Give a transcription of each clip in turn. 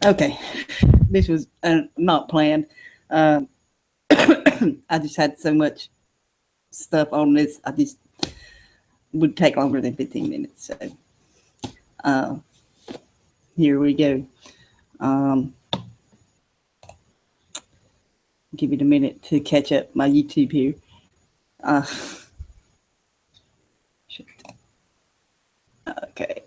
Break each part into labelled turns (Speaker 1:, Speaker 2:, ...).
Speaker 1: Okay, this was not planned. I just had so much stuff on this. I just would take longer than 15 minutes. So uh, here we go. Give it a minute to catch up my YouTube here. Okay.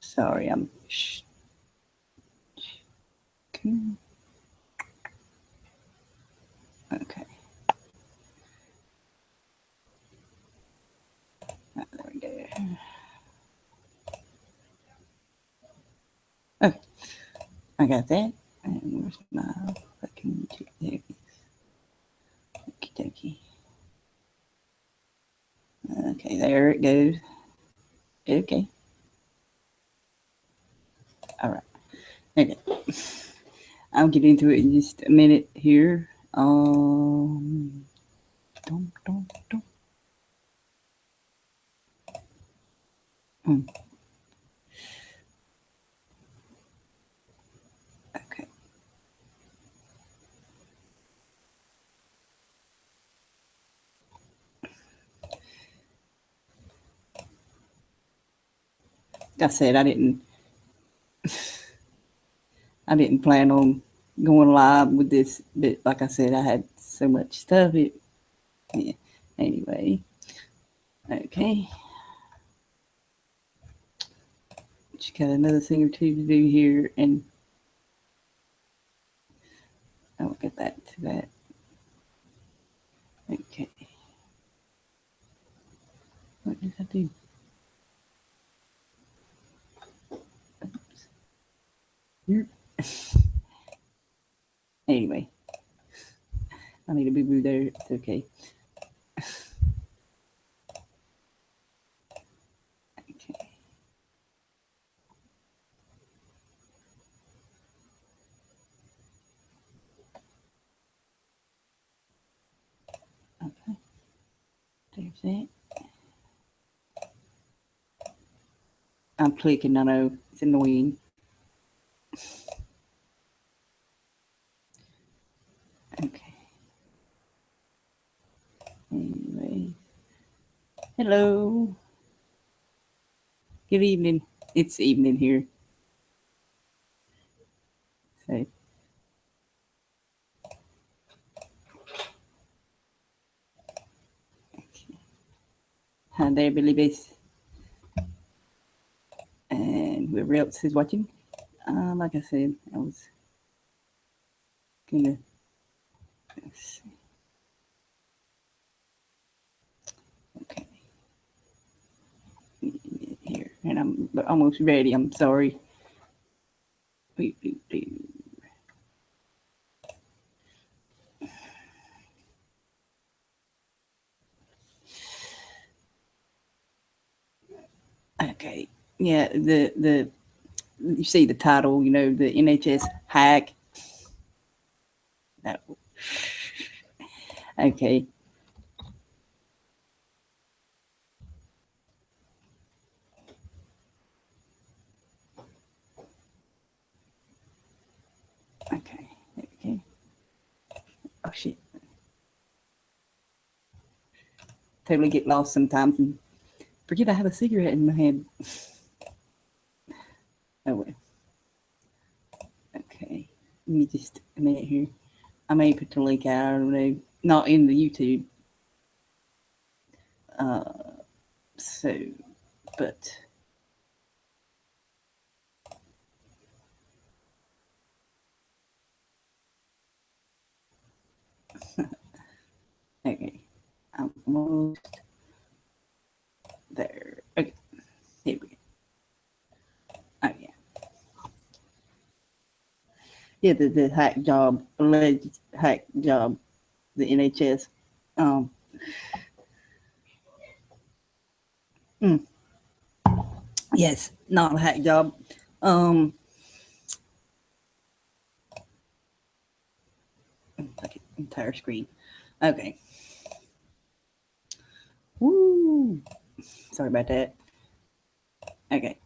Speaker 1: Sorry, I'm. Okay. There we go. Oh, I got that. And where's my fucking YouTube? There it is. Okie dokie. Okay, there it goes. Okay. All right. Okay. I'll get into it in just a minute here. Dum, dum, dum. Okay. Like I said, I didn't plan on going live with this, but like I said, I had so much stuff. Yeah. Anyway, okay. Just got another thing or two to do here, and I'll get back to that. Okay. What did I do? Anyway, I need a boo boo there. It's okay. Okay. Okay. There's that. I'm clicking. I know it's annoying. Okay. Anyway. Hello. Good evening. It's evening here. So. Okay. Hi there, Billy Bass. And whoever else is watching. Like I said, I was gonna. Let's see. Okay. Here, and I'm almost ready. I'm sorry. Okay. Yeah, the you see the title, you know, the NHS hack. No. Okay. Okay. Okay. Oh shit. Totally get lost sometimes and forget I have a cigarette in my hand. Oh well. Okay. Let me just a minute here. I may put the link out, I don't know. Not in the YouTube. So but okay. I'm almost there. Okay. Here we go. Oh yeah. Yeah, the hack job, alleged hack job, the NHS. Um, yes, not a hack job. Um, entire screen. Okay. Woo! Sorry about that. Okay.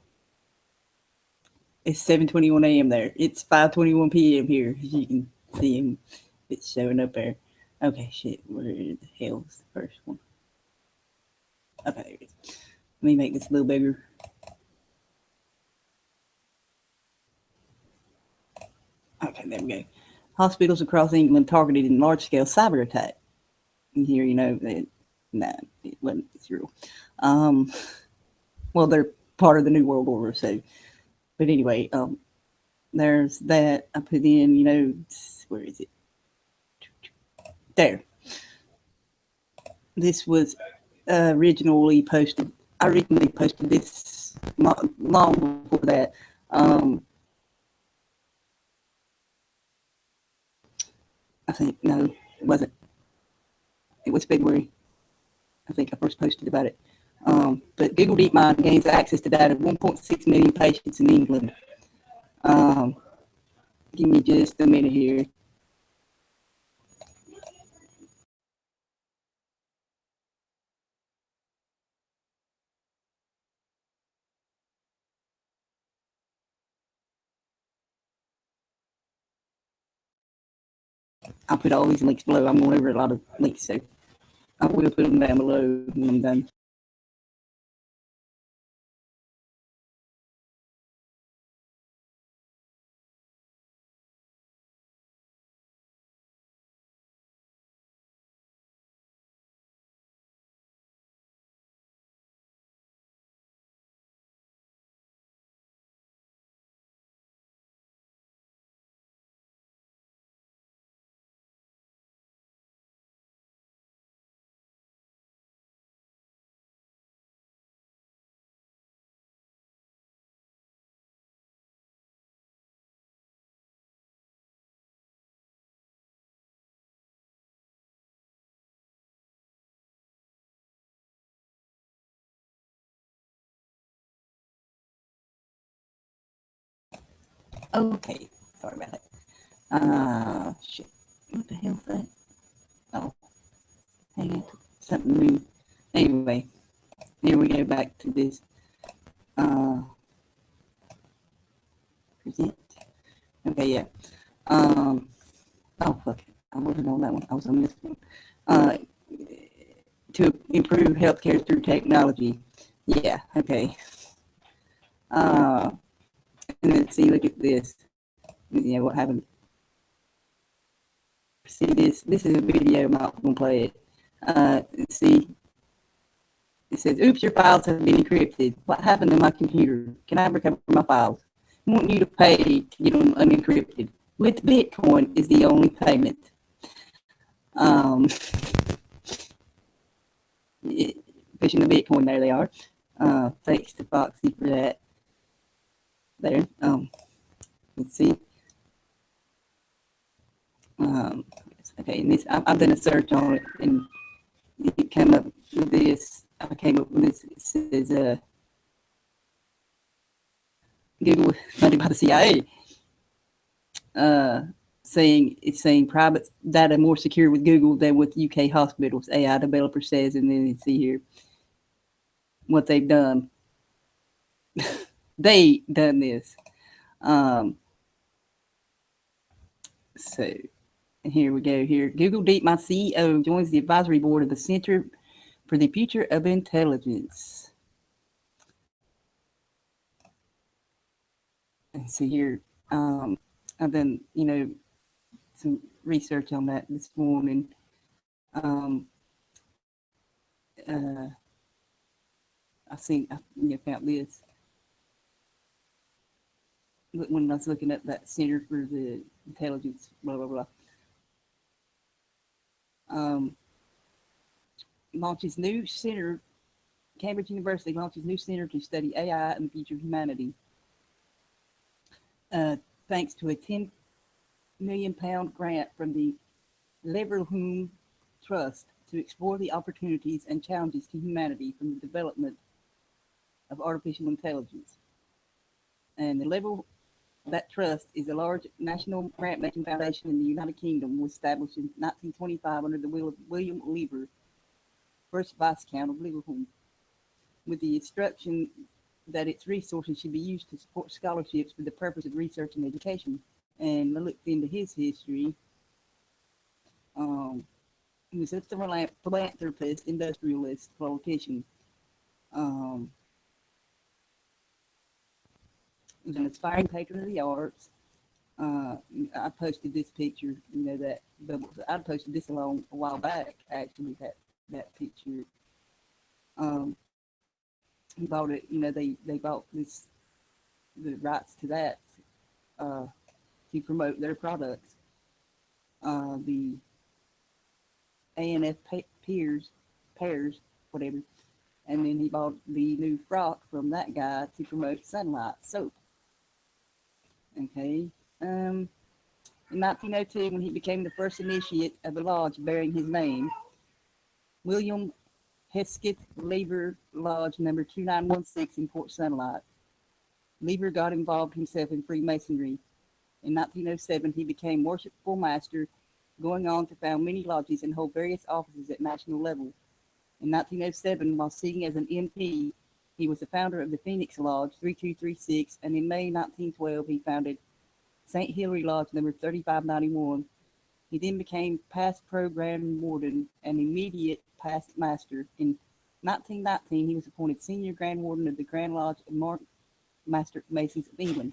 Speaker 1: It's 7:21 a.m. there. It's 5:21 p.m. here. As you can see him. It's showing up there. Okay, shit. Where the hell's the first one? Okay, there it is. Let me make this a little bigger. Okay, there we go. Hospitals across England targeted in large-scale cyber attack. And here, that it wasn't. It's real. Well, they're part of the New World Order, so. But anyway, there's that. I put in, where is it? There. This was originally posted. I originally posted this long before that. I think, no, it wasn't. It was February. I think I first posted about it. But Google Deepmind gains access to data of 1.6 million patients in England. Give me just a minute here. I'll put all these links below. I'm going over a lot of links, so I will put them down below when I'm done. Okay, sorry about that. Shit. What the hell's that? Oh, hang on. Something new. Anyway, here we go back to this. Present. Okay, yeah. Oh, fuck it. I wasn't on that one. I was on this one. To improve healthcare through technology. Yeah, okay. And let's see, look at this. Yeah, what happened? See this? This is a video. I'm not going to play it. Let's see. It says, oops, your files have been encrypted. What happened to my computer? Can I recover my files? I want you to pay to get them unencrypted. With Bitcoin is the only payment. Pushing the Bitcoin, there they are. Thanks to Foxy for that. There. Let's see. Okay, and this I've done a search on it, and it came up with this. I came up with this. It says Google funded by the CIA. Saying private data more secure with Google than with UK hospitals. AI developer says, and then you see here what they've done. They done this. So here we go. Here, Google Deepmind CEO joins the advisory board of the Center for the Future of Intelligence. And see here, I've done some research on that this morning. I found this when I was looking at that Center for the Intelligence, blah blah blah. Launches new center. Cambridge University launches new center to study AI and the future of humanity. Thanks to a £10 million grant from the Leverhulme Trust to explore the opportunities and challenges to humanity from the development of artificial intelligence. And the That trust is a large national grant-making foundation in the United Kingdom, was established in 1925 under the will of William Lever, first Viscount of Liverpool, with the instruction that its resources should be used to support scholarships for the purpose of research and education. And I looked into his history. He was a philanthropist, industrialist, politician. Um, he was an aspiring patron of the arts. I posted this picture, I posted this a while back, actually, that picture. Um, he bought it, they bought the rights to that uh, to promote their products. The ANF pears, whatever. And then he bought the new frock from that guy to promote Sunlight soap. Okay. In 1902, when he became the first initiate of a lodge bearing his name, William Hesketh Lever Lodge number 2916 in Port Sunlight. Lever got involved himself in Freemasonry. In 1907, he became worshipful master, going on to found many lodges and hold various offices at national level. In 1907, while sitting as an MP, he was the founder of the Phoenix Lodge 3236, and in May 1912, he founded St. Hilary Lodge number 3591. He then became past program warden and immediate past master. In 1919, he was appointed senior grand warden of the Grand Lodge of Master Masons of England.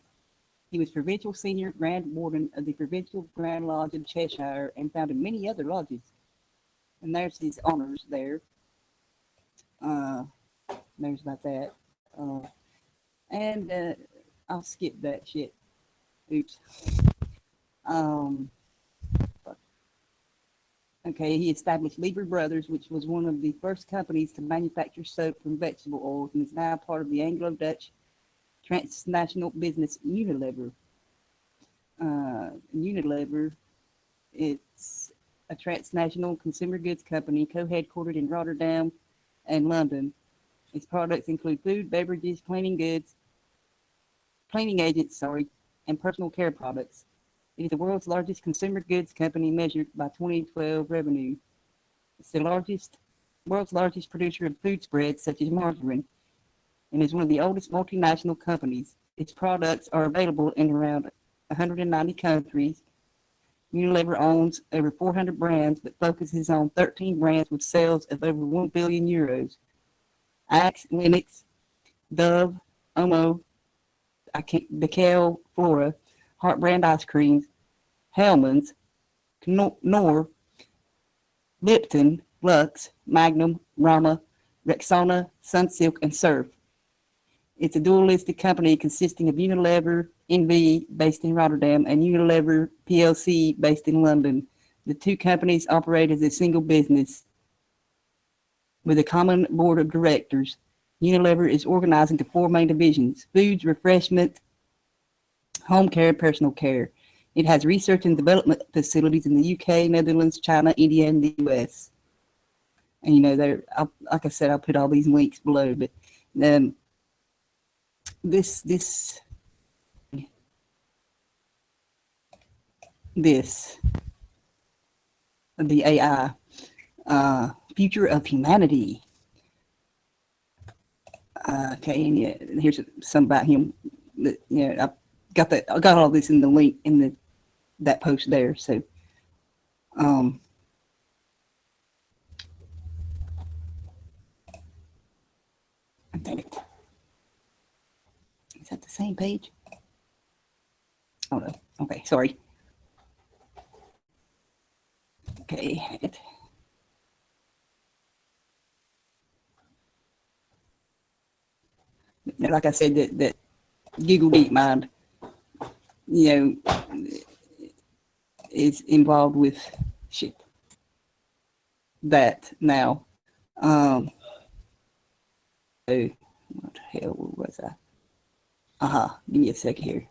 Speaker 1: He was provincial senior grand warden of the Provincial Grand Lodge of Cheshire and founded many other lodges. And there's his honors there. There's about that. And I'll skip that shit. Oops. Okay, he established Lever Brothers, which was one of the first companies to manufacture soap from vegetable oils, and is now part of the Anglo-Dutch transnational business Unilever. Unilever, it's a transnational consumer goods company co-headquartered in Rotterdam and London. Its products include food, beverages, cleaning agents, and personal care products. It is the world's largest consumer goods company measured by 2012 revenue. It's the world's largest producer of food spreads such as margarine, and is one of the oldest multinational companies. Its products are available in around 190 countries. Unilever owns over 400 brands, but focuses on 13 brands with sales of over 1 billion euros. Axe, Linux, Dove, Omo, Decal, Flora, Heart Brand Ice Creams, Hellmann's, Knorr, Lipton, Lux, Magnum, Rama, Rexona, Sunsilk, and Surf. It's a dual-listed company consisting of Unilever NV, based in Rotterdam, and Unilever PLC, based in London. The two companies operate as a single business with a common board of directors. Unilever is organized into 4 main divisions: foods, refreshment, home care, and personal care. It has research and development facilities in the UK, Netherlands, China, India, and the US. And like I said, I'll put all these links below. But this the AI, future of humanity. Okay, and here's some about him. I got all this in the link in that post there. So, damn it. Is that the same page? Oh no. Okay, sorry. Okay. Like I said, that Google Deepmind, is involved with shit. That now. So what the hell was I? Give me a sec here.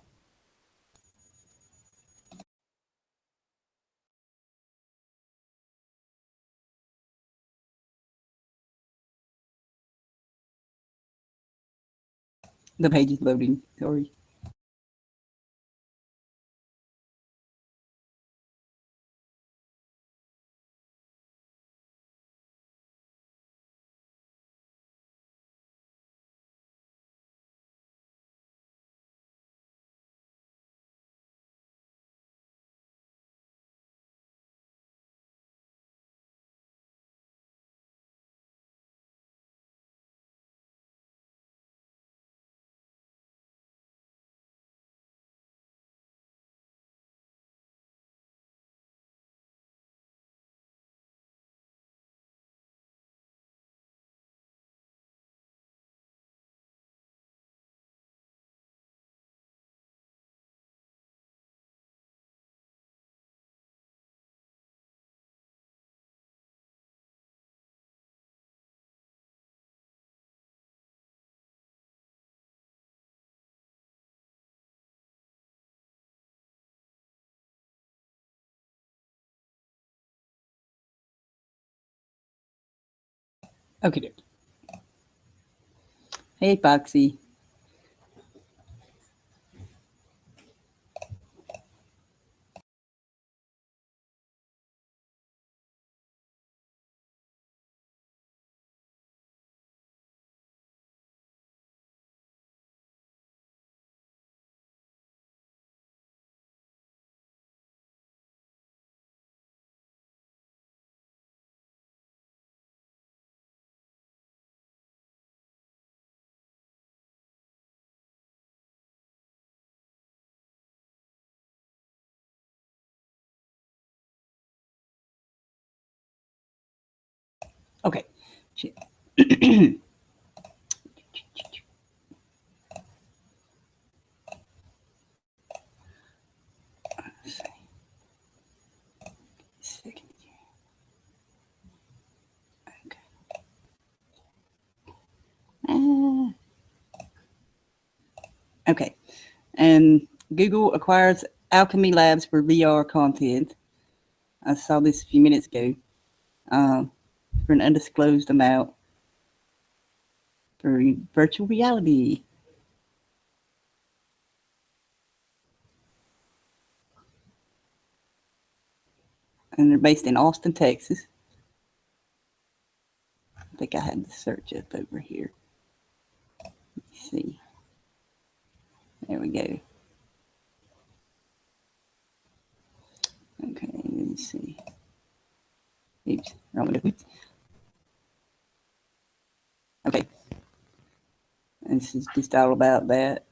Speaker 1: The page is loading. Sorry. Okay. Hey, Foxy. Okay. Shit. Second. Okay. Okay. And Google acquires Alchemy Labs for VR content. I saw this a few minutes ago for an undisclosed amount for virtual reality. And they're based in Austin, Texas. I think I had the search up over here. Let's see. There we go. Okay, let's see. Oops, wrong one. Okay, this is just all about that.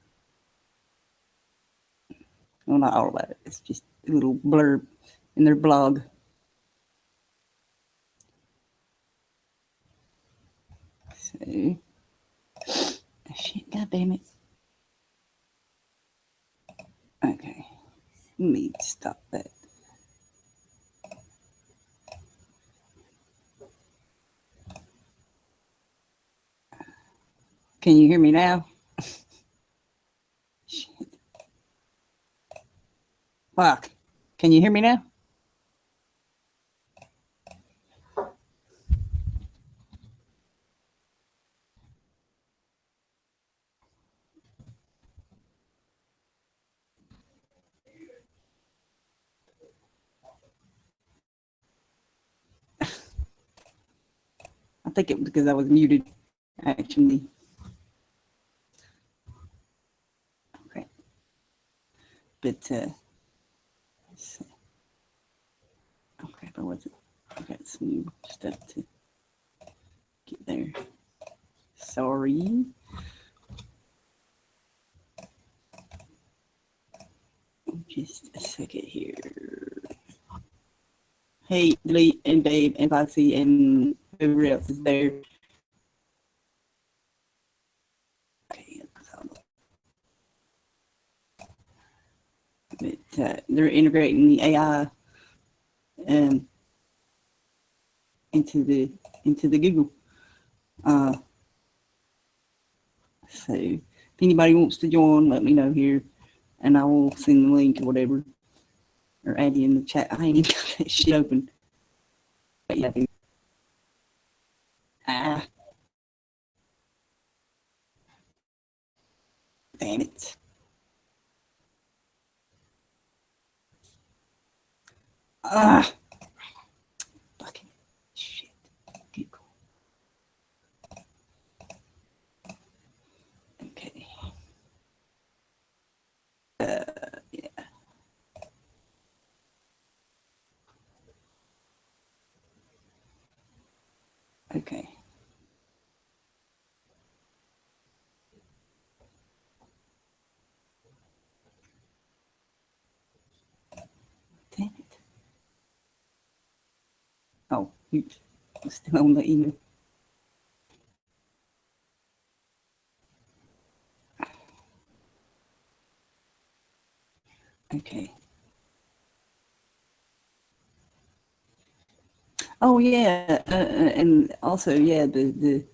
Speaker 1: Well, not all about it. It's just a little blurb in their blog. So, shit, god damn it. Okay, let me stop that. Can you hear me now? Shit. Fuck. Can you hear me now? I think it was because I was muted, actually. Okay. But, okay, but what's it? I got some stuff to get there. Sorry. Just a second here. Hey, Lee and Dave and Foxy and whoever else is there. Okay, but they're integrating the AI um, into the Google. So if anybody wants to join, let me know here, and I will send the link or whatever, or add you in the chat. I ain't even got that shit open. But yeah, damn it. Fucking shit. Google. Okay. Yeah. Okay. Damn it. Oh, oops. I'm still on the email. Okay. Oh yeah, and also yeah, the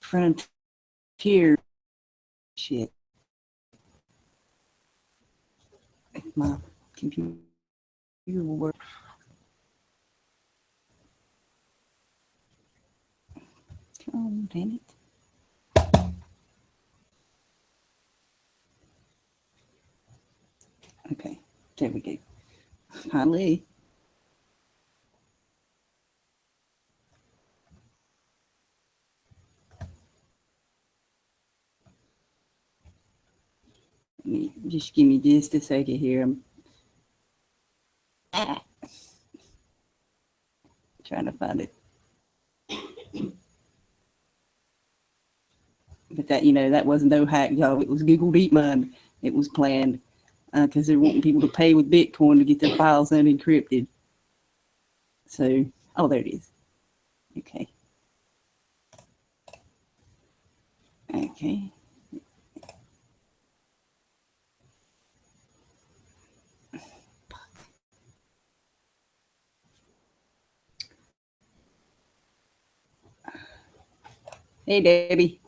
Speaker 1: frontier shit. If my computer will work. damn it. Okay, there we go. Finally. Just give me just a second here. I'm trying to find it. But that, that wasn't no hack job. It was Google Deepmind. It was planned because they're wanting people to pay with Bitcoin to get their files unencrypted. So, oh, there it is. Okay. Okay. Hey, Debbie.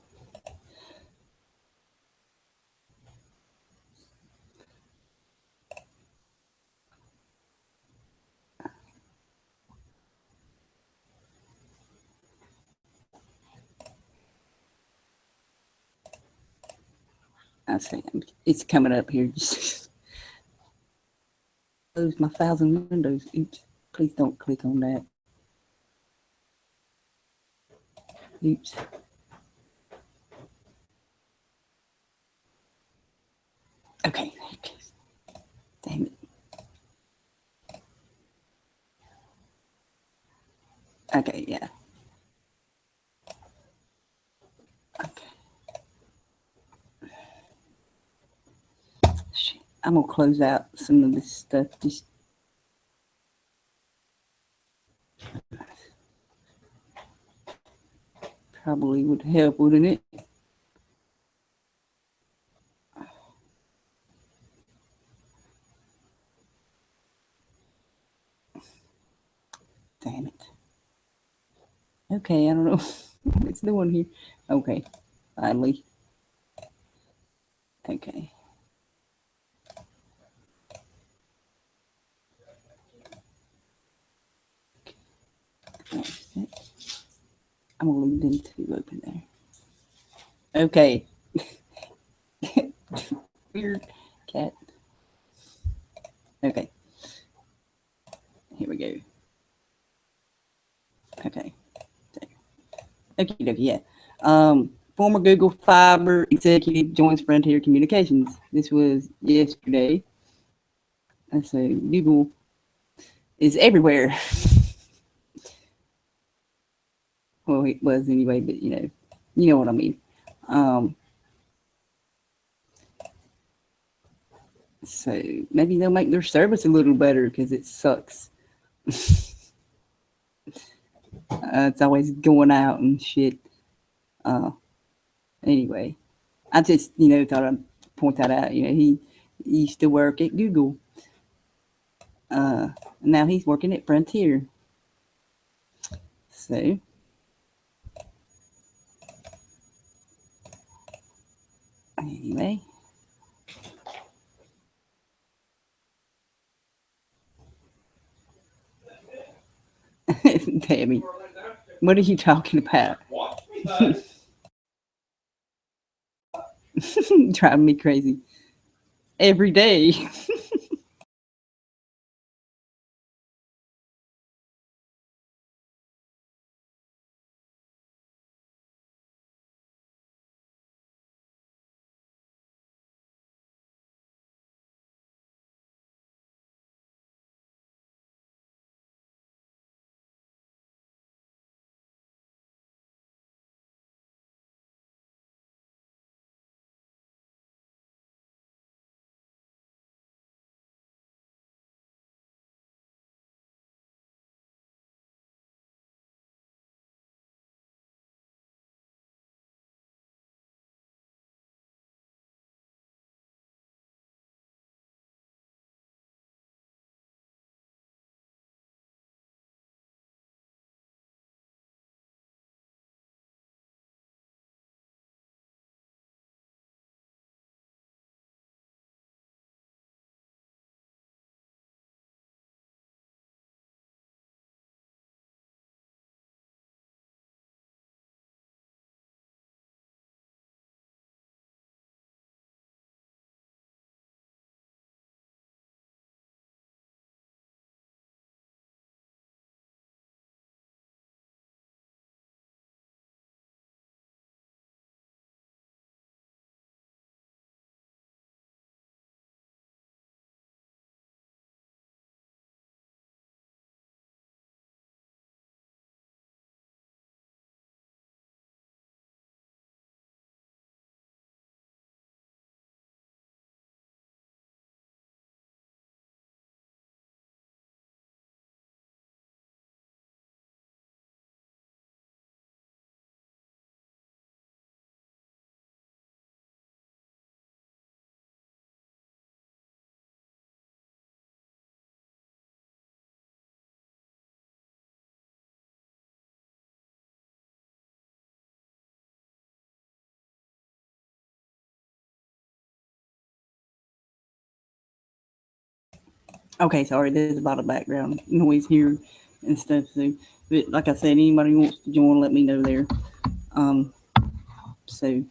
Speaker 1: I say it's coming up here. Just close my 1,000 windows. Oops. Please don't click on that. Oops. Okay. Damn it. Okay, yeah. Okay. Shit. I'm gonna close out some of this stuff. Just probably would help, wouldn't it? Damn it. Okay, I don't know what it's doing here. Okay, finally. Okay. I'm gonna leave them two open there. Okay. Weird cat. Okay. Here we go. Okay. Okay, yeah. Former Google Fiber executive joins Frontier Communications. This was yesterday. And so Google is everywhere. Well, it was anyway, but you know what I mean. So maybe they'll make their service a little better because it sucks. It's always going out and shit. Anyway, I just thought I'd point that out. He used to work at Google. Now he's working at Frontier. So anyway, Tammy, what are you talking about? Driving me crazy every day. Okay, sorry, there's a lot of background noise here and stuff. So, but like I said, anybody wants to join, let me know there. Um, so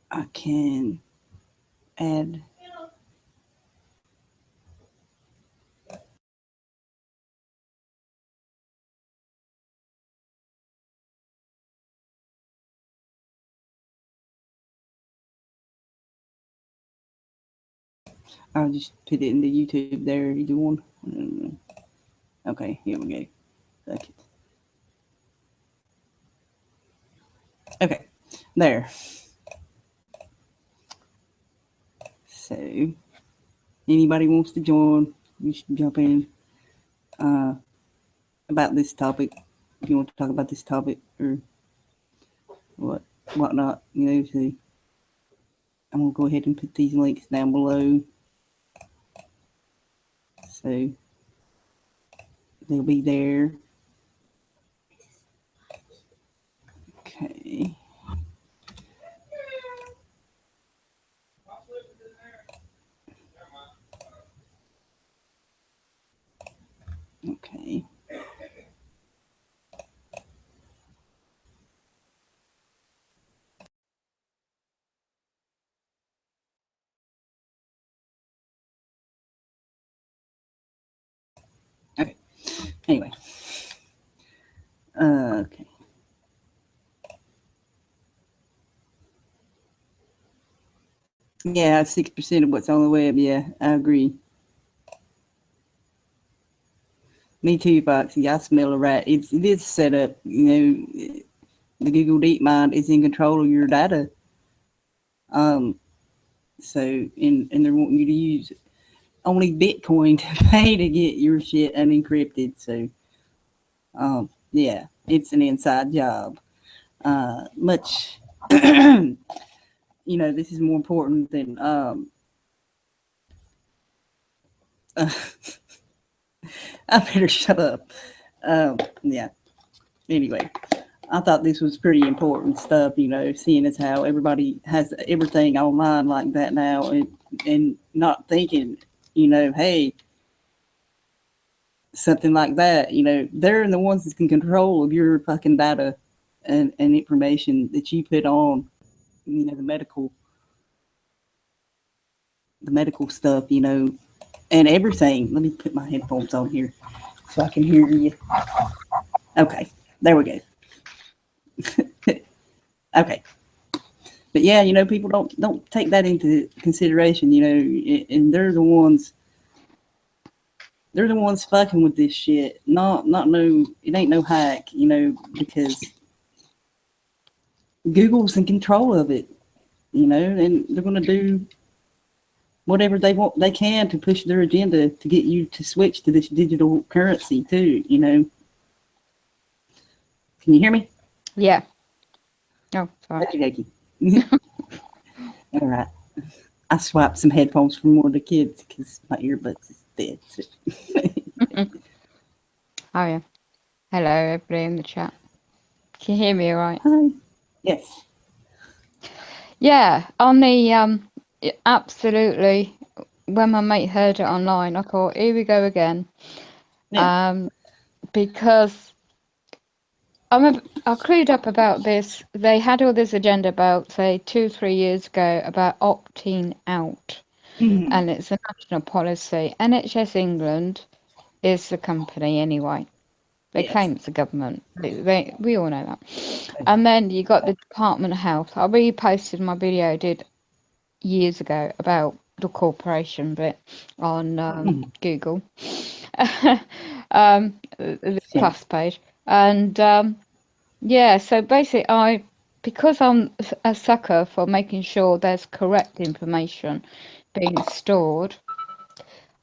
Speaker 1: I can add. I'll just put it into YouTube there. Either one. Okay, here we go. Okay. Okay, there. So, anybody wants to join, you should jump in uh, about this topic. If you want to talk about this topic or whatnot, so I'm gonna go ahead and put these links down below. So they'll be there. Okay. Okay. Okay. Anyway. Okay. Yeah, 6% of what's on the web. Yeah, I agree. Me too, Foxy. I smell a rat. It is set up. The Google Deepmind is in control of your data. So and they're wanting you to use only Bitcoin to pay to get your shit unencrypted. So yeah, it's an inside job. Much this is more important than I better shut up. Yeah. Anyway, I thought this was pretty important stuff, seeing as how everybody has everything online like that now, and not thinking, hey, something like that, they're the ones that's in control of your fucking data and information that you put on, the medical stuff, and everything. Let me put my headphones on here so I can hear you. Okay, there we go. Okay, but yeah, people don't take that into consideration, and they're the ones fucking with this shit. Not no, it ain't no hack, because Google's in control of it, and they're gonna do whatever they can to push their agenda to get you to switch to this digital currency too. Can you hear me?
Speaker 2: Yeah. Oh, sorry.
Speaker 1: Okey dokey. All right. I swapped some headphones from one of the kids because my earbuds is dead. So.
Speaker 2: Oh, yeah. Hello, everybody in the chat. Can you hear me all right?
Speaker 1: Hi. Yes.
Speaker 2: Yeah, on the absolutely. When my mate heard it online, I thought, here we go again.
Speaker 1: Yeah.
Speaker 2: Because I clued up about this. They had all this agenda about, say, 2-3 years ago about opting out, and it's a national policy. NHS England is the company anyway. They
Speaker 1: Yes.
Speaker 2: claim it's the government. We all know that. And then you got the Department of Health. I reposted my video I did years ago about the corporation bit on Google, the
Speaker 1: Yeah.
Speaker 2: plus page. And yeah, so basically, because I'm a sucker for making sure there's correct information being stored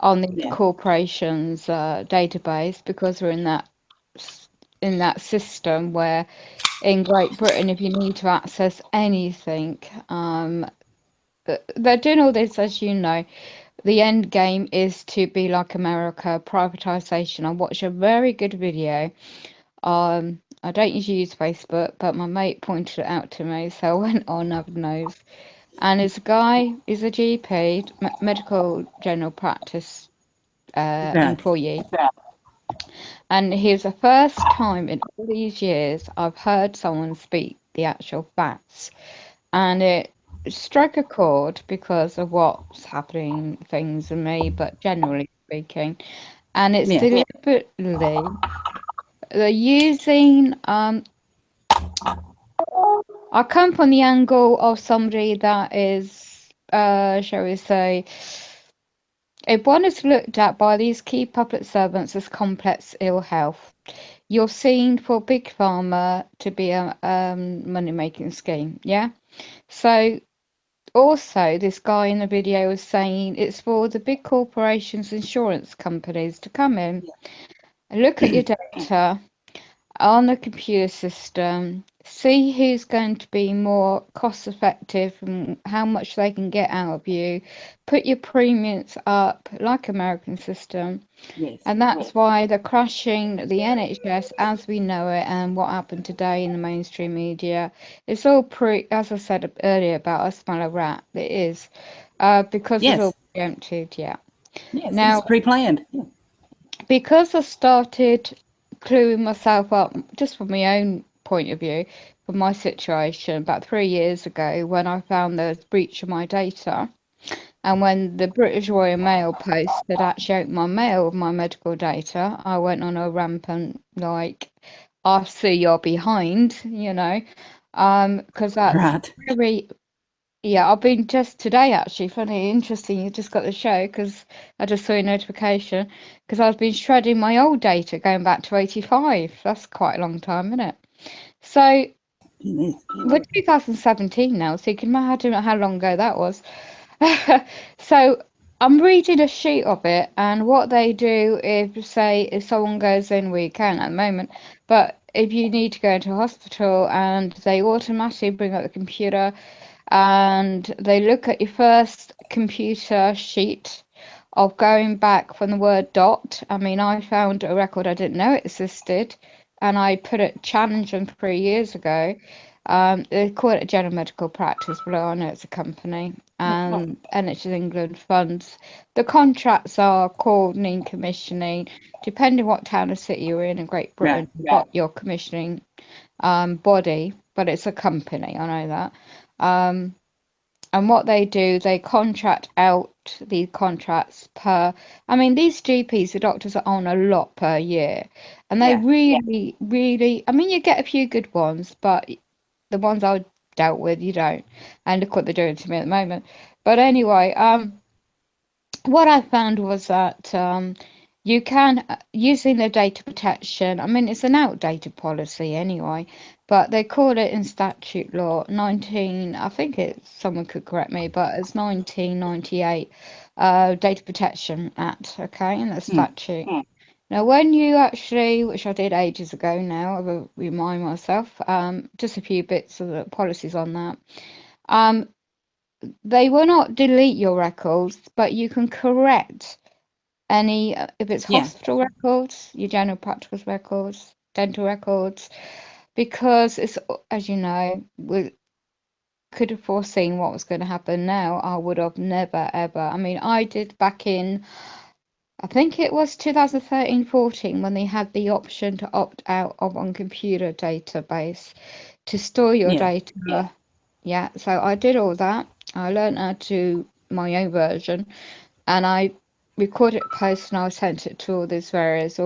Speaker 2: on the
Speaker 1: Yeah.
Speaker 2: corporation's database, because we're in that system where in Great Britain, if you need to access anything, they're doing all this, as you know. The end game is to be like America, privatization. I watched a very good video. I don't usually use Facebook, but my mate pointed it out to me, so I went on, I've knows. And his guy is a GP, medical general practice
Speaker 1: Right.
Speaker 2: employee. And here's the first time in all these years I've heard someone speak the actual facts. And it struck a chord because of what's happening, things in me, but generally speaking. And it's
Speaker 1: Yeah.
Speaker 2: deliberately, they're using, I come from the angle of somebody that is, shall we say, if one is looked at by these key public servants as complex ill health, you're seen for Big Pharma to be a money-making scheme, yeah? So also, this guy in the video was saying it's for the big corporations, insurance companies to come in and look at your data on the computer system, see who's going to be more cost effective and how much they can get out of you, put your premiums up like American system.
Speaker 1: Yes.
Speaker 2: And that's why they're crashing the NHS as we know it, and what happened today in the mainstream media. It's all as I said earlier about I smell a rat. It is because it's all
Speaker 1: Yes.
Speaker 2: preempted. Yeah.
Speaker 1: Yes. It's
Speaker 2: Now,
Speaker 1: pre-planned. Yeah.
Speaker 2: because I started cluing myself up just from my own point of view, from my situation about 3 years ago when I found there was breach of my data. And when the British Royal Mail Post had actually opened my mail with my medical data, I went on a rampant, like, I see you're behind, because that's
Speaker 1: Right.
Speaker 2: very, yeah, I've been just today actually, funny, interesting, you just got the show because I just saw a notification because I've been shredding my old data going back to 85. That's quite a long time, isn't it? So we're 2017 now, so you can imagine how long ago that was. So I'm reading a sheet of it, and what they do if, say, if someone goes in, we can at the moment, but if you need to go into hospital and they automatically bring up the computer and they look at your first computer sheet of going back from the word dot. I mean, I found a record I didn't know it existed, and I put it challenge them 3 years ago. They call it a general medical practice, but I know it's a company. And NHS England funds. The contracts are called needing commissioning, depending what town or city you're in Great
Speaker 1: Right.
Speaker 2: Britain. You've got your commissioning body, but it's a company. I know that. And what they do, they contract out these contracts per. I mean, these GPs, the doctors are on a lot per year, and they
Speaker 1: Yeah.
Speaker 2: really, really. I mean, you get a few good ones, but the ones I dealt with, you don't. And look what they're doing to me at the moment. But anyway, what I found was that you can, using the data protection, I mean, it's an outdated policy anyway, but they call it in statute law 19, I think it's, someone could correct me, but it's 1998 Data Protection Act, okay, in the statute. Now, when you actually, which I did ages ago now, I will remind myself, just a few bits of the policies on that. They will not delete your records, but you can correct any, if it's
Speaker 1: Yeah.
Speaker 2: hospital records, your general practice records, dental records, because it's, as you know, we could have foreseen what was going to happen now. I would have never, ever. I mean, I did back in, I think it was 2013-14 when they had the option to opt out of on computer database to store your
Speaker 1: Yeah.
Speaker 2: data. Yeah, so I did all that. I learned how to my own version, and I recorded a post and I sent it to all these various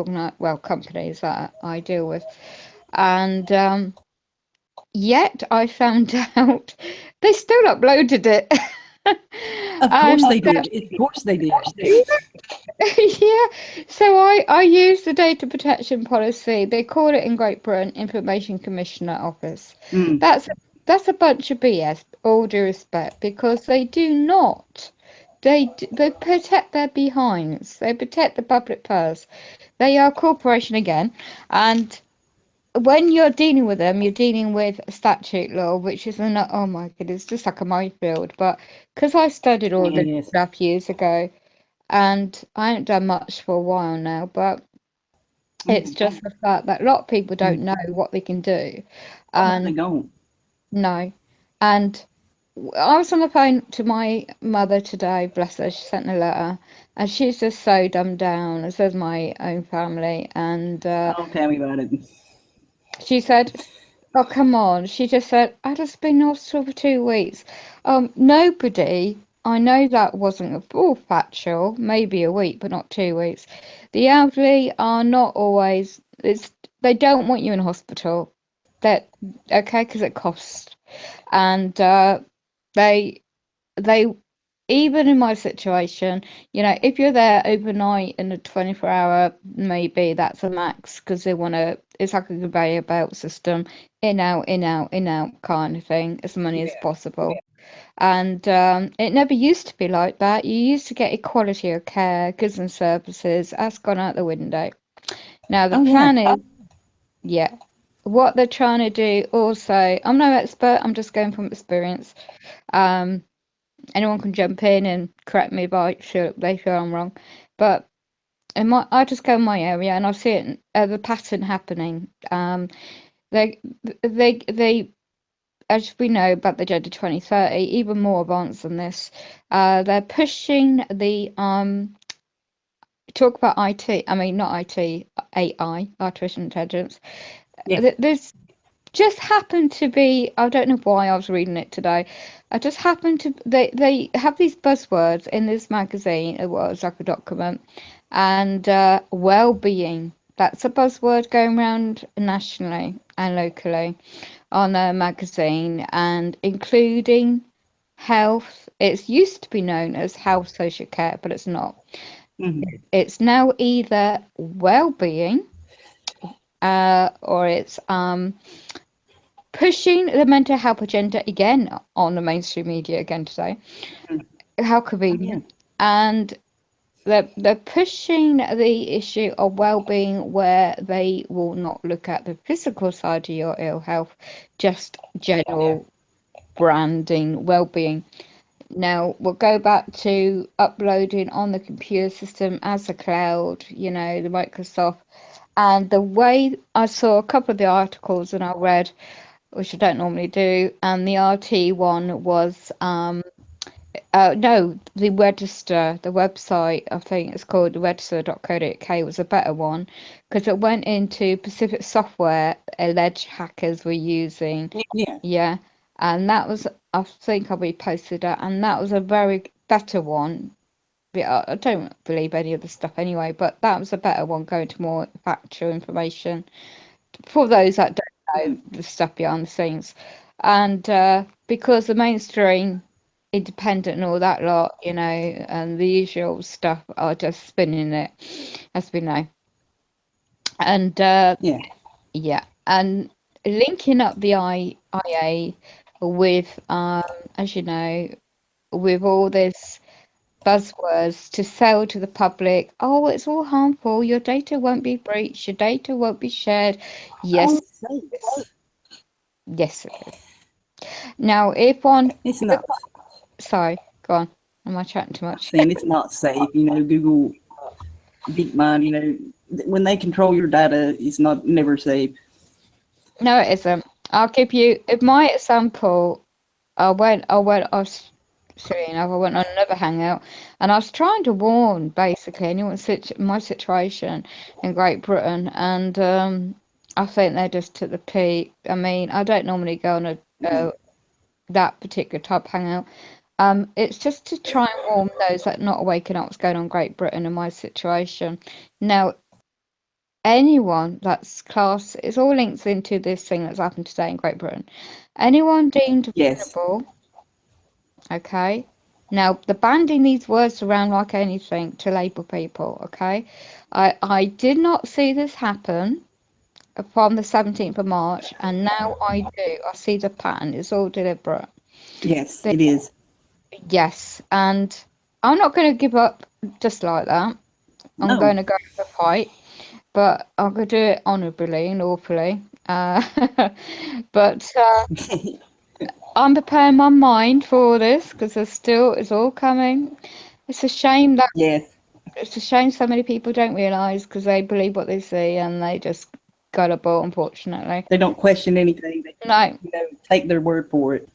Speaker 2: companies that I deal with. And yet I found out they still uploaded it.
Speaker 1: Of course
Speaker 2: And
Speaker 1: they did. Of course they did.
Speaker 2: yeah, so I use the data protection policy. They call it in Great Britain Information Commissioner Office.
Speaker 1: Mm.
Speaker 2: That's that's a bunch of BS, all due respect, because they do not. They protect their behinds. They protect the public purse. They are a corporation again, and when you're dealing with them, you're dealing with statute law, which is an oh my goodness, it's just like a minefield. But because I studied all this
Speaker 1: Yes.
Speaker 2: stuff years ago, and I haven't done much for a while now, but it's just the fact that a lot of people don't know what they can do.
Speaker 1: No, they
Speaker 2: And
Speaker 1: don't.
Speaker 2: no, and I was on the phone to my mother today, bless her, she sent a letter, and she's just so dumbed down, as does my own family. And
Speaker 1: Oh, tell me about it.
Speaker 2: she said, oh, come on. She just said, I've just been in hospital for 2 weeks. Nobody, I know that wasn't a full factual, maybe a week, but not 2 weeks. The elderly are not always, they don't want you in hospital. That okay, because it costs. And they they even in my situation, if you're there overnight in a 24-hour, maybe that's a max, because they want to, it's like a conveyor belt system, in, out, in, out, in, out kind of thing, as many as possible. And it never used to be like that. You used to get equality of care, goods and services. That's gone out the window. Now, the plan is, yeah, what they're trying to do also, I'm no expert, I'm just going from experience. Anyone can jump in and correct me if they feel I'm wrong. But I just go in my area and I see it, the pattern happening. They, as we know about the Agenda 2030, even more advanced than this. They're pushing the talk about IT. I mean, not IT, AI, artificial intelligence.
Speaker 1: Yes.
Speaker 2: There's just happened to be, I don't know why I was reading it today. I just happened to, they have these buzzwords in this magazine. It was like a document, and well-being, that's a buzzword going around nationally and locally on a magazine, and including health. It's used to be known as health social care, but it's not. It's now either well-being or it's pushing the mental health agenda again on the mainstream media again today. How convenient. And they're pushing the issue of well-being, where they will not look at the physical side of your ill health, just general branding well-being. Now we'll go back to uploading on the computer system as a cloud, the Microsoft. And the way I saw a couple of the articles and I read, which I don't normally do, and the RT one was no, the register, the website, I think it's called register.co.uk, was a better one, because it went into specific software alleged hackers were using.
Speaker 1: Yeah.
Speaker 2: And that was, I think I reposted that, and that was a very better one. I don't believe any of the stuff anyway, but that was a better one, going to more factual information for those that don't know the stuff behind the scenes. And because the mainstream, independent and all that lot, and the usual stuff are just spinning it, as we know. And yeah, and linking up the IA with, as you know, with all this buzzwords to sell to the public. Oh, it's all harmful. Your data won't be breached. Your data won't be shared. Yes, yes, it is. Now, if on,
Speaker 1: It's not.
Speaker 2: sorry, go on. Am I chatting too much?
Speaker 1: Saying it's not safe. Google, Deepmind. When they control your data, it's never safe.
Speaker 2: No, it isn't. I'll give you, if my example, I went on another hangout, and I was trying to warn basically anyone my situation in Great Britain, and I think they just took the pee. I mean, I don't normally go on that particular type hangout. It's just to try and warn those that are not waking up what's going on in Great Britain and my situation. Now, anyone that's class, it's all linked into this thing that's happened today in Great Britain. Anyone deemed vulnerable, okay? Now, they're banding these words around like anything to label people, okay? I did not see this happen from the 17th of March, and now I do. I see the pattern. It's all deliberate.
Speaker 1: Yes, it is.
Speaker 2: Yes, and I'm not going to give up just like that. I'm going to go for the fight, but I'm going to do it honourably and lawfully. But I'm preparing my mind for all this, because it's all coming. It's a shame that it's a shame so many people don't realise, because they believe what they see and they just gullible, unfortunately.
Speaker 1: They don't question anything.
Speaker 2: No.
Speaker 1: Take their word for it.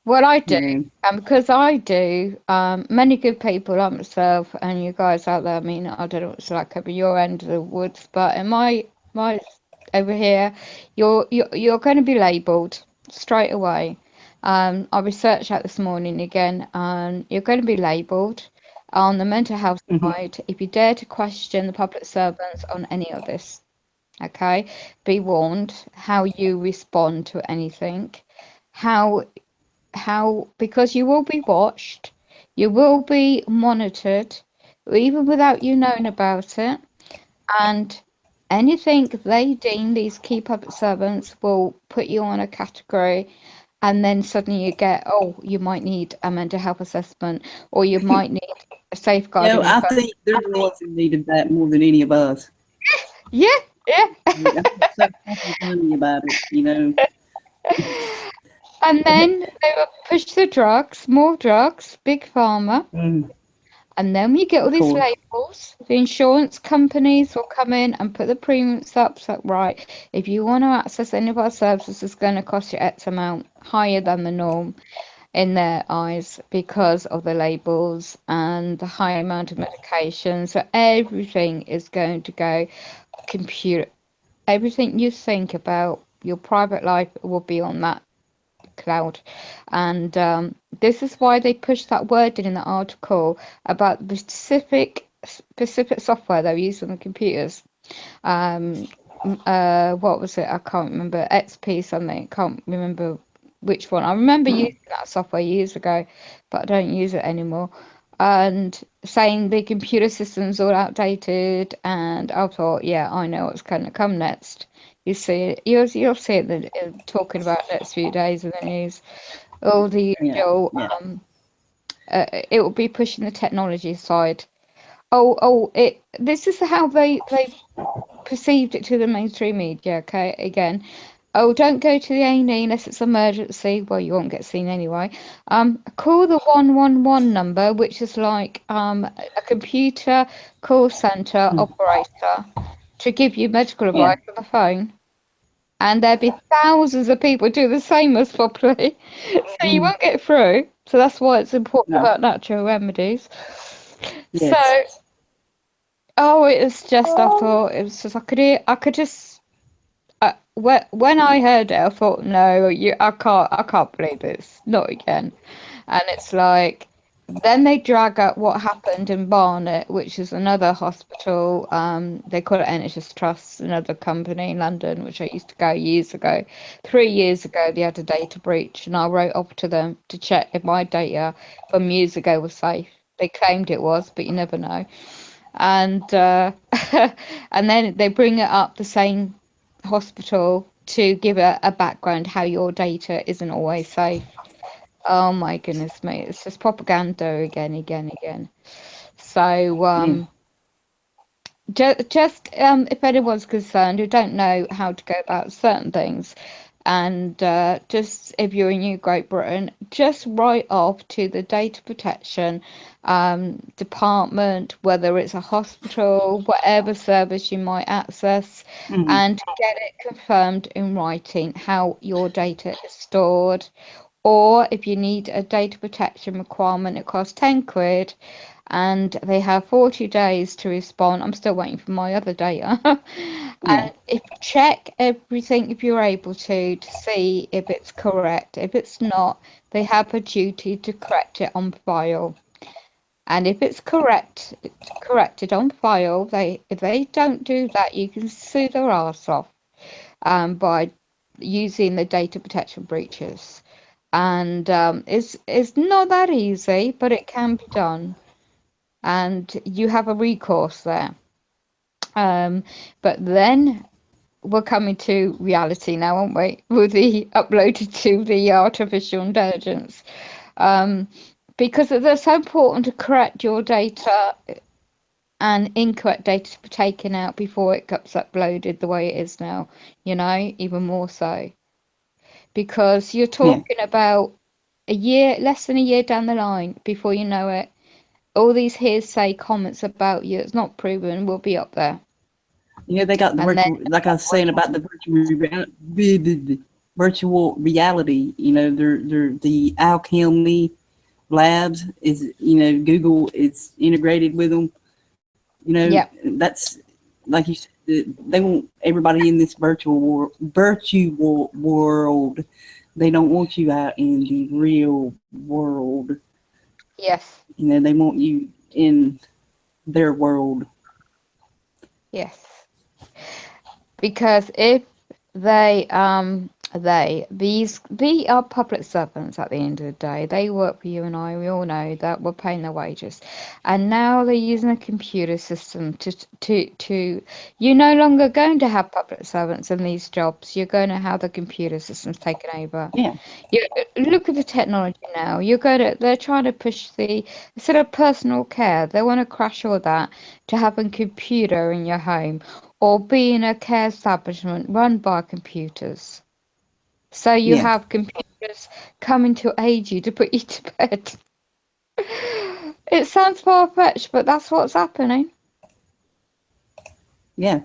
Speaker 2: What I do,
Speaker 1: Yeah.
Speaker 2: because I do, many good people like myself and you guys out there. I mean, I don't know what it's like over your end of the woods, but in my over here, you're going to be labelled straight away. I researched that this morning again, and you're going to be labelled on the mental health
Speaker 1: Hmm.
Speaker 2: side if you dare to question the public servants on any of this. Okay, be warned how you respond to anything, how because you will be watched, you will be monitored, even without you knowing about it, and anything they deem these key public servants will put you on a category, and then suddenly you get, oh, you might need a mental health assessment, or you might need a safeguarding
Speaker 1: I
Speaker 2: referral.
Speaker 1: think they're the ones who needed that more than any of us.
Speaker 2: Yeah, yeah.
Speaker 1: I'm so fucking funny about it.
Speaker 2: And then they will push the drugs, more drugs, big pharma.
Speaker 1: Mm,
Speaker 2: And then we get all
Speaker 1: of
Speaker 2: these
Speaker 1: course.
Speaker 2: labels. The insurance companies will come in and put the premiums up. So, right, if you want to access any of our services, it's going to cost you X amount higher than the norm in their eyes because of the labels and the high amount of medication. So everything is going to go computer. Everything you think about your private life will be on that cloud. And this is why they pushed that word in the article about the specific software they use on the computers. Um, what was it? I can't remember. XP something. Can't remember which one. I remember using that software years ago, but I don't use it anymore. And saying the computer system's all outdated, and I thought, yeah, I know what's going to come next. You see it, you'll see it talking about next few days in the news. All the
Speaker 1: Yeah,
Speaker 2: usual,
Speaker 1: yeah,
Speaker 2: it will be pushing the technology side. It. This is how they perceived it to the mainstream media. Okay, again, oh, don't go to the A&E unless it's emergency. Well, you won't get seen anyway. Call the 111 number, which is like a computer call center operator, to give you medical
Speaker 1: yeah,
Speaker 2: advice on the phone. And there'd be thousands of people do the same as properly, so you
Speaker 1: mm,
Speaker 2: won't get through. So that's why it's important
Speaker 1: no,
Speaker 2: about natural remedies. So,
Speaker 1: yes,
Speaker 2: oh, it was just, I thought it was just, I could just, when I heard it, I thought, no, I can't believe this, not again. And it's like, then they drag up what happened in Barnet, which is another hospital. They call it NHS Trust, another company in London, which I used to go years ago. 3 years ago, they had a data breach, and I wrote up to them to check if my data from years ago was safe. They claimed it was, but you never know. And and then they bring it up the same hospital to give a background how your data isn't always safe. Oh my goodness me, it's just propaganda again, again, again. So
Speaker 1: yeah,
Speaker 2: just if anyone's concerned who don't know how to go about certain things, and just if you're in New Great Britain, just write off to the data protection department, whether it's a hospital, whatever service you might access,
Speaker 1: mm,
Speaker 2: and get it confirmed in writing how your data is stored. Or if you need a data protection requirement, it costs 10 quid and they have 40 days to respond. I'm still waiting for my other data.
Speaker 1: yeah,
Speaker 2: And if check everything if you're able to see if it's correct. If it's not, they have a duty to correct it on file. And if it's corrected on file, if they don't do that, you can sue their arse off by using the data protection breaches. And it's not that easy, but it can be done, and you have a recourse there. Um, but then we're coming to reality now, aren't we? With the uploaded to the artificial intelligence, um, because it's so important to correct your data and incorrect data to be taken out before it gets uploaded the way it is now. Even more so because you're
Speaker 1: yeah.
Speaker 2: talking about a year, less than a year down the line, before you know it, all these hearsay comments about you, it's not proven, will be up there.
Speaker 1: They got the
Speaker 2: And then,
Speaker 1: virtual, like I was saying about the virtual reality. virtual reality. They're the Alchemy Labs is, Google is integrated with them.
Speaker 2: Yeah.
Speaker 1: That's like you said, they want everybody in this virtual world. They don't want you out in the real world.
Speaker 2: Yes.
Speaker 1: They want you in their world.
Speaker 2: Yes. Because if these are public servants at the end of the day. They work for you and I. We all know that we're paying their wages, and now they're using a computer system to. You're no longer going to have public servants in these jobs. You're going to have the computer systems taken over.
Speaker 1: Yeah.
Speaker 2: You look at the technology now. They're trying to push instead of personal care, they want to crash all that to have a computer in your home or be in a care establishment run by computers. So you
Speaker 1: Yeah.
Speaker 2: have computers coming to aid you to put you to bed. It sounds far-fetched, but that's what's happening.
Speaker 1: Yeah.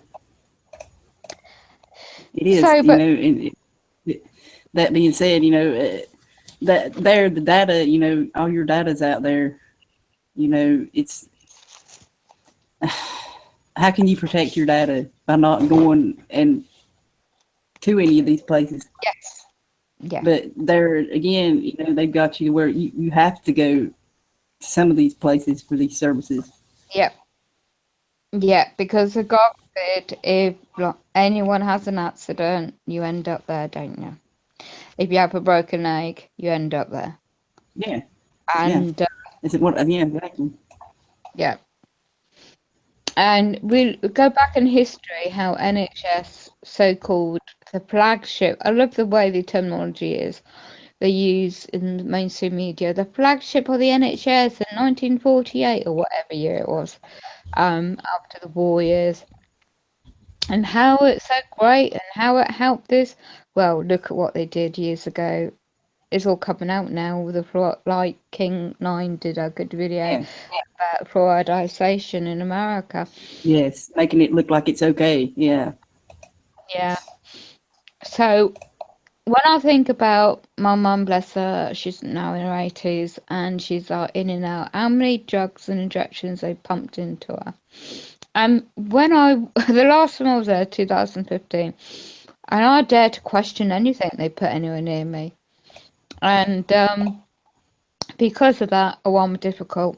Speaker 1: It is.
Speaker 2: So, but
Speaker 1: That being said, that there the data, all your data's out there. It's how can you protect your data by not going and to any of these places?
Speaker 2: yes, yeah,
Speaker 1: But there again, they've got you where you have to go to some of these places for these services.
Speaker 2: yeah, yeah. Because God forbid if anyone has an accident, you end up there, don't you? If you have a broken leg, you end up there.
Speaker 1: Yeah.
Speaker 2: And
Speaker 1: Is it what? Yeah, exactly.
Speaker 2: yeah. And we'll go back in history how NHS, so-called the flagship, I love the way the terminology is they use in the mainstream media, the flagship of the NHS in 1948 or whatever year it was, after the war years, and how it's so great and how it helped us. Well, look at what they did years ago. It's all coming out now with like King 9 did a good video
Speaker 1: Yeah.
Speaker 2: about fluoridization in America.
Speaker 1: Yes, making it look like it's okay. Yeah.
Speaker 2: Yeah. So when I think about my mum, bless her, she's now in her 80s and she's in and out. How many drugs and injections they pumped into her? And the last time I was there, 2015, and I dared to question anything they put anywhere near me. And because of that, I'm difficult.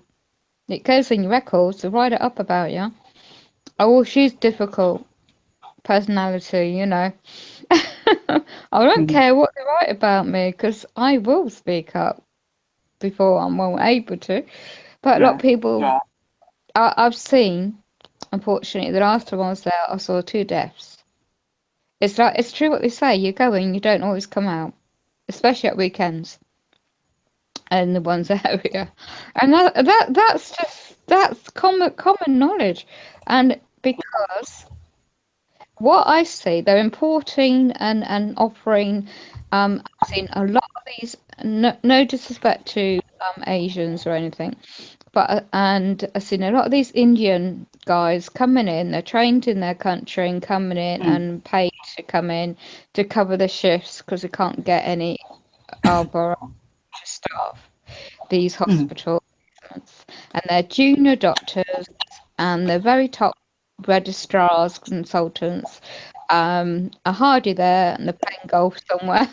Speaker 2: It goes in your records, they write it up about you. Oh, well, she's difficult. Personality, I don't care what they write about me because I will speak up before I'm well able to. But a lot of people, I've seen, unfortunately, the last time I was there, I saw 2 deaths. It's true what they say. You go in, you don't always come out, especially at weekends in the ones area, and that's common knowledge, and because. What I see, they're importing and offering. I've seen a lot of these. No disrespect to Asians or anything, but and I've seen a lot of these Indian guys coming in. They're trained in their country and coming in and paid to come in to cover the shifts because they can't get any other staff. These hospitals, and they're junior doctors, and they're very top registrars, consultants, are hardly there and they're playing golf somewhere.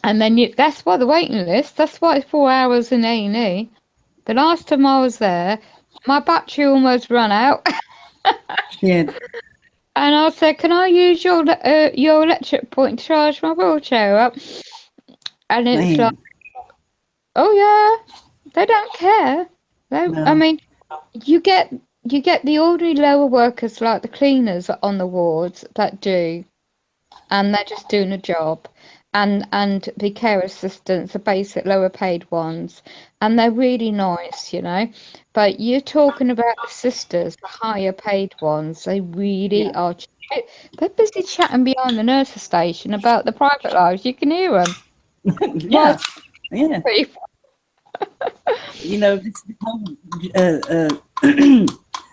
Speaker 2: And then that's why the waiting list, that's why it's 4 hours in A&E. The last time I was there, my battery almost ran out.
Speaker 1: Yeah.
Speaker 2: And I said, can I use your electric point to charge my wheelchair up? And it's like, oh yeah, they don't care.
Speaker 1: No.
Speaker 2: I mean, you get the ordinary lower workers like the cleaners on the wards that do, and they're just doing a job, and the care assistants, the basic lower paid ones, and they're really nice, But you're talking about the sisters, the higher paid ones. They really are. They're busy chatting behind the nurses' station about the private lives. You can hear them.
Speaker 1: Yeah. Yeah.
Speaker 2: People.
Speaker 1: This whole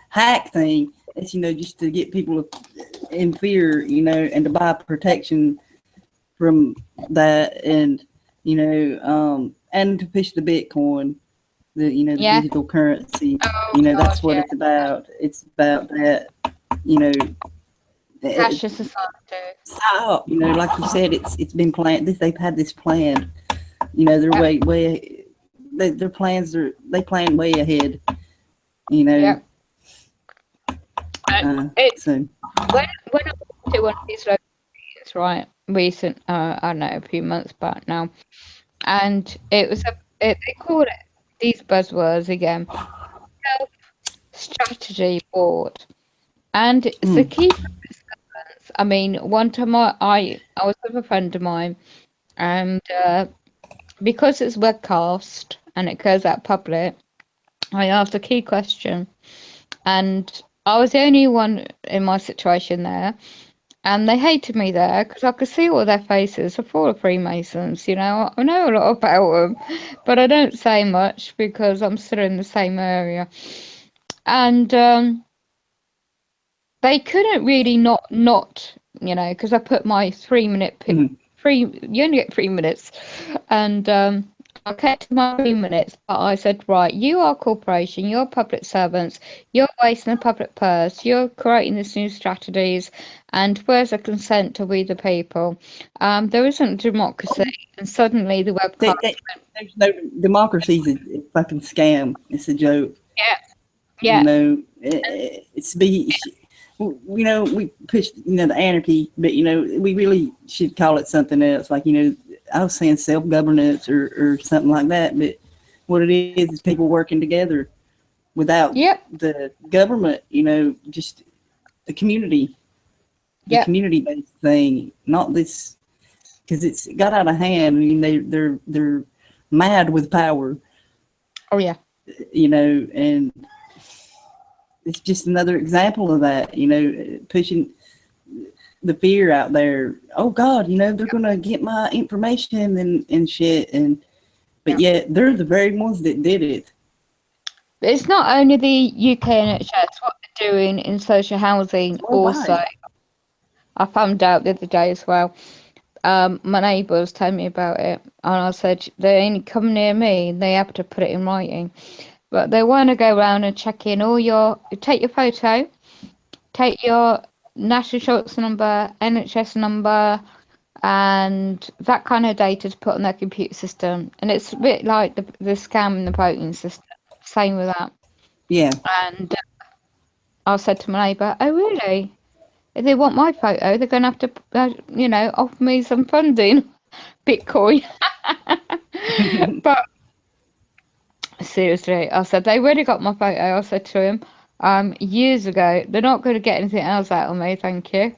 Speaker 1: hack thing is, just to get people in fear, and to buy protection from that, and and to push the Bitcoin, the the digital currency.
Speaker 2: Oh,
Speaker 1: That's
Speaker 2: God,
Speaker 1: what
Speaker 2: yeah.
Speaker 1: it's about. It's about that.
Speaker 2: Cashless society.
Speaker 1: Stop. Like you said, it's been planned. They've had this planned. They're way. Their plans they plan way ahead.
Speaker 2: Yeah.
Speaker 1: So
Speaker 2: when I went to one of these local meetings, right, recent, I don't know, a few months back now, and it was they called it these buzzwords again, health strategy board, and it's the key. I mean, one time I was with a friend of mine, and because it's webcast and it goes out public, I asked a key question, and I was the only one in my situation there, and they hated me there because I could see all their faces. They're full of Freemasons, I know a lot about them, but I don't say much because I'm still in the same area, and they couldn't really not because I put my 3-minute you only get 3 minutes, and I kept my 3 minutes, but I said, right, you are a corporation, you're public servants, you're wasting the public purse, you're creating these new strategies, and where's the consent to we the people? There isn't democracy, and suddenly the webcast
Speaker 1: there's no democracy. Is a fucking scam. It's a joke.
Speaker 2: Yeah.
Speaker 1: It's we push the anarchy, but we really should call it something else. Like I was saying self-governance or something like that. But what it is people working together without the government. Just the community, the community-based thing, not this, because it's got out of hand. I mean, they're mad with power.
Speaker 2: Oh yeah.
Speaker 1: And it's just another example of that, pushing the fear out there. Oh God, they're gonna get my information and shit, but yet they're the very ones that did it.
Speaker 2: It's not only the UK NHS, what they're doing in social housing also. Right. I found out the other day as well. My neighbour was telling me about it, and I said they only come near me, they have to put it in writing. But they want to go around and check in take your photo, take your national insurance number, NHS number, and that kind of data to put on their computer system. And it's a bit like the scam in the voting system. Same with that.
Speaker 1: Yeah.
Speaker 2: And I said to my neighbour, oh really? If they want my photo, they're going to have to, offer me some funding, Bitcoin. But seriously, I said, they already got my photo. I said to him, years ago, they're not going to get anything else out of me, thank you.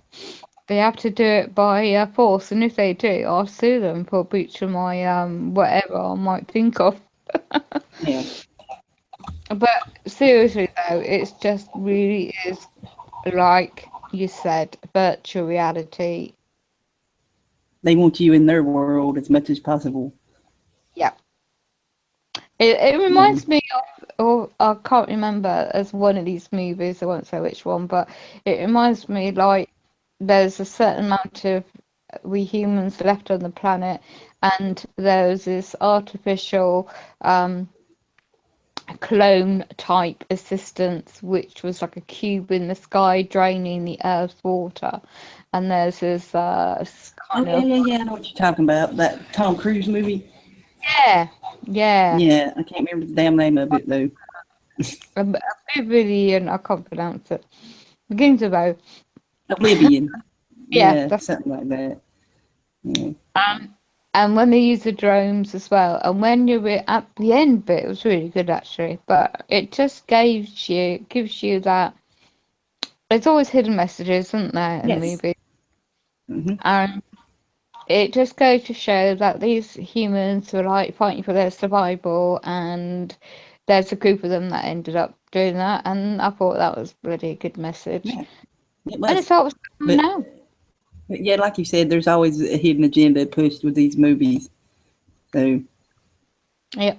Speaker 2: They have to do it by force, and if they do, I'll sue them for breach of my whatever I might think of.
Speaker 1: Yeah.
Speaker 2: But seriously though, it's just really is like you said, virtual reality.
Speaker 1: They want you in their world as much as possible.
Speaker 2: Yeah. It reminds me of I can't remember as one of these movies, I won't say which one, but it reminds me like there's a certain amount of we humans left on the planet, and there's this artificial clone type assistance which was like a cube in the sky draining the earth's water, and there's this kind of
Speaker 1: yeah, I know what you're talking about, that Tom Cruise movie.
Speaker 2: yeah
Speaker 1: I can't remember the damn name of it though.
Speaker 2: Oblivion, I can't pronounce it, begins with O.
Speaker 1: Oblivion.
Speaker 2: Yeah,
Speaker 1: something like that. Yeah.
Speaker 2: And when they use the drones as well, and when you're at the end bit, it was really good actually, but it just gives you that there's always hidden messages, isn't there, in the movie? And it just goes to show that these humans were like fighting for their survival, and there's a group of them that ended up doing that, and I thought that was really a good message.
Speaker 1: Yeah, it was.
Speaker 2: And it's all now.
Speaker 1: But yeah, like you said, there's always a hidden agenda pushed with these movies. So
Speaker 2: yeah.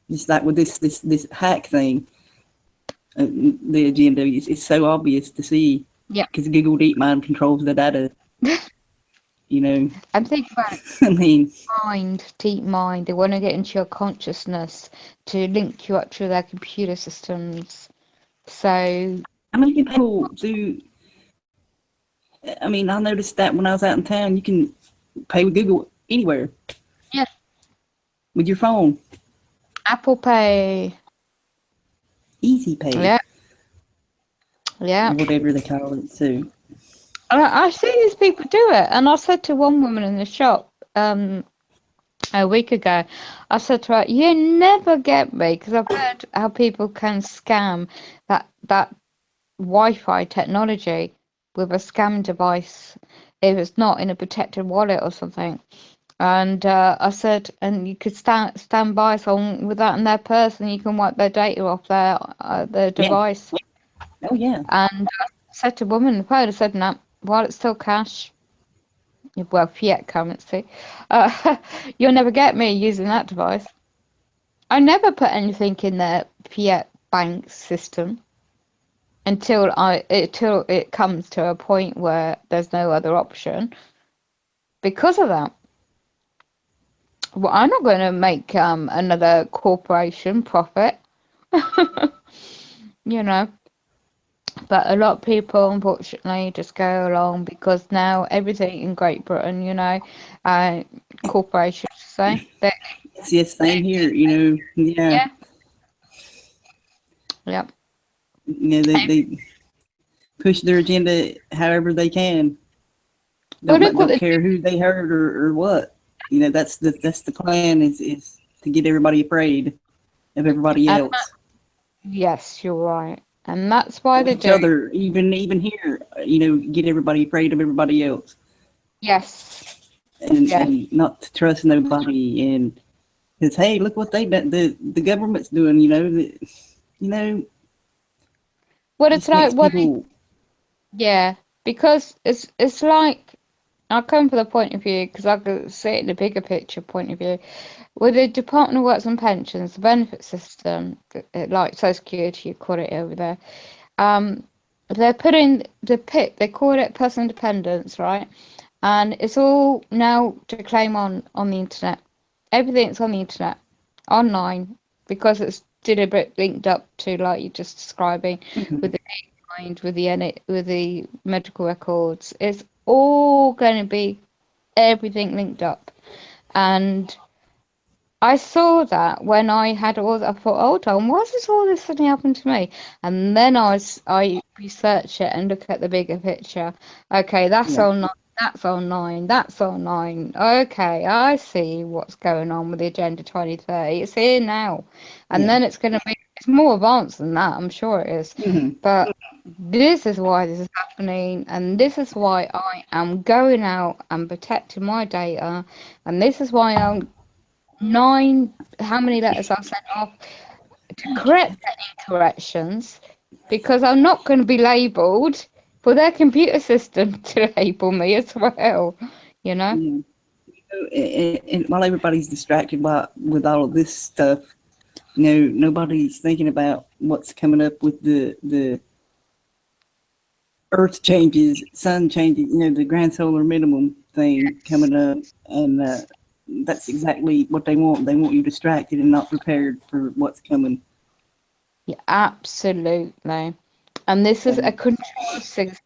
Speaker 1: Just like with this hack thing, the agenda. It's so obvious to see.
Speaker 2: Yeah.
Speaker 1: Because Google Deepmind controls the data. You know.
Speaker 2: And think about it.
Speaker 1: I mean,
Speaker 2: Deep mind. They want to get into your consciousness to link you up to their computer systems. So,
Speaker 1: how many people do? I mean, I noticed that when I was out in town, you can pay with Google anywhere.
Speaker 2: yeah,
Speaker 1: With your phone.
Speaker 2: Apple Pay.
Speaker 1: Easy Pay.
Speaker 2: Yeah. Yeah.
Speaker 1: Or whatever they call it. So.
Speaker 2: I see these people do it, and I said to one woman in the shop a week ago, I said to her, "You never get me," because I've heard how people can scam that Wi-Fi technology with a scam device if it's not in a protected wallet or something. And I said, and you could stand by someone with that in their purse, and you can wipe their data off their device.
Speaker 1: Yeah. Oh yeah.
Speaker 2: And I said to a woman on the phone, I said, "No, while it's still cash, well, fiat currency, you'll never get me using that device. I never put anything in their fiat bank system until it comes to a point where there's no other option. Because of that, well, I'm not going to make another corporation profit, you know. But a lot of people, unfortunately, just go along because now everything in Great Britain, you know, corporations say that.
Speaker 1: Yes, same here. You know, yeah.
Speaker 2: Yeah.
Speaker 1: You know, they push their agenda however they can.
Speaker 2: Don't
Speaker 1: care who they hurt or what. You know, that's the plan is to get everybody afraid of everybody else.
Speaker 2: Yes, you're right. And that's why they
Speaker 1: each other, even here, you know, get everybody afraid of everybody else.
Speaker 2: Yes.
Speaker 1: And not to trust nobody. And because hey, look what they done. The government's doing. You know.
Speaker 2: What it's like. Yeah, because it's like, I'll come from the point of view because I could see it in the bigger picture point of view. With the Department of Works and Pensions, the benefit system, like Social Security, you call it over there, they're putting they call it personal independence, right? And it's all now to claim on the internet. Everything's on the internet, online, because it's deliberately linked up to, like you're just describing, with the Deepmind, with the medical records. It's all going to be everything linked up. And I saw that when I had I thought, hold on, why does all this suddenly happen to me? And then I research it and look at the bigger picture. Okay, that's online. That's online. That's online. Okay, I see what's going on with the Agenda 2030. It's here now, and then it's going to be. It's more advanced than that. I'm sure it is. But this is why this is happening, and this is why I am going out and protecting my data, and this is why I'm how many letters I've sent off to correct any corrections, because I'm not going to be labelled for their computer system to label me as well, you know.
Speaker 1: And while everybody's distracted with all of this stuff, you know, nobody's thinking about what's coming up with the Earth changes, sun changes, you know, the grand solar minimum thing coming up, and that's exactly what they want. They want you distracted and not prepared for what's coming.
Speaker 2: Yeah, absolutely. And this is a control system,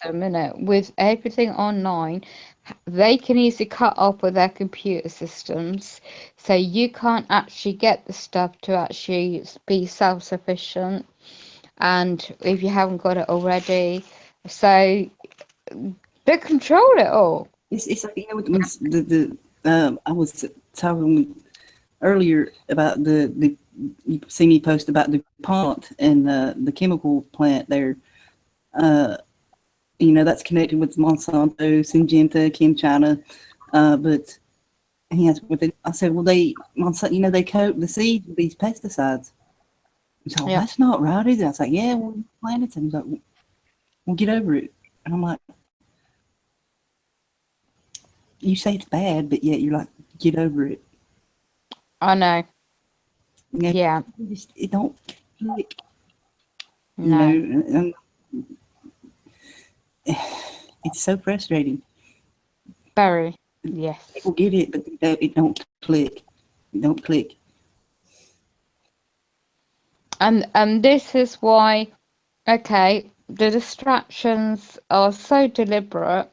Speaker 2: innit? With everything online, they can easily cut off with their computer systems, so you can't actually get the stuff to actually be self-sufficient, and if you haven't got it already, so they control it all.
Speaker 1: It's like, you know, when I was talking earlier about you see me post about the DuPont and the chemical plant there. You know, that's connected with Monsanto, Syngenta, ChemChina. But I said, well, Monsanto, you know, they coat the seeds with these pesticides. So that's not right, is it? I was like, yeah, well, planted them. Like, we'll get over it. And I'm like, you say it's bad, but yet you're like, get over it.
Speaker 2: I know.
Speaker 1: Yeah. It don't. You
Speaker 2: No.
Speaker 1: know, it's so frustrating.
Speaker 2: Very. Yes.
Speaker 1: People get it, but it don't click. It don't click.
Speaker 2: And this is why, okay, the distractions are so deliberate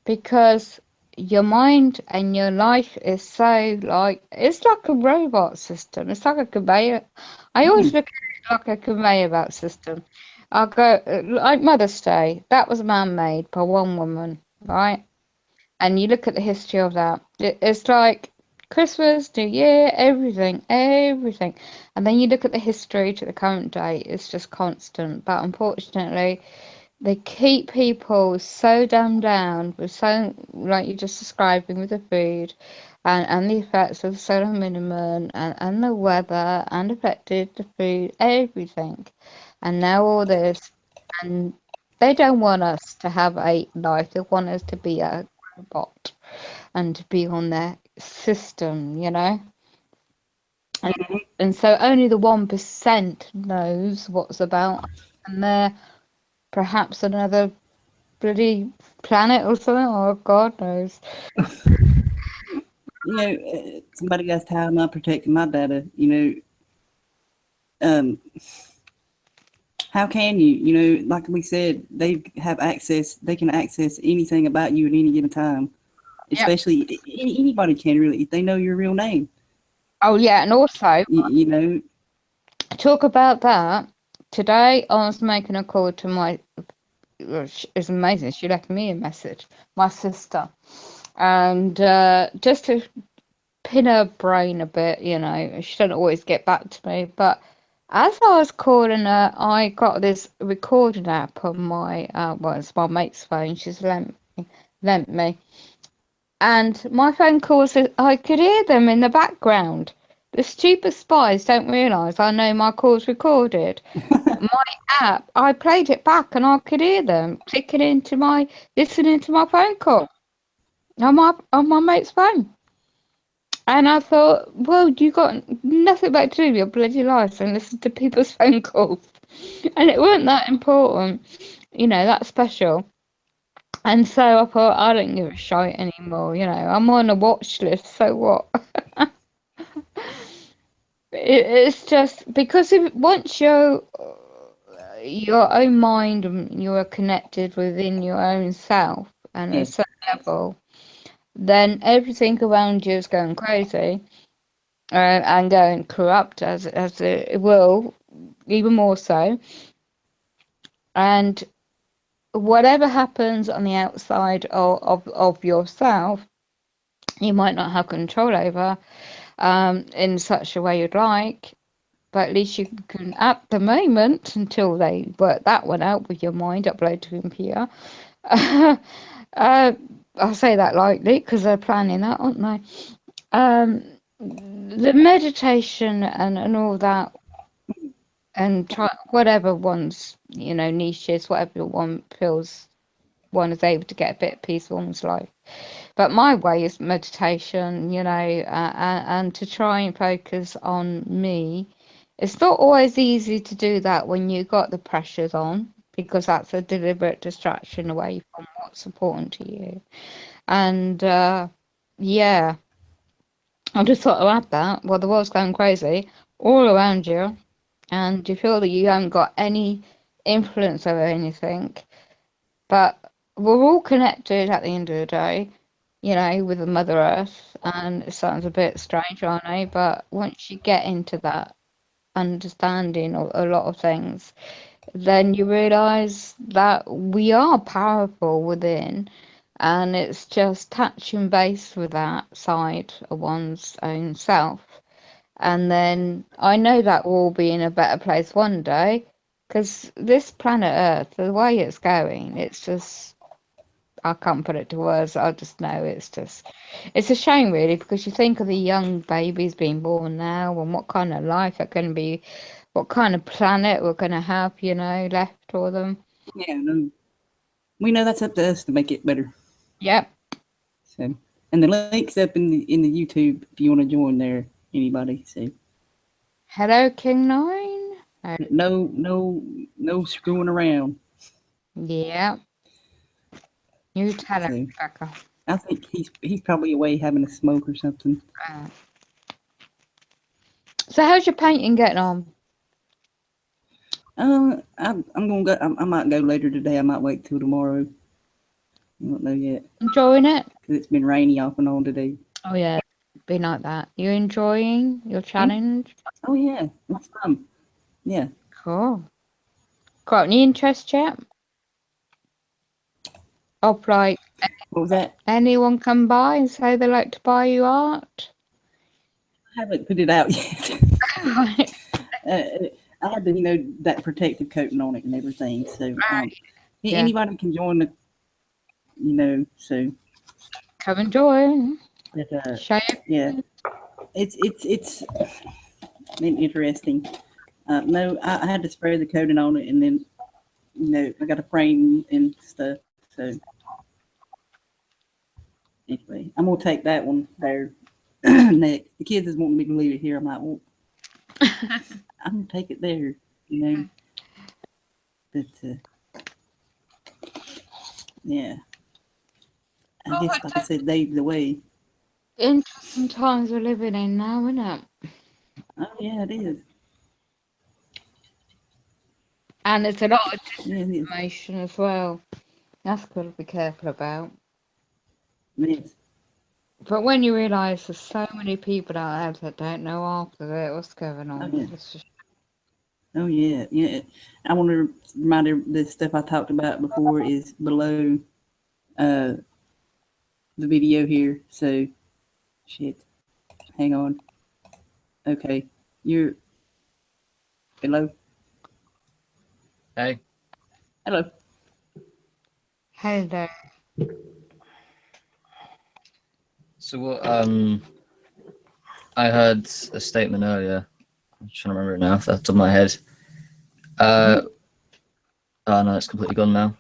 Speaker 2: because your mind and your life is so like it's like a robot system. It's like a conveyor. I always
Speaker 1: Mm.
Speaker 2: look at it like a conveyor belt system. I go like Mother's Day. That was man-made by one woman, right? And you look at the history of that. It's like Christmas, New Year, everything, everything. And then you look at the history to the current day. It's just constant. But unfortunately, they keep people so dumbed down with so, like you're just describing with the food and the effects of the solar minimum and the weather and affected the food, everything. And now all this, and they don't want us to have a life, they want us to be a robot and to be on their system, you know? And so only the 1% knows what's about, and they're perhaps another bloody planet or something, or God knows.
Speaker 1: You know, somebody got how am I protecting my data? You know, how can you? You know, like we said, they have access. They can access anything about you at any given time.
Speaker 2: Yep.
Speaker 1: Especially anybody can really if they know your real name.
Speaker 2: Oh yeah, and also
Speaker 1: You know,
Speaker 2: talk about that. Today I was making a call to my. It's amazing. She left me a message, my sister, and just to pin her brain a bit, you know, she doesn't always get back to me, but as I was calling her, I got this recording app on my, well, it's my mate's phone. She's lent me. And my phone calls, I could hear them in the background. The stupid spies don't realise I know my call's recorded. My app, I played it back and I could hear them listening to my phone call on my mate's phone. And I thought, well, you got nothing better to do with your bloody life than listen to people's phone calls. And it weren't that important, you know, that special. And so I thought, I don't give a shite anymore, you know, I'm on a watch list, so what? It's just because if once your own mind and you are connected within your own self and a
Speaker 1: yes,
Speaker 2: certain level, then everything around you is going crazy. And going corrupt as it will, even more so. And whatever happens on the outside of yourself, you might not have control over in such a way you'd like, but at least you can, at the moment, until they work that one out with your mind, upload to computer. I'll say that lightly because they're planning that, aren't they? The meditation and all that and try whatever one's niche is, whatever one feels one is able to get a bit of peace in one's life. But my way is meditation, and to try and focus on me. It's not always easy to do that when you got the pressures on, because that's a deliberate distraction away from what's important to you. And yeah, I just thought I'd add that. Well, the world's going crazy all around you, and you feel that you haven't got any influence over anything. But we're all connected at the end of the day, with the Mother Earth. And it sounds a bit strange, I know, but once you get into that understanding of a lot of things, then you realize that we are powerful within. And it's just touching base with that side of one's own self. And then I know that we'll be in a better place one day, because this planet Earth, the way it's going, it's just, I can't put it to words. I just know it's a shame really, because you think of the young babies being born now and what kind of life they're going to be, what kind of planet we're going to have, left for them.
Speaker 1: yeah. No, we know that's up to us to make it better.
Speaker 2: Yep.
Speaker 1: So, and the link's up in the YouTube if you want to join there. Anybody? So,
Speaker 2: Hello, King 9.
Speaker 1: No screwing around.
Speaker 2: Yeah. You tell him,
Speaker 1: So
Speaker 2: Rebecca.
Speaker 1: I think he's probably away having a smoke or something.
Speaker 2: So how's your painting getting on?
Speaker 1: I'm gonna go. I might go later today. I might wait till tomorrow. I don't know yet
Speaker 2: Enjoying it?
Speaker 1: because it's been rainy off and on today.
Speaker 2: Oh yeah, been like that. You enjoying your challenge?
Speaker 1: Oh yeah, it's fun. Yeah.
Speaker 2: Cool. Got any interest yet? Of like
Speaker 1: What was that?
Speaker 2: anyone come by and say they like to buy you art?
Speaker 1: I haven't put it out yet. I had the that protective coating on it and everything. So
Speaker 2: Yeah.
Speaker 1: anybody can join the so.
Speaker 2: Come and join.
Speaker 1: But,
Speaker 2: Show
Speaker 1: yeah, it's been interesting. No, I had to spray the coating on it, and then I got a frame and stuff. So anyway, I'm gonna take that one there next. The kids is wanting me to leave it here. I'm like, well, I'm gonna take it there, But yeah, I guess like I said, Dave's away.
Speaker 2: Interesting times we're living in now, isn't it?
Speaker 1: Oh yeah, it is.
Speaker 2: And it's a lot of
Speaker 1: Yeah, it is.
Speaker 2: disinformation as well. That's got to be careful about.
Speaker 1: It is.
Speaker 2: But when you realise there's so many people out there that don't know half of it, what's going on?
Speaker 1: Oh yeah.
Speaker 2: It's just...
Speaker 1: Oh yeah, yeah. I want to remind you the stuff I talked about before is below the video here. So shit. Hang on. Okay. You're hello.
Speaker 3: Hey.
Speaker 1: Hello.
Speaker 2: Hello.
Speaker 3: So what? I heard a statement earlier. I'm trying to remember it now off the top of my head. Oh no, it's completely gone now.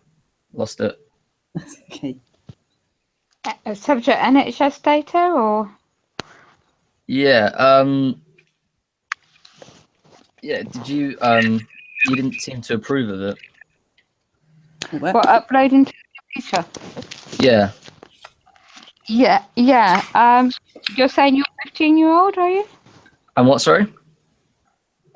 Speaker 3: Lost it.
Speaker 1: That's okay.
Speaker 2: Subject NHS data or?
Speaker 3: Yeah. Yeah. Did you? You didn't seem to approve of it.
Speaker 2: What, uploading to the computer?
Speaker 3: Yeah.
Speaker 2: Yeah. You're saying you're 15-year-old, are you?
Speaker 3: And what? Sorry.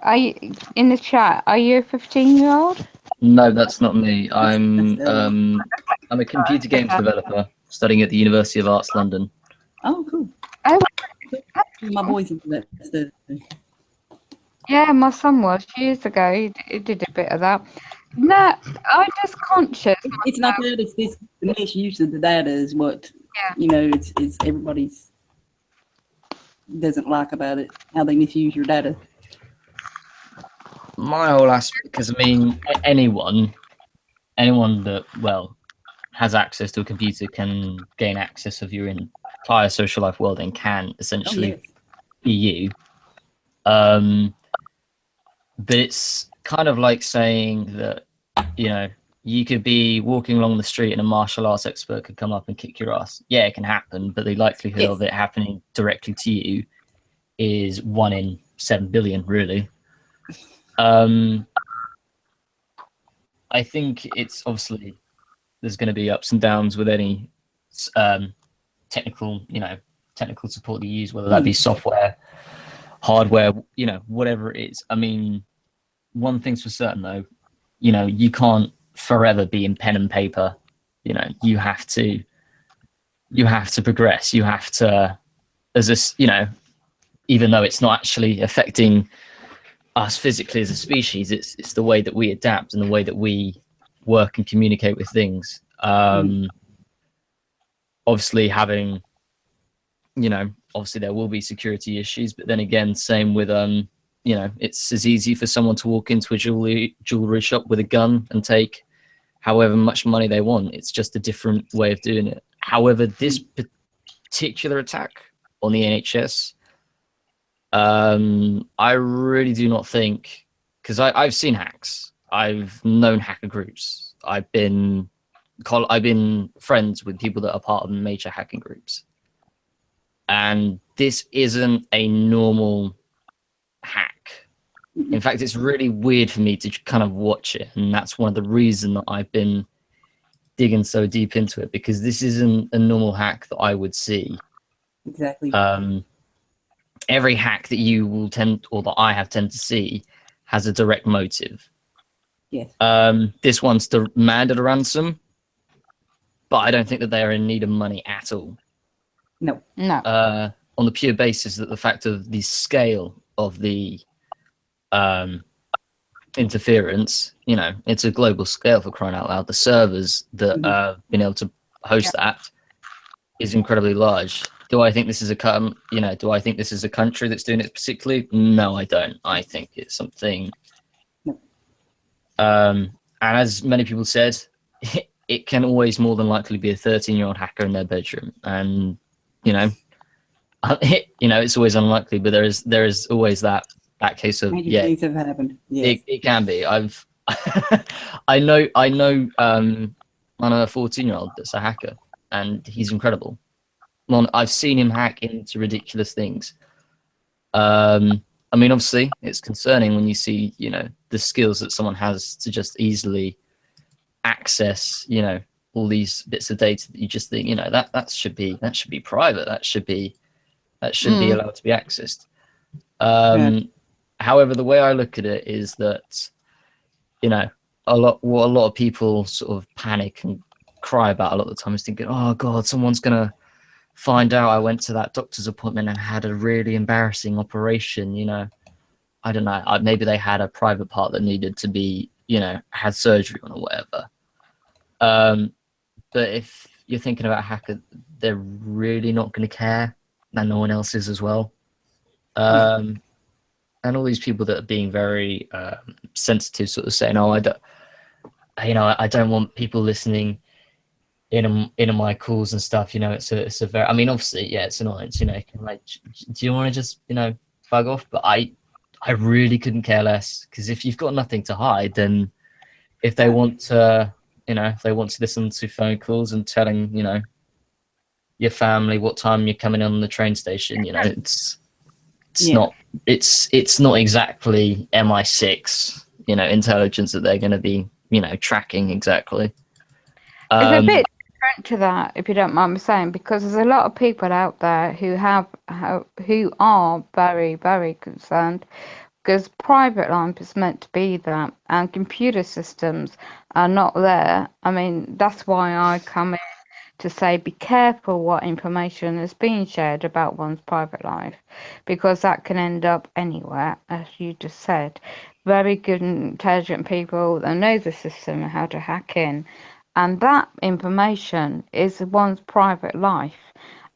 Speaker 2: Are you in the chat? Are you a 15-year-old?
Speaker 3: No, that's not me.
Speaker 1: That's
Speaker 3: I'm a computer games developer studying at the University of Arts London.
Speaker 1: Oh, cool.
Speaker 2: Oh,
Speaker 1: My boys into that stuff.
Speaker 2: yeah, my son was years ago. He did a bit of that. No, I'm just conscious.
Speaker 1: It's not that. It's this the misuse of the data is what It's everybody's doesn't like about it. How they misuse your data.
Speaker 3: My whole aspect, because I mean, anyone that has access to a computer can gain access of your entire social life world and can essentially be you. But it's kind of like saying that you could be walking along the street and a martial arts expert could come up and kick your ass. Yeah, it can happen, but the likelihood of it happening directly to you is 1 in 7 billion, really. I think it's obviously there's going to be ups and downs with any technical support you use, whether that be software, hardware, whatever it is. I mean, one thing's for certain though, you can't forever be in pen and paper. You have to progress. You have to, even though it's not actually affecting us physically as a species, it's the way that we adapt and the way that we work and communicate with things. Obviously having, obviously there will be security issues, but then again, same with, it's as easy for someone to walk into a jewelry shop with a gun and take however much money they want. It's just a different way of doing it. However, this particular attack on the NHS, I really do not think, because I've seen hacks. I've known hacker groups. I've been friends with people that are part of major hacking groups. And this isn't a normal hack. In fact, it's really weird for me to kind of watch it, and that's one of the reasons that I've been digging so deep into it, because this isn't a normal hack that I would see.
Speaker 1: Exactly.
Speaker 3: Every hack that you will tend, or that I have tend to see, has a direct motive.
Speaker 1: Yes.
Speaker 3: This one's demanded a ransom, but I don't think that they are in need of money at all.
Speaker 1: No.
Speaker 3: On the pure basis that the fact of the scale of the interference, you know, it's a global scale, for crying out loud. The servers that been able to host that is incredibly large. Do I think this is do I think this is a country that's doing it particularly? No, I don't. I think it's something. And as many people said, it can always more than likely be a 13-year-old hacker in their bedroom, and it's always unlikely, but there is always that case of
Speaker 1: things have happened. Yes.
Speaker 3: It can be. I've I know on a 14-year-old that's a hacker, and he's incredible. I've seen him hack into ridiculous things. I mean, obviously, it's concerning when you see, the skills that someone has to just easily access, all these bits of data that you just think, that should be private. That shouldn't be allowed to be accessed. However, the way I look at it is that, a lot of people sort of panic and cry about a lot of the time is thinking, oh God, someone's gonna find out I went to that doctor's appointment and had a really embarrassing operation. I don't know, maybe they had a private part that needed to be, had surgery on or whatever. But if you're thinking about a hacker, they're really not going to care, and no one else is as well. And all these people that are being very sensitive, sort of saying, "Oh, I don't want people listening in my calls and stuff." It's a very. I mean, obviously, yeah, it's annoyance. Like, do you want to just bug off? But I really couldn't care less, because if you've got nothing to hide, then if they want to, if they want to listen to phone calls and telling your family what time you're coming on the train station, it's not exactly MI6 intelligence that they're going to be tracking exactly.
Speaker 2: It's a bit different to that, if you don't mind me saying, because there's a lot of people out there who are very, very concerned, because private life is meant to be that, and computer systems are not there. I mean, that's why I come in to say be careful what information is being shared about one's private life, because that can end up anywhere, as you just said. Very good, intelligent people that know the system and how to hack in, and that information is one's private life,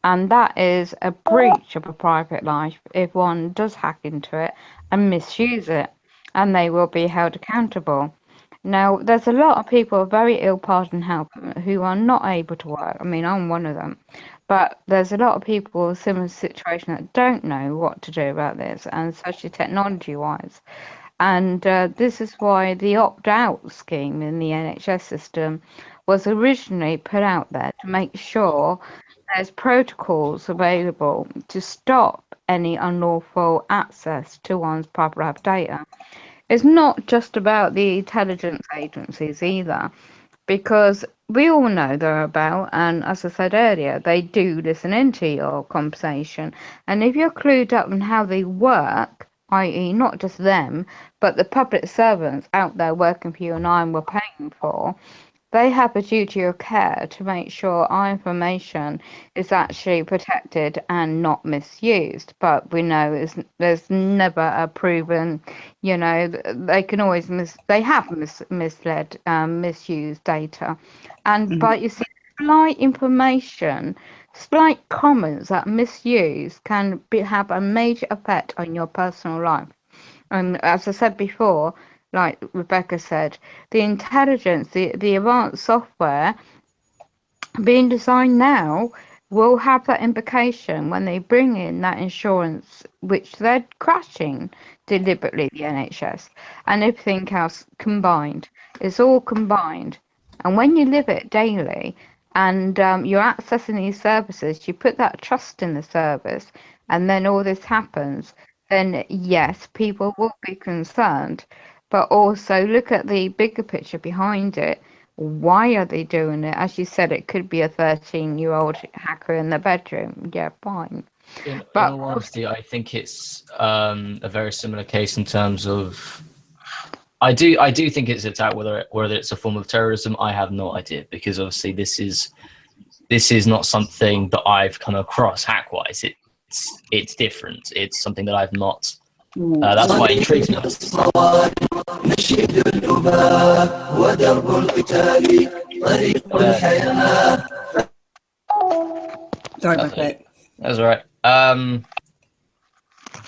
Speaker 2: and that is a breach of a private life if one does hack into it and misuse it, and they will be held accountable. Now, there's a lot of people very ill, pardon help, who are not able to work. I mean, I'm one of them. But there's a lot of people in a similar situation that don't know what to do about this, and especially technology-wise. And this is why the opt-out scheme in the NHS system was originally put out there to make sure there's protocols available to stop any unlawful access to one's private life data. It's not just about the intelligence agencies either, because we all know they're about, and as I said earlier, they do listen into your conversation. And if you're clued up on how they work, i.e. not just them, but the public servants out there working for you and I and we're paying for, they have a duty of care to make sure our information is actually protected and not misused. But we know there's never a proven, they can always misled, misused data. And but you see, slight information, slight comments that misuse can have a major effect on your personal life. And as I said before, like Rebecca said, the intelligence, the advanced software being designed now will have that implication when they bring in that insurance, which they're crashing deliberately, the NHS, and everything else combined. It's all combined. And when you live it daily and you're accessing these services, you put that trust in the service, and then all this happens. then yes, people will be concerned. But also look at the bigger picture behind it. Why are they doing it? As you said, it could be a 13-year-old hacker in the bedroom. Yeah, fine.
Speaker 3: In
Speaker 2: But
Speaker 3: all honesty, I think it's a very similar case in terms of. I do think it's attack. Whether it's a form of terrorism, I have no idea, because obviously this is not something that I've come across hack-wise. It's different. It's something that I've not. That's why it intrigues me.
Speaker 1: Sorry about that.
Speaker 3: That's all right.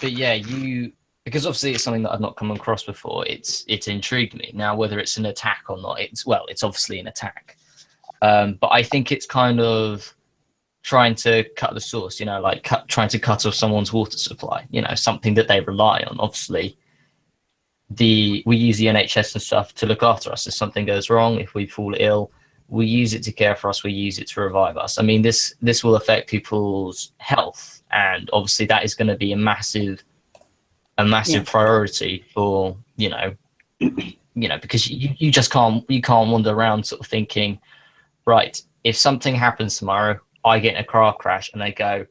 Speaker 3: But yeah, because obviously it's something that I've not come across before. It's intrigued me. Now, whether it's an attack or not, it's obviously an attack. But I think it's kind of trying to cut the source, like trying to cut off someone's water supply, something that they rely on. Obviously, we use the NHS and stuff to look after us. If something goes wrong, if we fall ill, we use it to care for us. We use it to revive us. I mean, this will affect people's health, and obviously that is going to be a massive priority for because you just can't wander around sort of thinking, right, if something happens tomorrow, I get in a car crash and they go,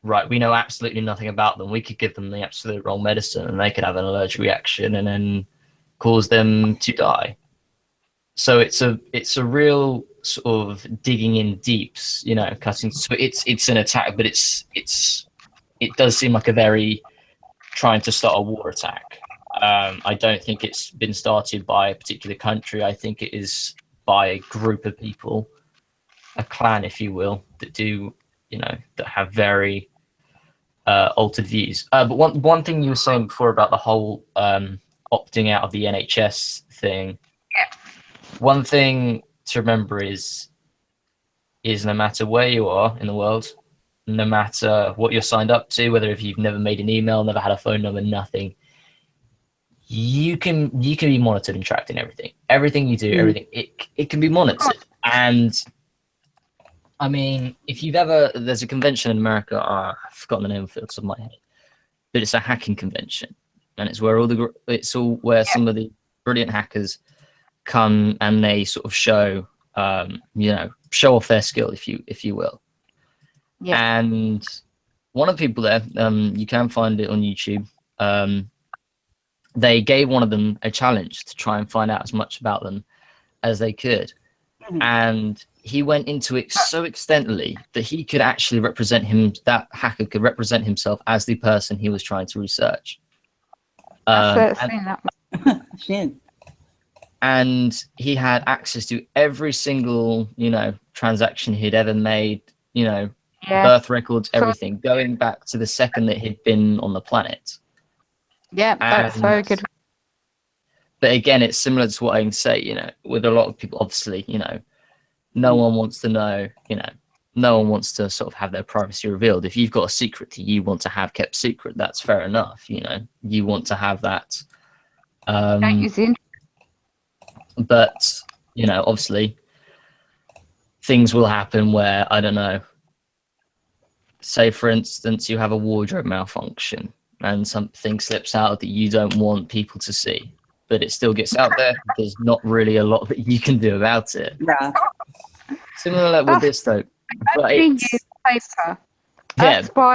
Speaker 3: right, we know absolutely nothing about them. We could give them the absolute wrong medicine and they could have an allergic reaction and then cause them to die. So it's a real sort of digging in deeps, cutting. So it's an attack, but it does seem like a very trying to start a war attack. I don't think it's been started by a particular country. I think it is by a group of people, a clan, if you will, that do, that have very altered views. But one thing you were saying before about the whole opting out of the NHS thing. One thing to remember is no matter where you are in the world, no matter what you're signed up to, whether if you've never made an email, never had a phone number, nothing, you can be monitored and tracked in everything. Everything you do, everything, it can be monitored. And I mean, if you've ever, there's a convention in America, I've forgotten the name of it off the top of my head, but it's a hacking convention, and it's where some of the brilliant hackers come and they sort of show off their skill, if you will. Yeah. And one of the people there, you can find it on YouTube. They gave one of them a challenge to try and find out as much about them as they could. And he went into it so extensively that he could actually that hacker could represent himself as the person he was trying to research. And he had access to every single, transaction he'd ever made, birth records, everything, going back to the second that he'd been on the planet.
Speaker 2: Yeah, that's very good.
Speaker 3: But again, it's similar to what I can say, with a lot of people, obviously, no one wants to know, no one wants to sort of have their privacy revealed. If you've got a secret that you want to have kept secret, that's fair enough, you want to have that. But, obviously, things will happen where, I don't know, say, for instance, you have a wardrobe malfunction and something slips out that you don't want people to see, but it still gets out there. There's not really a lot that you can do about it.
Speaker 1: Yeah.
Speaker 3: Similar with this, though.
Speaker 2: But I use paper. That's why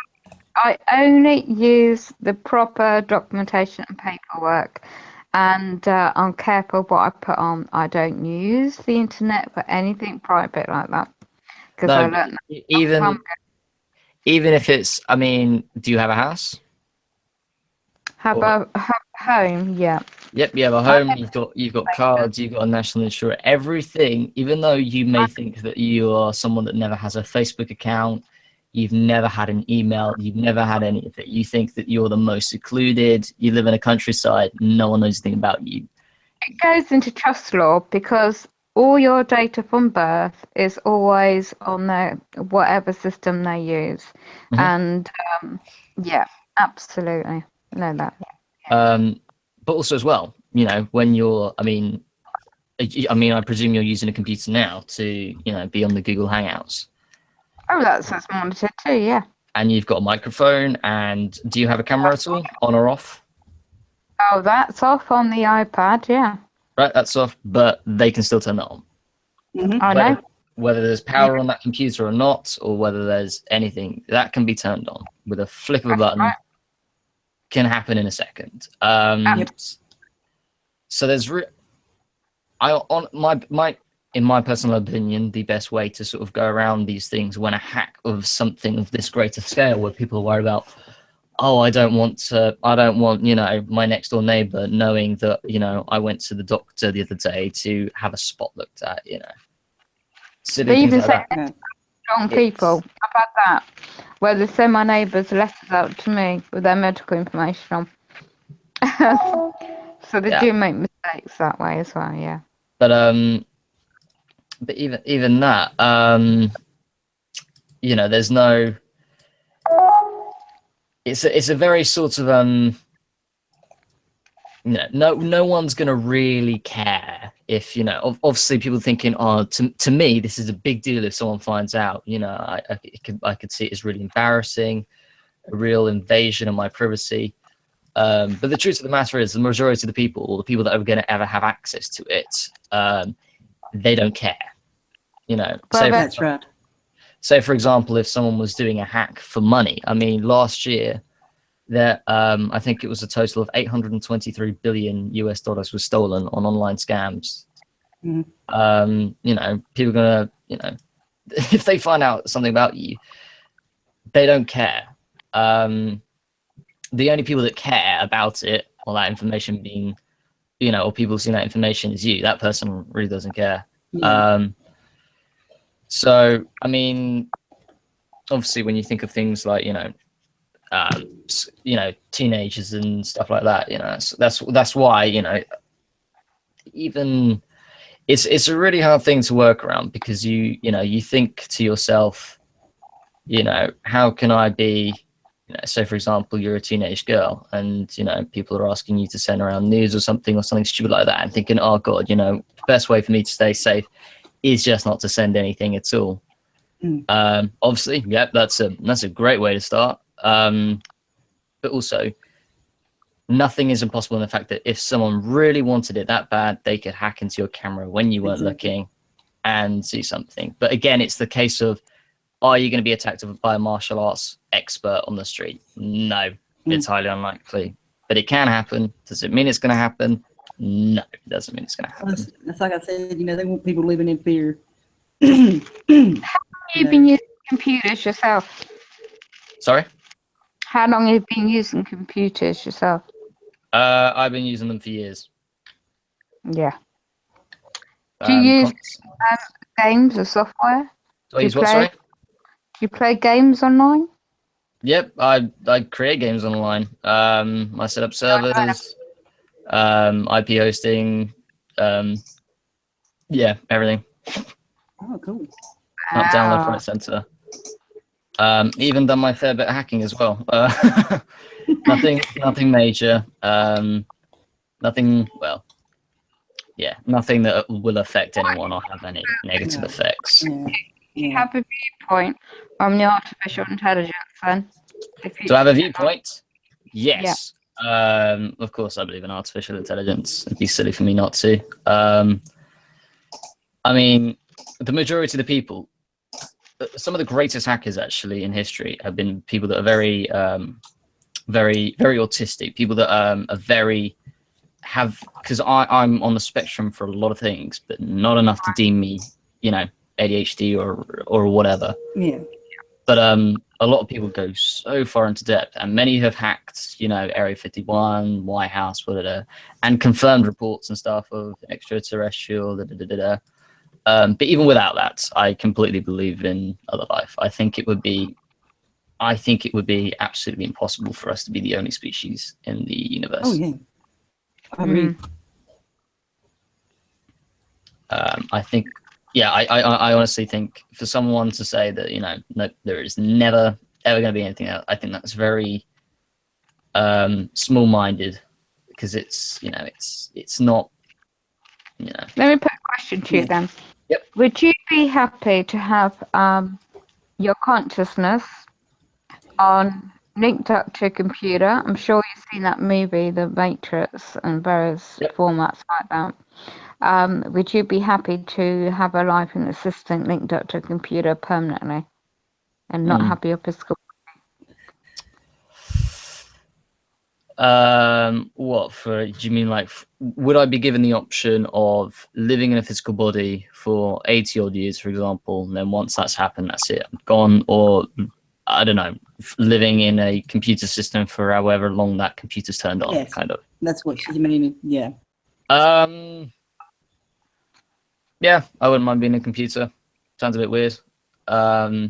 Speaker 2: I only use the proper documentation and paperwork. And I'm careful what I put on. I don't use the internet for anything private like that. Because I learned that.
Speaker 3: Even if it's, I mean, do you have a house?
Speaker 2: Have a home, yeah.
Speaker 3: Yep, you have a home, you've got cards, you've got a national insurance, everything, even though you may think that you are someone that never has a Facebook account, you've never had an email, you've never had any of it, you think that you're the most secluded, you live in a countryside, no one knows anything about you.
Speaker 2: It goes into trust law because all your data from birth is always on their whatever system they use. And yeah, absolutely. I know that.
Speaker 3: But also as well, when you're, I mean, I presume you're using a computer now to, be on the Google Hangouts.
Speaker 2: Oh, that's monitored too, yeah.
Speaker 3: and you've got a microphone, and do you have a camera at all, on or off?
Speaker 2: Oh, that's off on the iPad, yeah.
Speaker 3: Right, that's off, but they can still turn that on.
Speaker 2: I know.
Speaker 3: Whether there's power on that computer or not, or whether there's anything, that can be turned on with a flick of a button.
Speaker 2: Right.
Speaker 3: Can happen in a second. So there's in my personal opinion, the best way to sort of go around these things when a hack of something of this greater scale, where people are worried about, oh, I don't want, you know, my next door neighbor knowing that, you know, I went to the doctor the other day to have a spot looked at, you know. Silly
Speaker 2: They
Speaker 3: things
Speaker 2: even
Speaker 3: like
Speaker 2: say
Speaker 3: that.
Speaker 2: wrong people. I've had that, where they send my neighbours letters out to me with their medical information on. So they do make mistakes that way as well, yeah.
Speaker 3: But even that, you know, there's no. It's a very sort of you know, no one's gonna really care if, you know, obviously people thinking, oh, to me this is a big deal if someone finds out, you know, I could see it as really embarrassing, a real invasion of my privacy. But the truth of the matter is, the majority of the people, or the people that are going to ever have access to it, they don't care. You know,
Speaker 1: That's right.
Speaker 3: Say for example, if someone was doing a hack for money, I mean, last year, there, I think it was a total of $823 billion US was stolen on online scams. You know, people are gonna, you know, if they find out something about you, they don't care. The only people that care about it, or that information being, you know, or people seeing that information is you. That person really doesn't care. So, I mean, obviously, when you think of things like, you know, teenagers and stuff like that, you know, that's why, you know, even it's a really hard thing to work around, because you know, you think to yourself, you know, how can I be, you know, so for example, you're a teenage girl and, you know, people are asking you to send around news or something stupid like that, and thinking, oh God, you know, the best way for me to stay safe is just not to send anything at all. Obviously, yeah, that's a great way to start. But also, nothing is impossible in the fact that if someone really wanted it that bad, they could hack into your camera when you weren't looking and see something. But again, it's the case of, are you going to be attacked by a martial arts expert on the street? No, it's highly unlikely. But it can happen. Does it mean it's going to happen? No, it doesn't mean it's going to happen.
Speaker 1: That's like I said, you know, they want people living in fear.
Speaker 2: Have you been using computers yourself?
Speaker 3: Sorry?
Speaker 2: How long have you been using computers yourself?
Speaker 3: I've been using them for years.
Speaker 2: Yeah. Do you use games or software?
Speaker 3: Do I use what, sorry?
Speaker 2: Do you play games online?
Speaker 3: Yep, I create games online. I set up servers, IP hosting, yeah, everything.
Speaker 1: Oh, cool.
Speaker 3: Up, download, front, center. Even done my fair bit of hacking as well. Nothing major. Nothing. Well, yeah, nothing that will affect anyone or have any negative effects.
Speaker 2: You have a viewpoint on the artificial intelligence, then?
Speaker 3: Do I have a viewpoint? Yes. Yeah. Of course, I believe in artificial intelligence. It'd be silly for me not to. I mean, the majority of the people, some of the greatest hackers actually in history have been people that are very, very autistic. People that are very because I'm on the spectrum for a lot of things, but not enough to deem me, you know, ADHD or whatever.
Speaker 1: Yeah.
Speaker 3: But a lot of people go so far into depth, and many have hacked, you know, Area 51, White House, whatever, and confirmed reports and stuff of extraterrestrial. But even without that, I completely believe in other life. I think it would be absolutely impossible for us to be the only species in the universe.
Speaker 1: Oh yeah, I agree.
Speaker 3: I think, yeah, I honestly think for someone to say that, you know, no, there is never ever going to be anything else, I think that's very small-minded, because it's, you know, it's not, you know.
Speaker 2: Let me put a question to you then.
Speaker 3: Yep.
Speaker 2: Would you be happy to have your consciousness on linked up to a computer. I'm sure you've seen that movie, The Matrix, and various
Speaker 3: Yep.
Speaker 2: formats like that. Would you be happy to have a life in assistant linked up to a computer permanently and not have your physical?
Speaker 3: What for? Do you mean like, would I be given the option of living in a physical body for 80 odd years, for example, and then once that's happened, that's it, I'm gone? Or I don't know, living in a computer system for however long that computer's turned on,
Speaker 1: Yes,
Speaker 3: kind of.
Speaker 1: that's what she's meaning. Yeah.
Speaker 3: Yeah, I wouldn't mind being a computer. Sounds a bit weird. But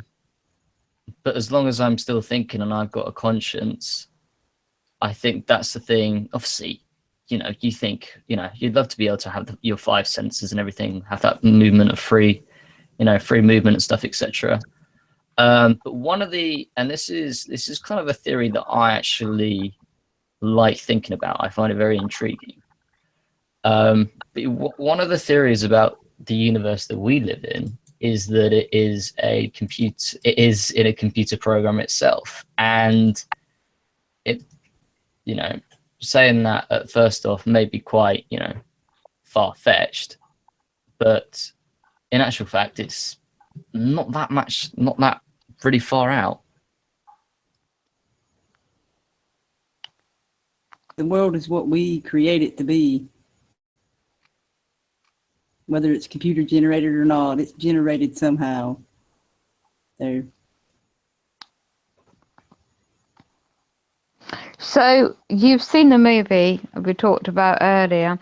Speaker 3: as long as I'm still thinking and I've got a conscience, I think that's the thing. Obviously, you know, you think, you know, you'd love to be able to have your five senses and everything, have that movement of free movement and stuff, etc. But one of the, and this is kind of a theory that I actually like thinking about. I find it very intriguing. But one of the theories about the universe that we live in is that it is in a computer program itself, and it, you know, saying that at first off may be quite, you know, far-fetched, but in actual fact it's not that really far out.
Speaker 1: The world is what we create it to be. Whether it's computer generated or not, it's generated somehow. There.
Speaker 2: So you've seen the movie we talked about earlier,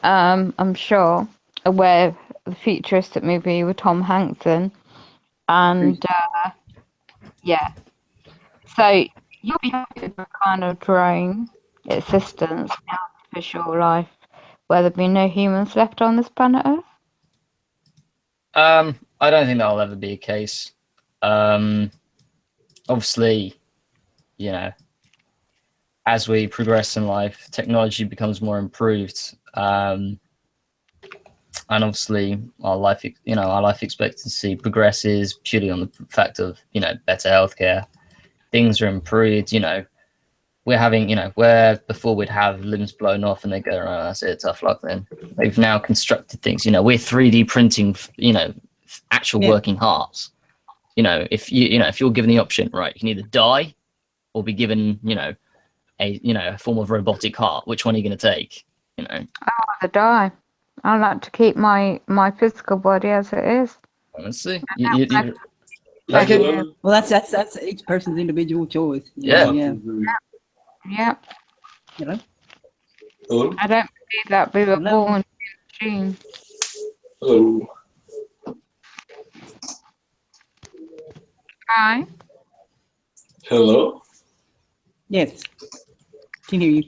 Speaker 2: I'm sure, where the futuristic movie with Tom Hanks in, and yeah. So you'll be happy with a kind of drone existence, artificial life, where there'll be no humans left on this planet Earth?
Speaker 3: I don't think that'll ever be a case. Obviously, you know, as we progress in life, technology becomes more improved, and obviously our life expectancy progresses purely on the fact of, you know, better healthcare. Things are improved. You know, we're having, you know, where before we'd have limbs blown off and they go, oh, that's it, tough luck then. They've now constructed things. You know, we're 3D printing, you know, actual working hearts. You know, if you're given the option, right, you can either die or be given, you know, a form of robotic heart. Which one are you going to take? You know,
Speaker 2: I'd rather die. I like to keep my physical body as it is.
Speaker 3: honestly,
Speaker 1: Okay. Well, that's each person's individual choice.
Speaker 3: Yeah.
Speaker 2: Yeah.
Speaker 1: You know.
Speaker 4: Hello?
Speaker 2: I don't believe that we were
Speaker 1: Hello?
Speaker 2: born machines.
Speaker 4: Hello.
Speaker 2: Hi.
Speaker 4: Hello?
Speaker 1: Yes. Can hear you.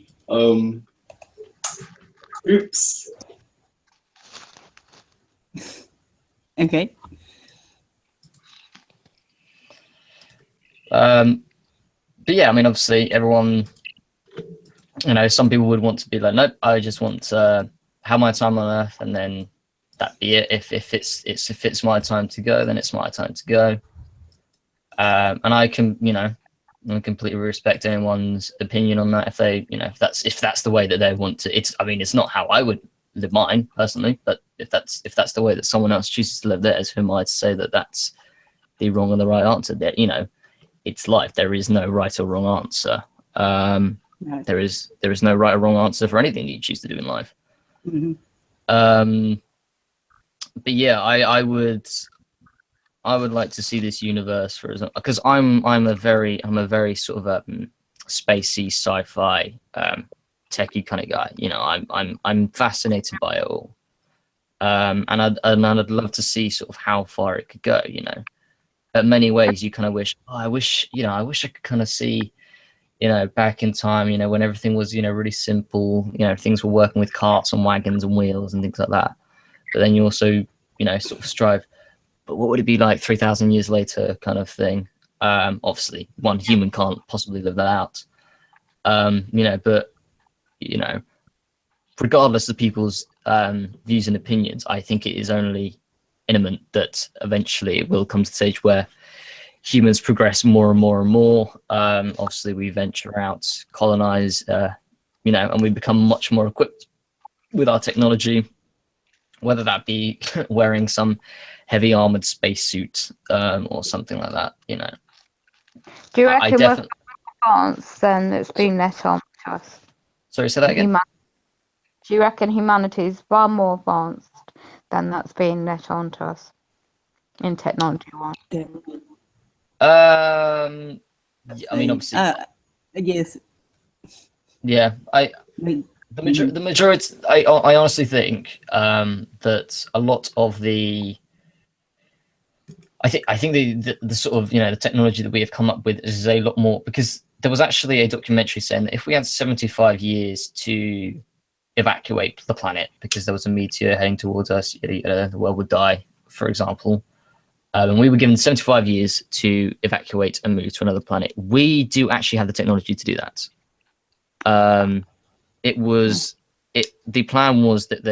Speaker 4: Oops.
Speaker 1: Okay.
Speaker 3: But yeah, I mean, obviously, everyone, you know, some people would want to be like, nope, I just want to have my time on Earth, and then that be it. If it's my time to go, then it's my time to go. And I can, you know, I completely respect anyone's opinion on that. If they, you know, if that's the way that they want to. I mean, it's not how I would live mine personally, but if that's the way that someone else chooses to live theirs, who am I to say that that's the wrong or the right answer? That, you know, it's life. There is no right or wrong answer.
Speaker 1: Right.
Speaker 3: There is no right or wrong answer for anything that you choose to do in life.
Speaker 1: Mm-hmm.
Speaker 3: But yeah, I would like to see this universe for example, because I'm a very sort of spacey sci-fi techie kind of guy. You know, I'm fascinated by it all, and I'd love to see sort of how far it could go. You know, in many ways, you kind of wish, I wish I could kind of see, you know, back in time, you know, when everything was, you know, really simple, you know, things were working with carts and wagons and wheels and things like that. But then you also, you know, sort of strive, but what would it be like 3,000 years later, kind of thing? Obviously, one human can't possibly live that out. You know, but, you know, regardless of people's views and opinions, I think it is only imminent that eventually it will come to the stage where humans progress more and more and more, obviously we venture out, colonize, you know, and we become much more equipped with our technology, whether that be wearing some heavy armored spacesuit or something like that, you know.
Speaker 2: Do you
Speaker 3: I
Speaker 2: reckon we're
Speaker 3: definitely.
Speaker 2: advanced then that's been let on to us?
Speaker 3: Sorry, say that again.
Speaker 2: Do you reckon humanity is far more advanced than that's being let on to us in technology wise?
Speaker 1: Definitely.
Speaker 3: I mean, obviously,
Speaker 1: yes.
Speaker 3: yeah. The majority. I honestly think that a lot of the. I think the sort of, you know, the technology that we have come up with is a lot more, because there was actually a documentary saying that if we had 75 years to evacuate the planet because there was a meteor heading towards us, the world would die, for example. And we were given 75 years to evacuate and move to another planet. We do actually have the technology to do that. The plan was that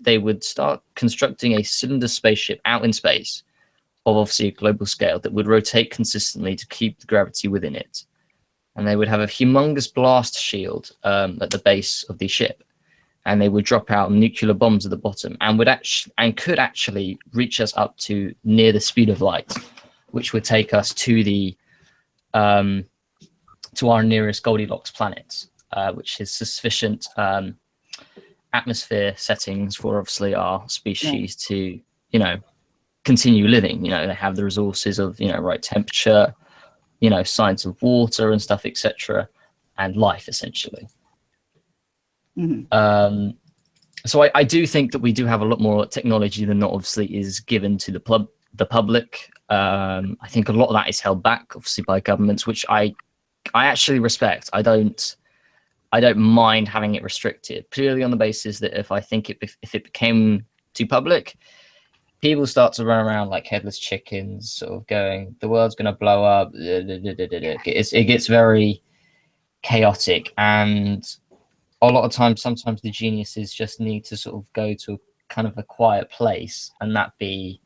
Speaker 3: they would start constructing a cylinder spaceship out in space of obviously a global scale that would rotate consistently to keep the gravity within it. And they would have a humongous blast shield at the base of the ship. And they would drop out nuclear bombs at the bottom and could actually reach us up to near the speed of light, which would take us to to our nearest Goldilocks planet, which is sufficient atmosphere settings for obviously our species to, you know, continue living. You know, they have the resources of, you know, right temperature, you know, signs of water and stuff, etc., and life essentially.
Speaker 1: Mm-hmm.
Speaker 3: So I do think that we do have a lot more technology than not obviously is given to the public. I think a lot of that is held back obviously by governments, which I actually respect. I don't mind having it restricted, purely on the basis that if it became too public, people start to run around like headless chickens, sort of going, the world's going to blow up. It gets very chaotic, and a lot of times, sometimes the geniuses just need to sort of go to kind of a quiet place, and that be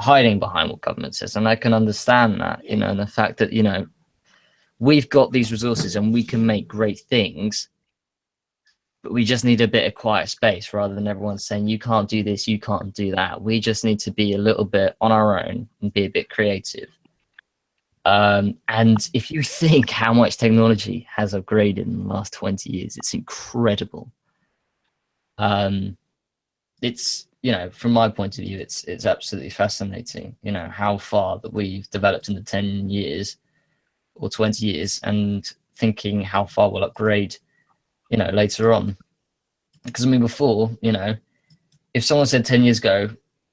Speaker 3: hiding behind what government says. And I can understand that, you know, and the fact that, you know, we've got these resources and we can make great things, but we just need a bit of quiet space rather than everyone saying, you can't do this, you can't do that. We just need to be a little bit on our own and be a bit creative. And if you think how much technology has upgraded in the last 20 years, it's incredible. It's, you know, from my point of view, it's absolutely fascinating, you know, how far that we've developed in the 10 years or 20 years, and thinking how far we'll upgrade, you know, later on. Because I mean, before, you know, if someone said 10 years ago,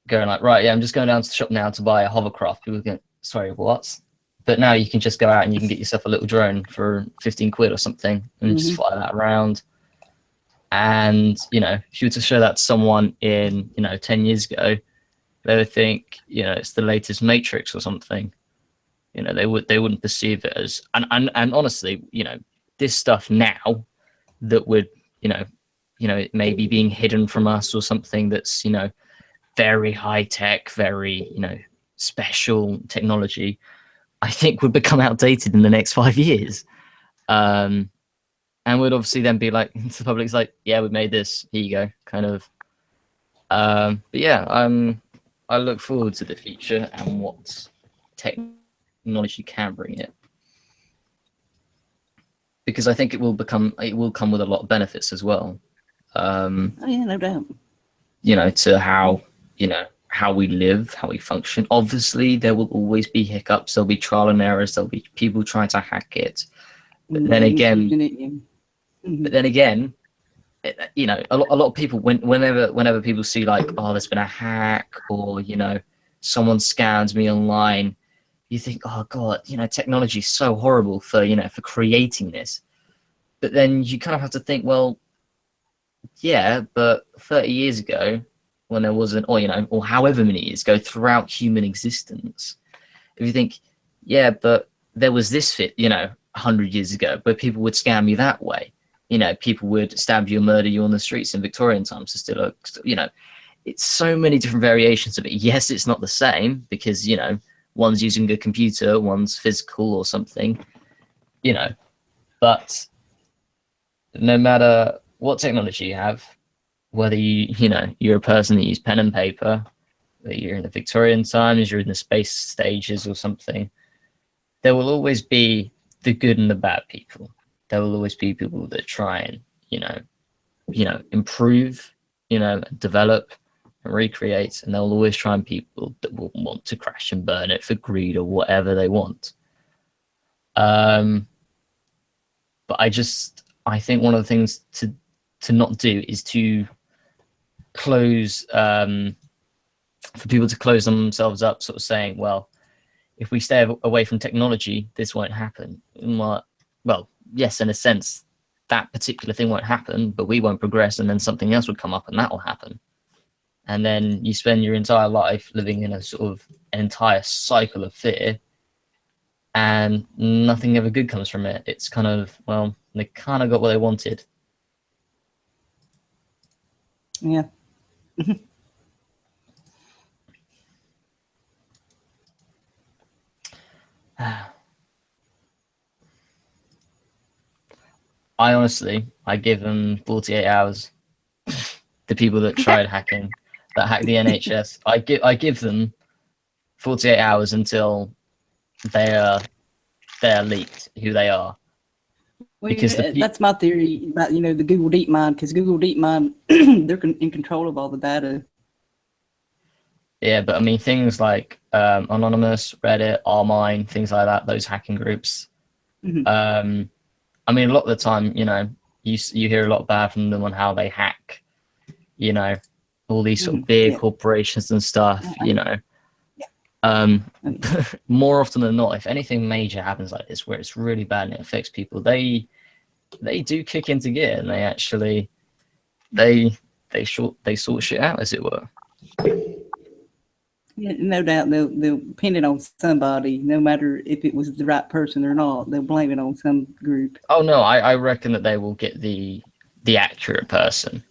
Speaker 3: going like, right, yeah, I'm just going down to the shop now to buy a hovercraft, people go, sorry, what? But now you can just go out and you can get yourself a little drone for 15 quid or something and just fly that around. And, you know, if you were to show that to someone in, you know, 10 years ago, they would think, you know, it's the latest Matrix or something. You know, they wouldn't perceive it as, and honestly, you know, this stuff now that would, you know, it may be being hidden from us or something that's, you know, very high tech, very, you know, special technology, I think would become outdated in the next 5 years. And would obviously then be like, the public's like, yeah, we made this, here you go, kind of. But yeah, I look forward to the future and what technology can bring it. Because I think it will come with a lot of benefits as well.
Speaker 1: Oh yeah, no doubt.
Speaker 3: You know, to how, you know, how we live, how we function. Obviously, there will always be hiccups. There'll be trial and errors. There'll be people trying to hack it. But then again, you know, a lot of people, whenever people see like, oh, there's been a hack, or, you know, someone scams me online, you think, oh God, you know, technology is so horrible for, you know, for creating this. But then you kind of have to think, well, yeah, but 30 years ago, when there wasn't, or, you know, or however many years ago throughout human existence, if you think, yeah, but there was this fit, you know, 100 years ago, but people would scam you that way. You know, people would stab you and murder you on the streets in Victorian times. It's still, you know, it's so many different variations of it. Yes, it's not the same because, you know, one's using a computer, one's physical or something, you know. But no matter what technology you have, whether you're a person that uses pen and paper, whether you're in the Victorian times, you're in the space stages or something, there will always be the good and the bad people. There will always be people that try and, improve, develop and recreate, and there'll always try and people that will want to crash and burn it for greed or whatever they want. But I think one of the things to not do is to close, for people to close themselves up, sort of saying, well, if we stay away from technology, this won't happen. Well, yes, in a sense, that particular thing won't happen, but we won't progress, and then something else would come up and that will happen. And then you spend your entire life living in a sort of entire cycle of fear, and nothing ever good comes from it. It's kind of, well, they kind of got what they wanted.
Speaker 1: Yeah.
Speaker 3: I give them 48 hours. The people that tried hacking, that hacked the NHS, I give them 48 hours until they're leaked who they are.
Speaker 1: Well,
Speaker 3: Because
Speaker 1: that's my theory about the Google Deepmind, because Google Deepmind they're in control of all the data.
Speaker 3: Yeah, but I mean things like Anonymous, Reddit, Rmine, things like that, those hacking groups.
Speaker 1: Mm-hmm.
Speaker 3: I mean, a lot of the time, you hear a lot bad from them on how they hack, all these sort of big corporations and stuff, More often than not, if anything major happens like this, where it's really bad and it affects people, they do kick into gear, and they actually they sort shit out, as it were.
Speaker 1: Yeah, no doubt they'll pin it on somebody, no matter if it was the right person or not. They'll blame it on some group.
Speaker 3: Oh no, I reckon that they will get the accurate person.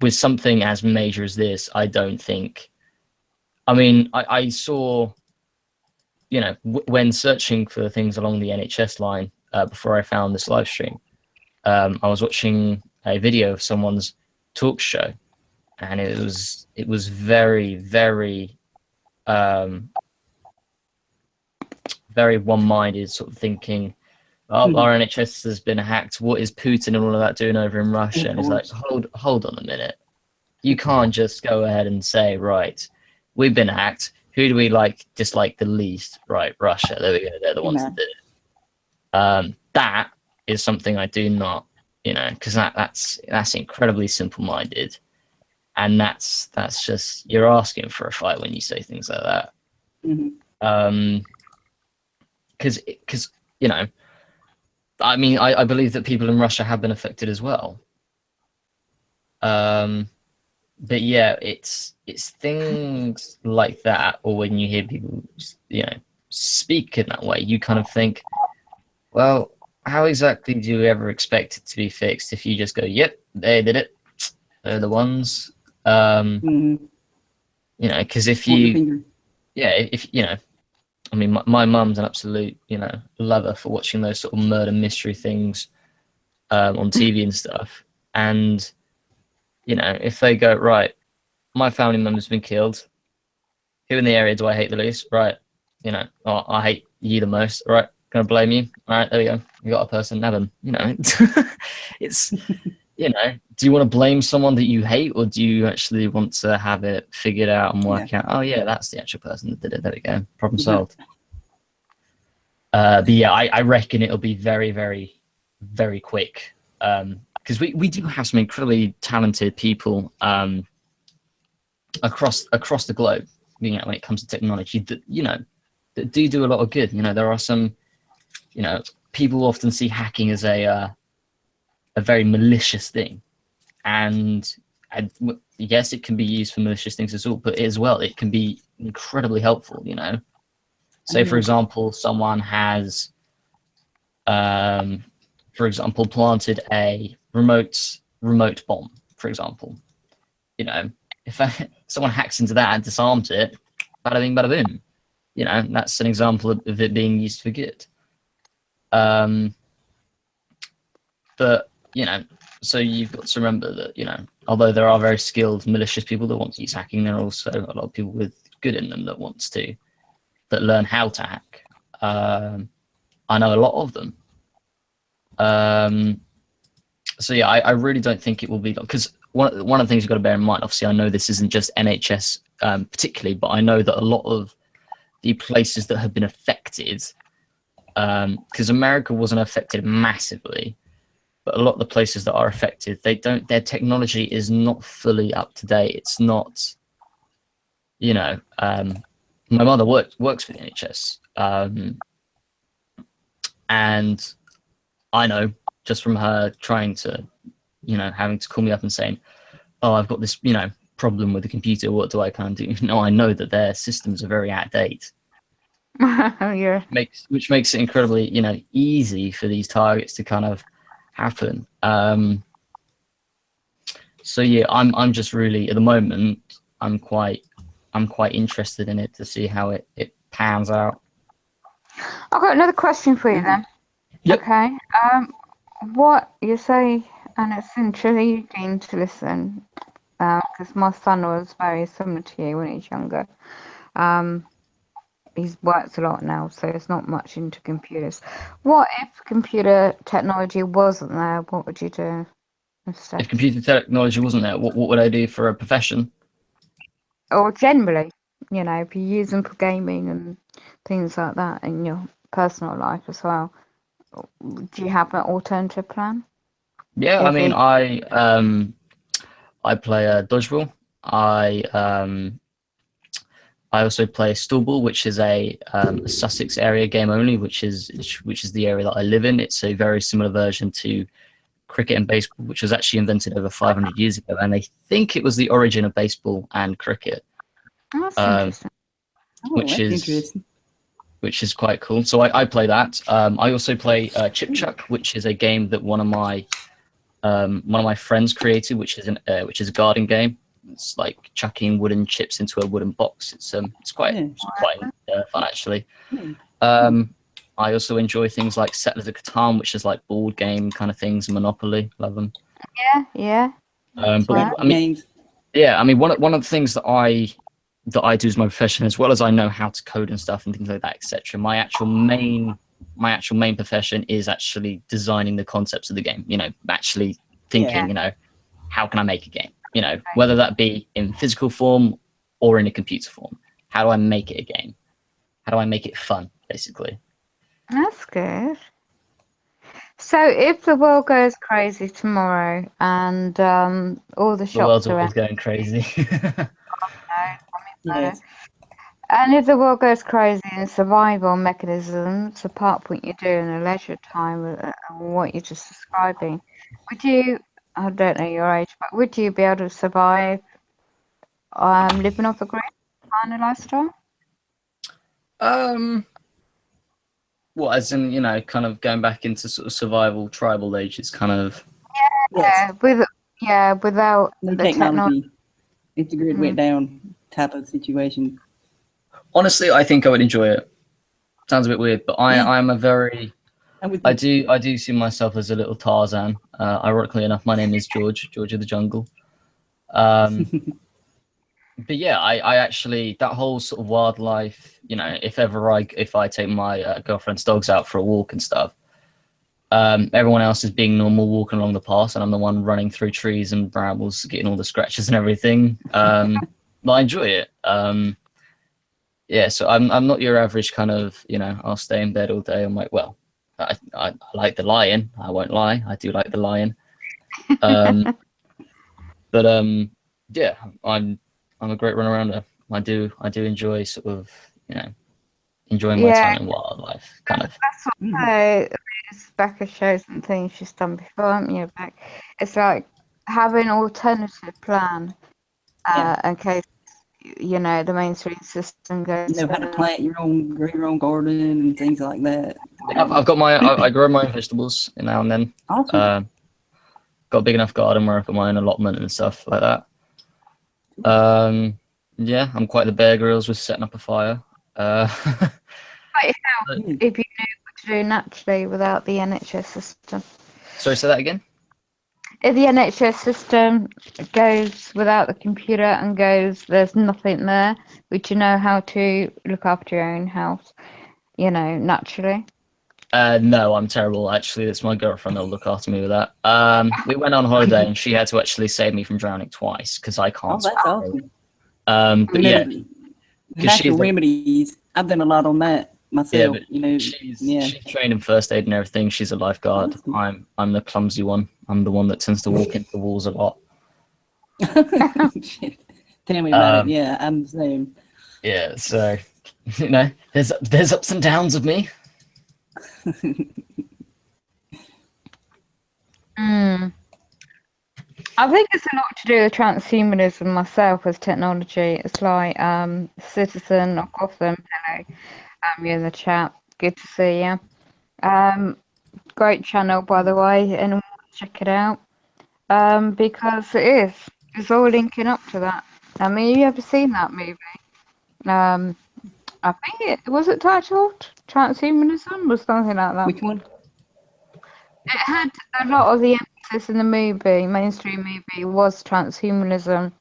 Speaker 3: With something as major as this, I don't think. I mean, I saw, when searching for things along the NHS line before I found this live stream, I was watching a video of someone's talk show, and it was very, very, very one-minded, sort of thinking, oh, our NHS has been hacked. What is Putin and all of that doing over in Russia? And it's like, hold on a minute. You can't just go ahead and say, right, we've been hacked. Who do we dislike the least? Right, Russia. There we go. They're the ones that did it. That is something I do not, because that's incredibly simple-minded, and that's just, you're asking for a fight when you say things like that. Because I mean, I believe that people in Russia have been affected as well. But yeah, it's things like that, or when you hear people, speak in that way, you kind of think, well, how exactly do you ever expect it to be fixed if you just go, yep, they did it, they're the ones, because if you, I mean, my mum's an absolute, lover for watching those sort of murder mystery things on TV and stuff. And, if they go, right, my family member's been killed, who in the area do I hate the least? Right, I hate you the most. Right, gonna blame you. All right, there we go. You got a person, have them. It's, do you want to blame someone that you hate, or do you actually want to have it figured out and work out, oh yeah, that's the actual person that did it, there we go, problem solved. But yeah, I reckon it'll be very, very, very quick, because we do have some incredibly talented people across the globe, when it comes to technology, that that do a lot of good. There are some, people often see hacking as a very malicious thing, and yes, it can be used for malicious things as well, it can be incredibly helpful. Say, for example, someone has, planted a remote bomb, for example. If someone hacks into that and disarms it, bada bing, bada boom. You know, that's an example of it being used for good. But, you know, so you've got to remember that, you know, although there are very skilled malicious people that want to use hacking, there are also a lot of people with good in them that learn how to hack. I know a lot of them. So yeah, I really don't think it will be, because one of the things you've got to bear in mind, obviously I know this isn't just NHS particularly, but I know that a lot of the places that have been affected, because America wasn't affected massively, but a lot of the places that are affected, their technology is not fully up to date. It's not, you know, my mother works for the NHS, and I know just from her trying to, you know, having to call me up and saying, oh, I've got this, you know, problem with the computer, what do I kind of do? No, I know that their systems are very out of date.
Speaker 2: Yeah.
Speaker 3: Which makes it incredibly, you know, easy for these targets to kind of happen. So yeah, I'm just really, at the moment, I'm quite interested in it to see how it pans out.
Speaker 2: I've got another question for you then.
Speaker 3: Yep.
Speaker 2: Okay. What you say, and it's intriguing to listen, because my son was very similar to you when he was younger. He's worked a lot now, so he's not much into computers. What if computer technology wasn't there? What would you do instead?
Speaker 3: If computer technology wasn't there, what would I do for a profession?
Speaker 2: Or generally, you know, if you use them for gaming and things like that in your personal life as well, do you have an alternative plan?
Speaker 3: Yeah, I mean, I play dodgeball. I also play Stallball, which is a Sussex area game only, which is the area that I live in. It's a very similar version to cricket and baseball, which was actually invented over 500 years ago, and they think it was the origin of baseball and cricket.
Speaker 2: That's interesting.
Speaker 3: Which is quite cool. So I play that. I also play Chip Chuck, which is a game that one of my friends created, which is a garden game. It's like chucking wooden chips into a wooden box. It's quite fun actually. I also enjoy things like Settlers of Catan, which is like board game kind of things, Monopoly. Love them.
Speaker 2: Yeah.
Speaker 3: But I mean, yeah, I mean one of the things that I do as my profession, as well as I know how to code and stuff and things like that, etc. My actual main profession is actually designing the concepts of the game. You know, actually thinking, you know, how can I make a game? You know, whether that be in physical form or in a computer form. How do I make it a game? How do I make it fun, basically?
Speaker 2: That's good. So if the world goes crazy tomorrow and all the shops
Speaker 3: The world's
Speaker 2: are
Speaker 3: always going crazy.
Speaker 1: Yes.
Speaker 2: And if the world goes crazy in survival mechanisms, apart from what you do in a leisure time and what you're just describing, would you, I don't know your age, but would you be able to survive living off the grid kind of lifestyle?
Speaker 3: Well, as in, you know, kind of going back into sort of survival tribal ages, kind of.
Speaker 2: Without
Speaker 1: No
Speaker 2: the
Speaker 1: technology. If the grid went down, type of situation.
Speaker 3: Honestly, I think I would enjoy it. Sounds a bit weird, but I'm a very. I do see myself as a little Tarzan. Ironically enough, my name is George of the Jungle. But yeah, I actually, that whole sort of wildlife, you know, if I take my girlfriend's dogs out for a walk and stuff, everyone else is being normal, walking along the path, and I'm the one running through trees and brambles, getting all the scratches and everything. But I enjoy it. Yeah, so I'm not your average kind of, you know, I'll stay in bed all day. I'm like, well, I like the lion. I won't lie, I do like the lion. But yeah, I'm a great runarounder. I do enjoy sort of, you know, enjoying my time in wildlife, kind of.
Speaker 2: That's what Becca shows and things she's done before, haven't you, Beck? It's like having an alternative plan in case, you know, the mainstream system goes.
Speaker 1: You know how to plant your own garden and things like that.
Speaker 3: I've got I grow my own vegetables now and then.
Speaker 1: Awesome.
Speaker 3: Got a big enough garden where I've got my own allotment and stuff like that. Yeah, I'm quite the Bear Grylls with setting up a fire.
Speaker 2: Might help if you knew what to do naturally without the NHS system.
Speaker 3: Sorry, say that again?
Speaker 2: If the NHS system goes without the computer and goes, there's nothing there, would you know how to look after your own health, naturally?
Speaker 3: No, I'm terrible, actually. It's my girlfriend that'll look after me with that. We went on holiday and she had to actually save me from drowning twice because I can't
Speaker 1: Oh, that's
Speaker 3: swim.
Speaker 1: awesome.
Speaker 3: But yeah,
Speaker 1: natural remedies. I've done a lot on that myself.
Speaker 3: but she's trained in first aid and everything. She's a lifeguard.
Speaker 1: Awesome.
Speaker 3: I'm the clumsy one. I'm the one that tends to walk into the walls a lot.
Speaker 1: Shit. Tell me about it. Yeah, I'm the same.
Speaker 3: Yeah, so there's ups and downs of me.
Speaker 2: I think it's a lot to do with transhumanism myself as technology. It's like Citizen of Gotham. Hello, you're in the chat. Good to see you. Great channel, by the way. Anyone check it out? Because it's all linking up to that. I mean, you ever seen that movie? I think it was titled Transhumanism or something like that.
Speaker 1: Which one?
Speaker 2: It had a lot of the emphasis in the movie, mainstream movie, was transhumanism,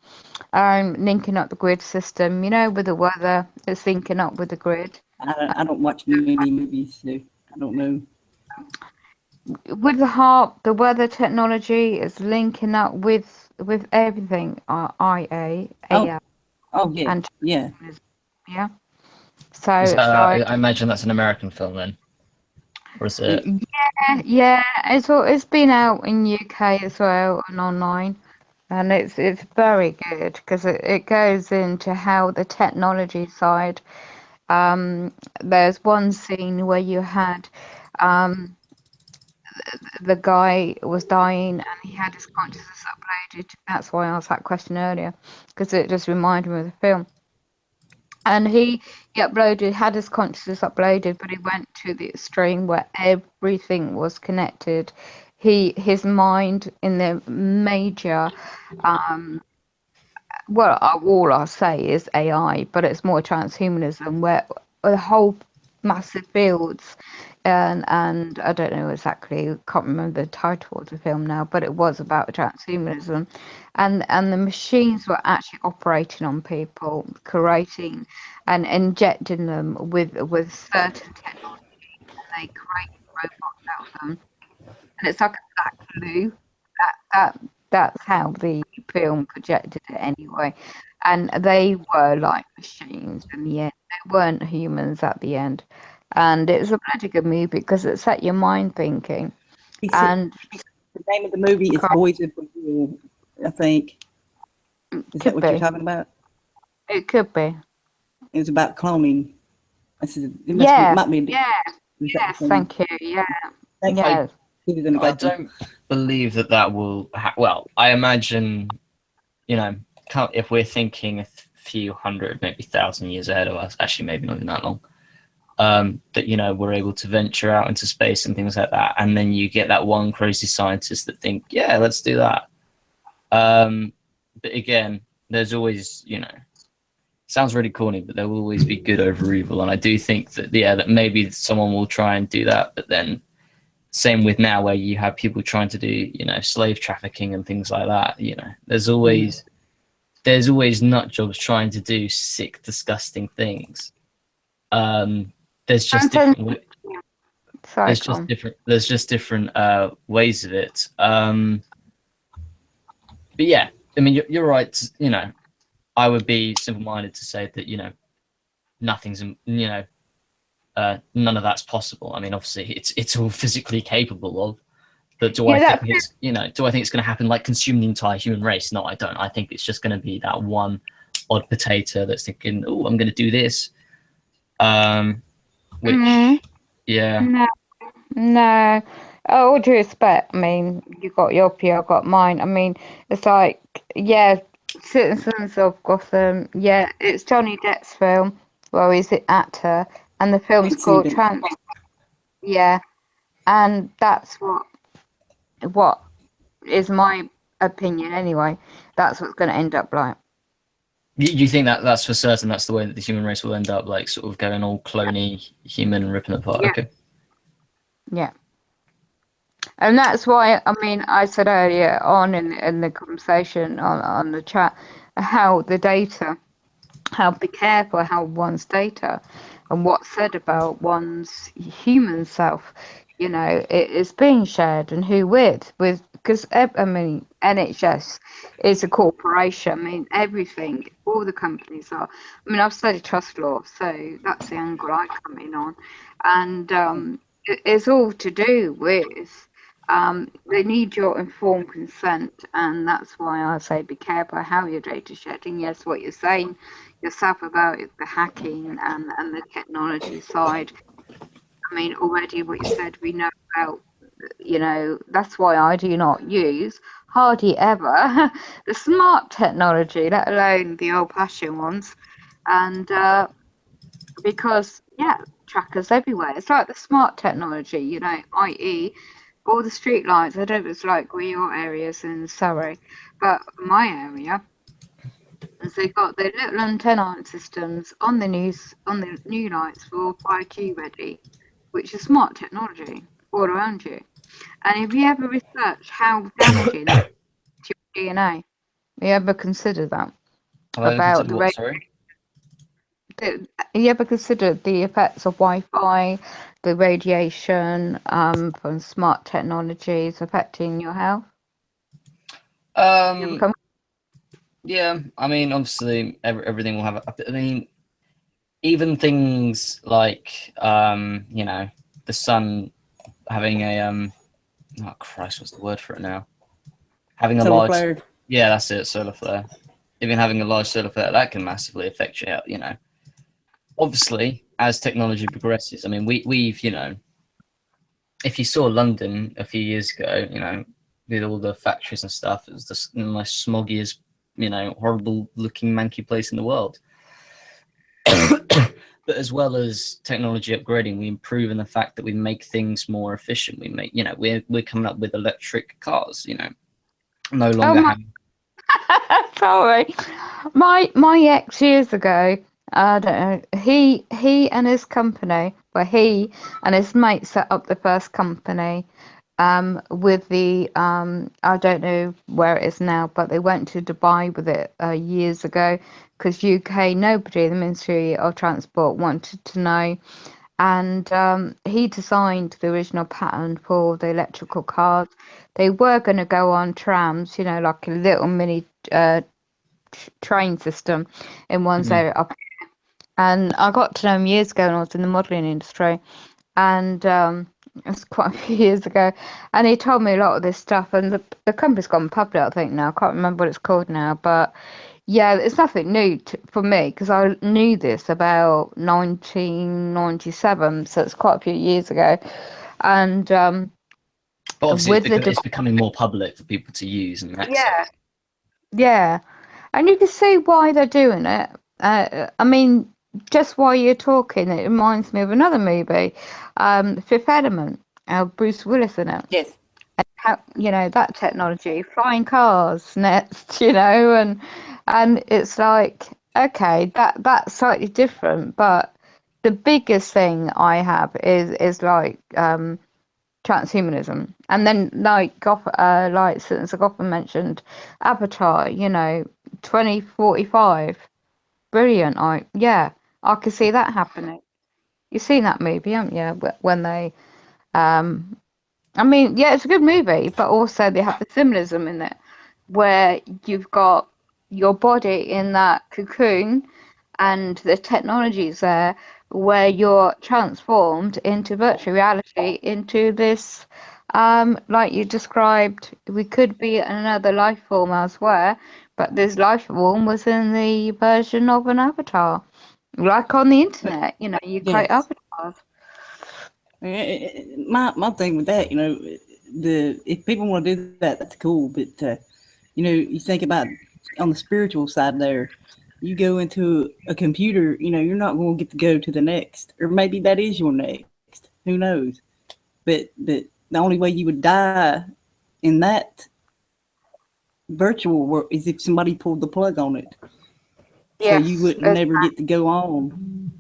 Speaker 2: linking up the grid system. With the weather, it's linking up with the grid.
Speaker 1: I don't watch many movies, so I don't know.
Speaker 2: With the HARP, the weather technology is linking up with everything. IA, AI,
Speaker 1: Oh yeah,
Speaker 2: and
Speaker 1: yeah.
Speaker 2: yeah. So it's like,
Speaker 3: I imagine that's an American film then, or is it?
Speaker 2: Yeah. It's been out in UK as well and online, and it's very good because it goes into how the technology side. There's one scene where you had the guy was dying and he had his consciousness uploaded. That's why I asked that question earlier, because it just reminded me of the film. And he had his consciousness uploaded, but he went to the extreme where everything was connected. His mind in the major, all I'll say is AI, but it's more transhumanism, where the whole massive fields, and I don't know exactly, can't remember the title of the film now, but it was about transhumanism, and the machines were actually operating on people, creating and injecting them with certain technology, and they created robots out of them, and it's like a black glue. That's how the film projected it anyway, and they were like machines in the end. They weren't humans at the end, and it was a bloody good movie because it set your mind thinking. And
Speaker 1: the name of the movie is Boys of the Wheel, I think. Is that what you're talking about?
Speaker 2: It could be.
Speaker 1: It was about cloning. Yes,
Speaker 2: thank you. Yeah.
Speaker 3: I don't believe that will. Well, I imagine, if we're thinking a few hundred, maybe 1,000 years ahead of us, actually maybe not even that long, that we're able to venture out into space and things like that, and then you get that one crazy scientist that think, yeah, let's do that. But again, there's always, sounds really corny, but there will always be good over evil, and I do think that that maybe someone will try and do that, but then same with now where you have people trying to do slave trafficking and things like that. There's always nut jobs trying to do sick, disgusting things. There's just different ways of it. But yeah, I mean, you're right. I would be simple-minded to say that nothing's none of that's possible. I mean, obviously, it's all physically capable of. But do I think it's going to happen like consume the entire human race? No, I don't. I think it's just going to be that one odd potato that's thinking, oh, I'm going to do this.
Speaker 2: No. All due respect, I mean, you got your view, I got mine. I mean, it's like, Citizens of Gotham. Yeah, it's Johnny Depp's film. Well, he's the actor, and the film's called Trans. Yeah, and that's what is my opinion anyway. That's what's going to end up like.
Speaker 3: You think that that's for certain? That's the way that the human race will end up, like sort of going all cloney human, ripping apart.
Speaker 2: Yeah.
Speaker 3: Okay.
Speaker 2: Yeah. And that's why, I mean, I said earlier on in the conversation on the chat, how the data, how be careful how one's data and what's said about one's human self, you know, it is being shared, and who with, because, I mean, NHS is a corporation. I mean, everything, all the companies are. I mean, I've studied trust law, so that's the angle I come in on. And it's all to do with they need your informed consent, and that's why I say be careful how your data shedding. Yes, what you're saying yourself about it, the hacking and the technology side. I mean, already what you said, we know about, you know, that's why I do not use hardly ever the smart technology, let alone the old-fashioned ones, and because yeah, trackers everywhere. It's like the smart technology, you know, i.e. all the street lights. I don't know if it's like where your areas in Surrey, but my area, as they got their little antenna systems on the new lights for 5G ready, which is smart technology all around you. And if you ever research how damaging that is to your DNA, you ever consider that
Speaker 3: Have I
Speaker 2: about
Speaker 3: considered
Speaker 2: the
Speaker 3: what?
Speaker 2: rate?
Speaker 3: Sorry.
Speaker 2: You ever considered the effects of Wi-Fi, the radiation from smart technologies affecting your health? You ever
Speaker 3: Um.
Speaker 2: come-
Speaker 3: Yeah. I mean, obviously, everything will have. I mean, even things like you know, the sun having a oh Christ, what's the word for it now? Having a
Speaker 1: Solar
Speaker 3: large,
Speaker 1: flare.
Speaker 3: yeah, that's it, solar flare. Even having a large solar flare, that can massively affect your health. You know, obviously, as technology progresses, I mean, we've you know, if you saw London a few years ago, you know, with all the factories and stuff, it was the most smoggiest, you know, horrible looking manky place in the world. But as well as technology upgrading, we improve in the fact that we make things more efficient. We make, you know, we're coming up with electric cars, you know, no
Speaker 2: Oh
Speaker 3: longer
Speaker 2: my,
Speaker 3: having.
Speaker 2: sorry. My ex years ago, I don't know, he and his company, well, he and his mate set up the first company with the I don't know where it is now, but they went to Dubai with it years ago because UK nobody, the Ministry of Transport wanted to know, and he designed the original pattern for the electrical cars. They were going to go on trams, you know, like a little mini train system in one's
Speaker 3: Mhm.
Speaker 2: area up. And I got to know him years ago when I was in the modelling industry, and it's quite a few years ago. And he told me a lot of this stuff, and the company's gone public, I think now. I can't remember what it's called now, but yeah, it's nothing new for me because I knew this about 1997, so it's quite a few years ago. And
Speaker 3: But obviously,
Speaker 2: with the
Speaker 3: it's becoming more public for people to use and
Speaker 2: yeah,
Speaker 3: access.
Speaker 2: yeah, and you can see why they're doing it. I mean, just while you're talking, it reminds me of another movie, The Fifth Element, Bruce Willis in it.
Speaker 1: Yes.
Speaker 2: How, you know, that technology, flying cars next, you know, and it's like, okay, that's slightly different, but the biggest thing I have is like transhumanism, and then like since Gotham mentioned Avatar, you know, 2045, brilliant. I could see that happening. You've seen that movie, haven't you? When they um I mean, yeah, it's a good movie, but also they have the symbolism in it, where you've got your body in that cocoon, and the technology's there, where you're transformed into virtual reality, into this, like you described, we could be another life form elsewhere, but this life form was in the version of an avatar, like on the internet. You know, you create
Speaker 1: Yes.
Speaker 2: avatars.
Speaker 1: My thing with that, you know, if people want to do that, that's cool. But you know, you think about on the spiritual side there, you go into a computer, you know, you're not going to get to go to the next, or maybe that is your next. Who knows? But the only way you would die in that virtual world is if somebody pulled the plug on it. So you wouldn't never get to go on,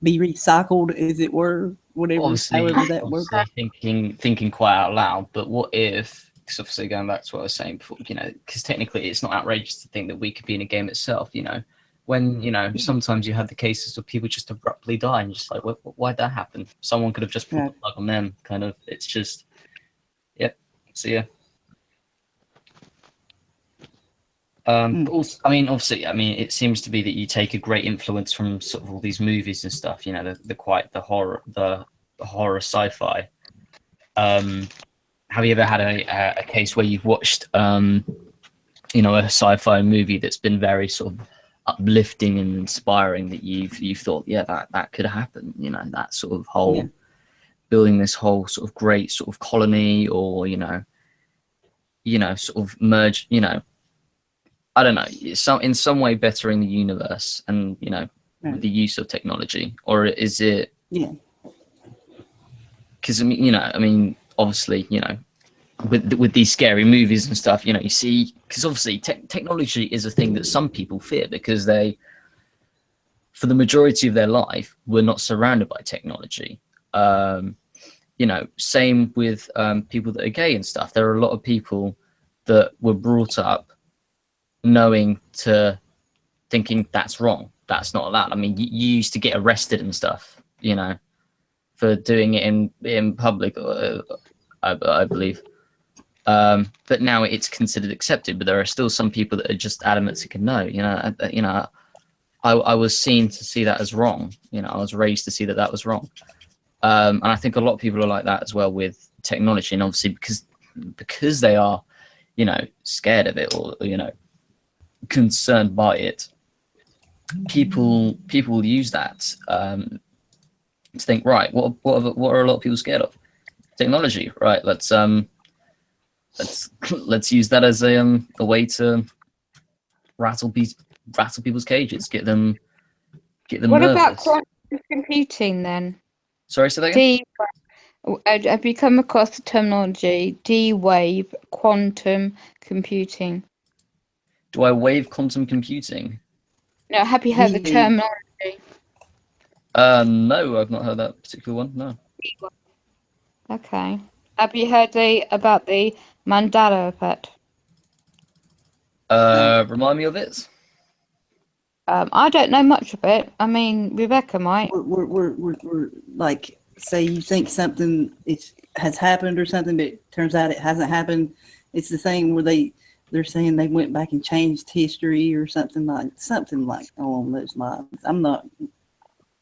Speaker 1: be recycled, as it were, whatever, however that works.
Speaker 3: Thinking quite out loud. But what if? Because obviously, going back to what I was saying before, because technically it's not outrageous to think that we could be in a game itself. When sometimes you have the cases of people just abruptly die, and just like, why'd that happen? Someone could have just pulled the plug on them. Kind of. It's just, yep. So yeah. But also, obviously, it seems to be that you take a great influence from sort of all these movies and stuff. The horror sci-fi. Have you ever had a case where you've watched, a sci-fi movie that's been very sort of uplifting and inspiring, that you've thought, yeah, that could happen. That sort of whole building this whole sort of great sort of colony, or sort of merge, I don't know, in some way bettering the universe, and with the use of technology, or is it?
Speaker 1: Yeah.
Speaker 3: Because obviously, with these scary movies and stuff, you see, because obviously technology is a thing that some people fear, because they, for the majority of their life, were not surrounded by technology. Same with people that are gay and stuff. There are a lot of people that were brought up thinking that's wrong, that's not allowed. You used to get arrested and stuff, for doing it in public, I believe. But now it's considered accepted. But there are still some people that are just adamant to no. I was seen to see that as wrong. I was raised to see that was wrong. And I think a lot of people are like that as well with technology, and obviously because they are, scared of it, or concerned by it, people will use that to think, right, what are a lot of people scared of? Technology, right? Let's use that as a way to rattle people's cages, get them
Speaker 2: What
Speaker 3: nervous.
Speaker 2: about quantum computing then?
Speaker 3: Sorry, say that again?
Speaker 2: Have you come across the terminology D-wave quantum computing?
Speaker 3: Do I wave quantum computing?
Speaker 2: No, have you heard the terminology?
Speaker 3: No, I've not heard that particular one. No.
Speaker 2: Okay. Have you heard about the Mandela effect?
Speaker 3: Remind me of it.
Speaker 2: I don't know much of it. Rebecca might.
Speaker 1: We're like, say you think something has happened or something, but it turns out it hasn't happened. It's the thing where they're saying they went back and changed history or something like along those lines. I'm not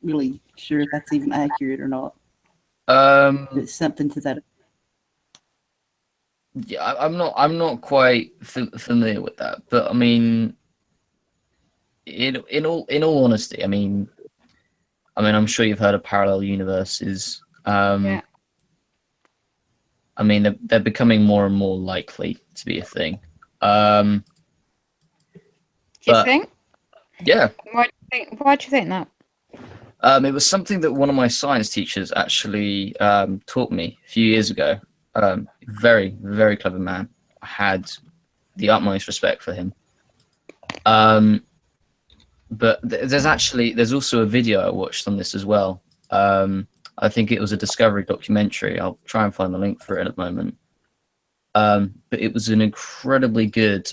Speaker 1: really sure if that's even accurate or not. It's something to that.
Speaker 3: Yeah, I'm not quite familiar with that, but in all honesty, I'm sure you've heard of parallel universes.
Speaker 2: Yeah.
Speaker 3: They're becoming more and more likely to be a thing. Do
Speaker 2: you think?
Speaker 3: Yeah.
Speaker 2: Why do you think that?
Speaker 3: It was something that one of my science teachers actually taught me a few years ago. Very, very clever man. I had the utmost respect for him. But there's also a video I watched on this as well. I think it was a Discovery documentary. I'll try and find the link for it at the moment. But it was an incredibly good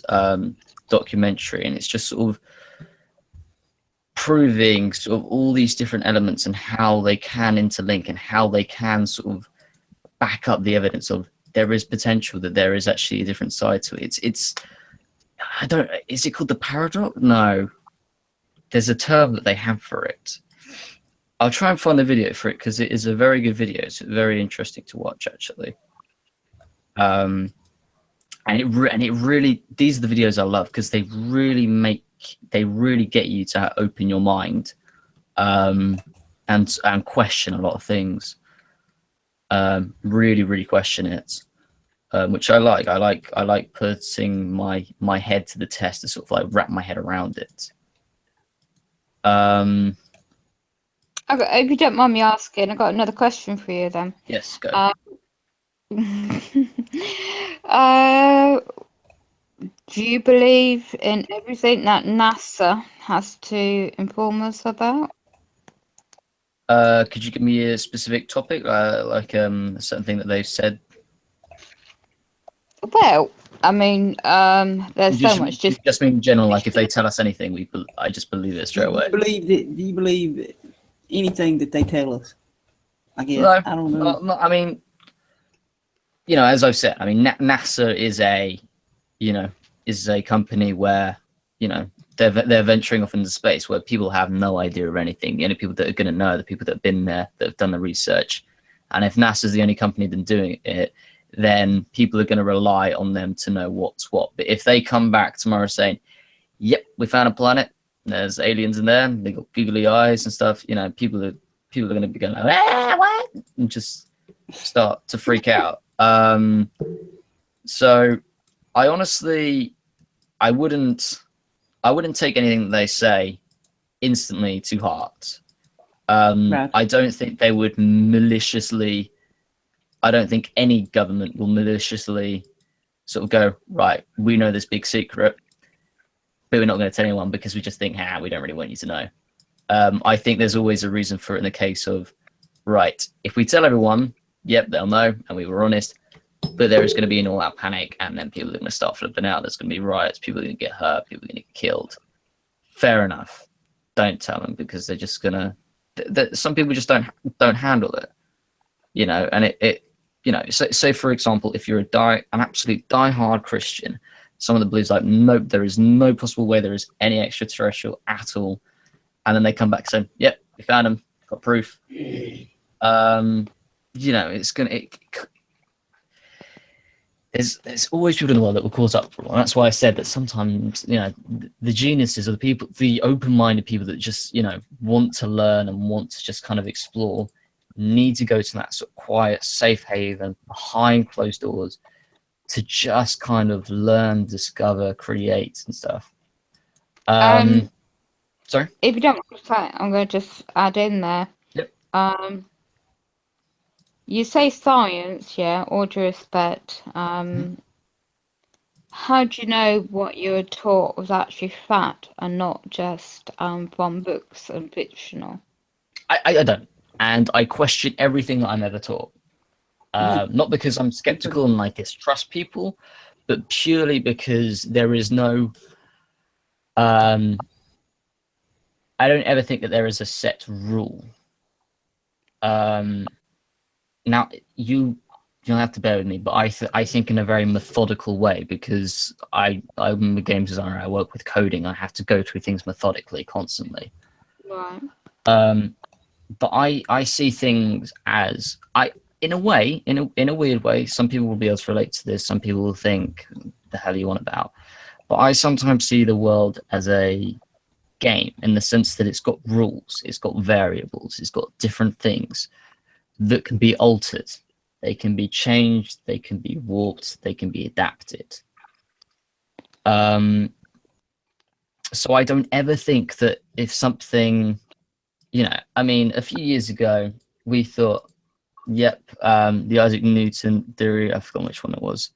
Speaker 3: documentary, and it's just sort of proving sort of all these different elements and how they can interlink, and how they can sort of back up the evidence of there is potential, that there is actually a different side to it. Is it called the paradox? No. There's a term that they have for it. I'll try and find the video for it, because it is a very good video. It's very interesting to watch, actually. And it really, these are the videos I love, because they really get you to open your mind, and question a lot of things. Really, really question it, which I like. I like putting my head to the test, to sort of like wrap my head around it.
Speaker 2: Okay, if you don't mind me asking, I've got another question for you then.
Speaker 3: Yes, go.
Speaker 2: Do you believe in everything that NASA has to inform us about?
Speaker 3: Could you give me a specific topic, like something that they've said?
Speaker 2: Well, I mean, there's so much.
Speaker 3: You just mean in general, like if they tell us anything, I just believe it straight
Speaker 1: Do
Speaker 3: away.
Speaker 1: you believe anything that they tell us? I guess.
Speaker 3: No,
Speaker 1: I don't know.
Speaker 3: no, I mean, as I've said, I mean, NASA is a company where, they're venturing off into space where people have no idea of anything. The only people that are going to know are the people that have been there, that have done the research. And if NASA's the only company that's doing it, then people are going to rely on them to know what's what. But if they come back tomorrow saying, yep, we found a planet, there's aliens in there, they got googly eyes and stuff, people are going to be going like, what? And just start to freak out. So I honestly, I wouldn't take anything that they say instantly to heart.
Speaker 1: Right.
Speaker 3: I don't think they would maliciously. I don't think any government will maliciously sort of go, right, we know this big secret, but we're not going to tell anyone because we just think, we don't really want you to know. I think there's always a reason for it in the case of, right, if we tell everyone, yep, they'll know, and we were honest, but there is going to be an all-out panic, and then people are going to start flipping out. There's going to be riots. People are going to get hurt. People are going to get killed. Fair enough. Don't tell them because they're just going to. Some people just don't handle it, And So for example, if you're an absolute die-hard Christian, someone that believes like, nope, there is no possible way there is any extraterrestrial at all, and then they come back saying, yep, we found them, got proof. It's gonna. There's always people in the world that will cause uproar. And that's why I said that sometimes, the geniuses or the people, the open-minded people that just, want to learn and want to just kind of explore, need to go to that sort of quiet, safe haven behind closed doors to just kind of learn, discover, create and stuff. Sorry?
Speaker 2: If you don't mind, I'm going to just add in there.
Speaker 3: Yep.
Speaker 2: You say science, yeah, all due respect. How do you know what you were taught was actually fact and not just from books and fictional?
Speaker 3: I don't. And I question everything that I'm ever taught. Not because I'm skeptical and I distrust people, but purely because there is no... I don't ever think that there is a set rule. Now, you'll have to bear with me, but I think in a very methodical way because I'm a game designer. I work with coding. I have to go through things methodically, constantly.
Speaker 2: Right.
Speaker 3: But I see things as in a way, in a weird way. Some people will be able to relate to this. Some people will think, "The hell are you on about?" But I sometimes see the world as a game in the sense that it's got rules, it's got variables, it's got different things that can be altered. They can be changed, they can be warped, they can be adapted. So I don't ever think that if something, a few years ago, we thought, yep, the Isaac Newton theory, I forgot which one it was,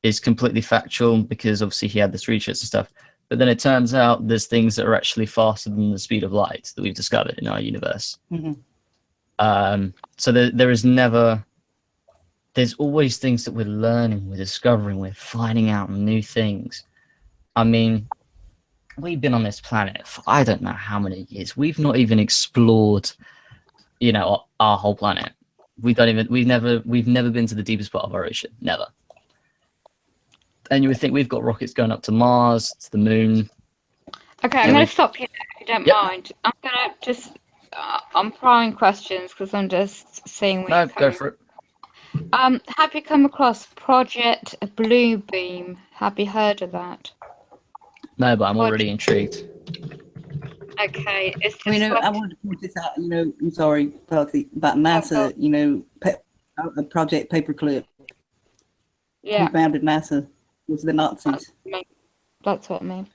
Speaker 3: is completely factual because obviously he had this research and stuff. But then it turns out there's things that are actually faster than the speed of light that we've discovered in our universe.
Speaker 1: Mm-hmm.
Speaker 3: So there's always things that we're learning, we're discovering, we're finding out new things. I mean, we've been on this planet for I don't know how many years. We've not even explored, our whole planet. We've never been to the deepest part of our ocean, never. And you would think we've got rockets going up to Mars, to the moon.
Speaker 2: Okay, I'm going to stop you there if you don't mind. I'm going to just, I'm throwing questions because I'm just seeing where
Speaker 3: No, go for it.
Speaker 2: Have you come across Project Bluebeam? Have you heard of that?
Speaker 3: No, but I'm already intrigued.
Speaker 2: Okay. It's just
Speaker 1: I wanted to point this out, I'm sorry, Foxy, about NASA, Project Paperclip.
Speaker 2: Yeah.
Speaker 1: Who founded NASA was the Nazis.
Speaker 2: That's what I mean.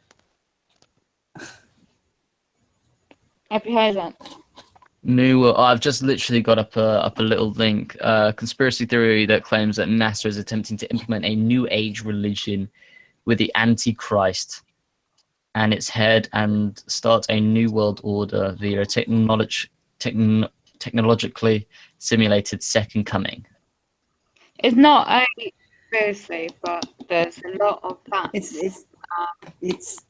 Speaker 2: Have you heard of that?
Speaker 3: No, I've just literally got up a little link. Conspiracy theory that claims that NASA is attempting to implement a new age religion with the Antichrist and its head and start a new world order via a technologically simulated second coming.
Speaker 2: It's not a conspiracy, but there's a lot of facts.
Speaker 1: It's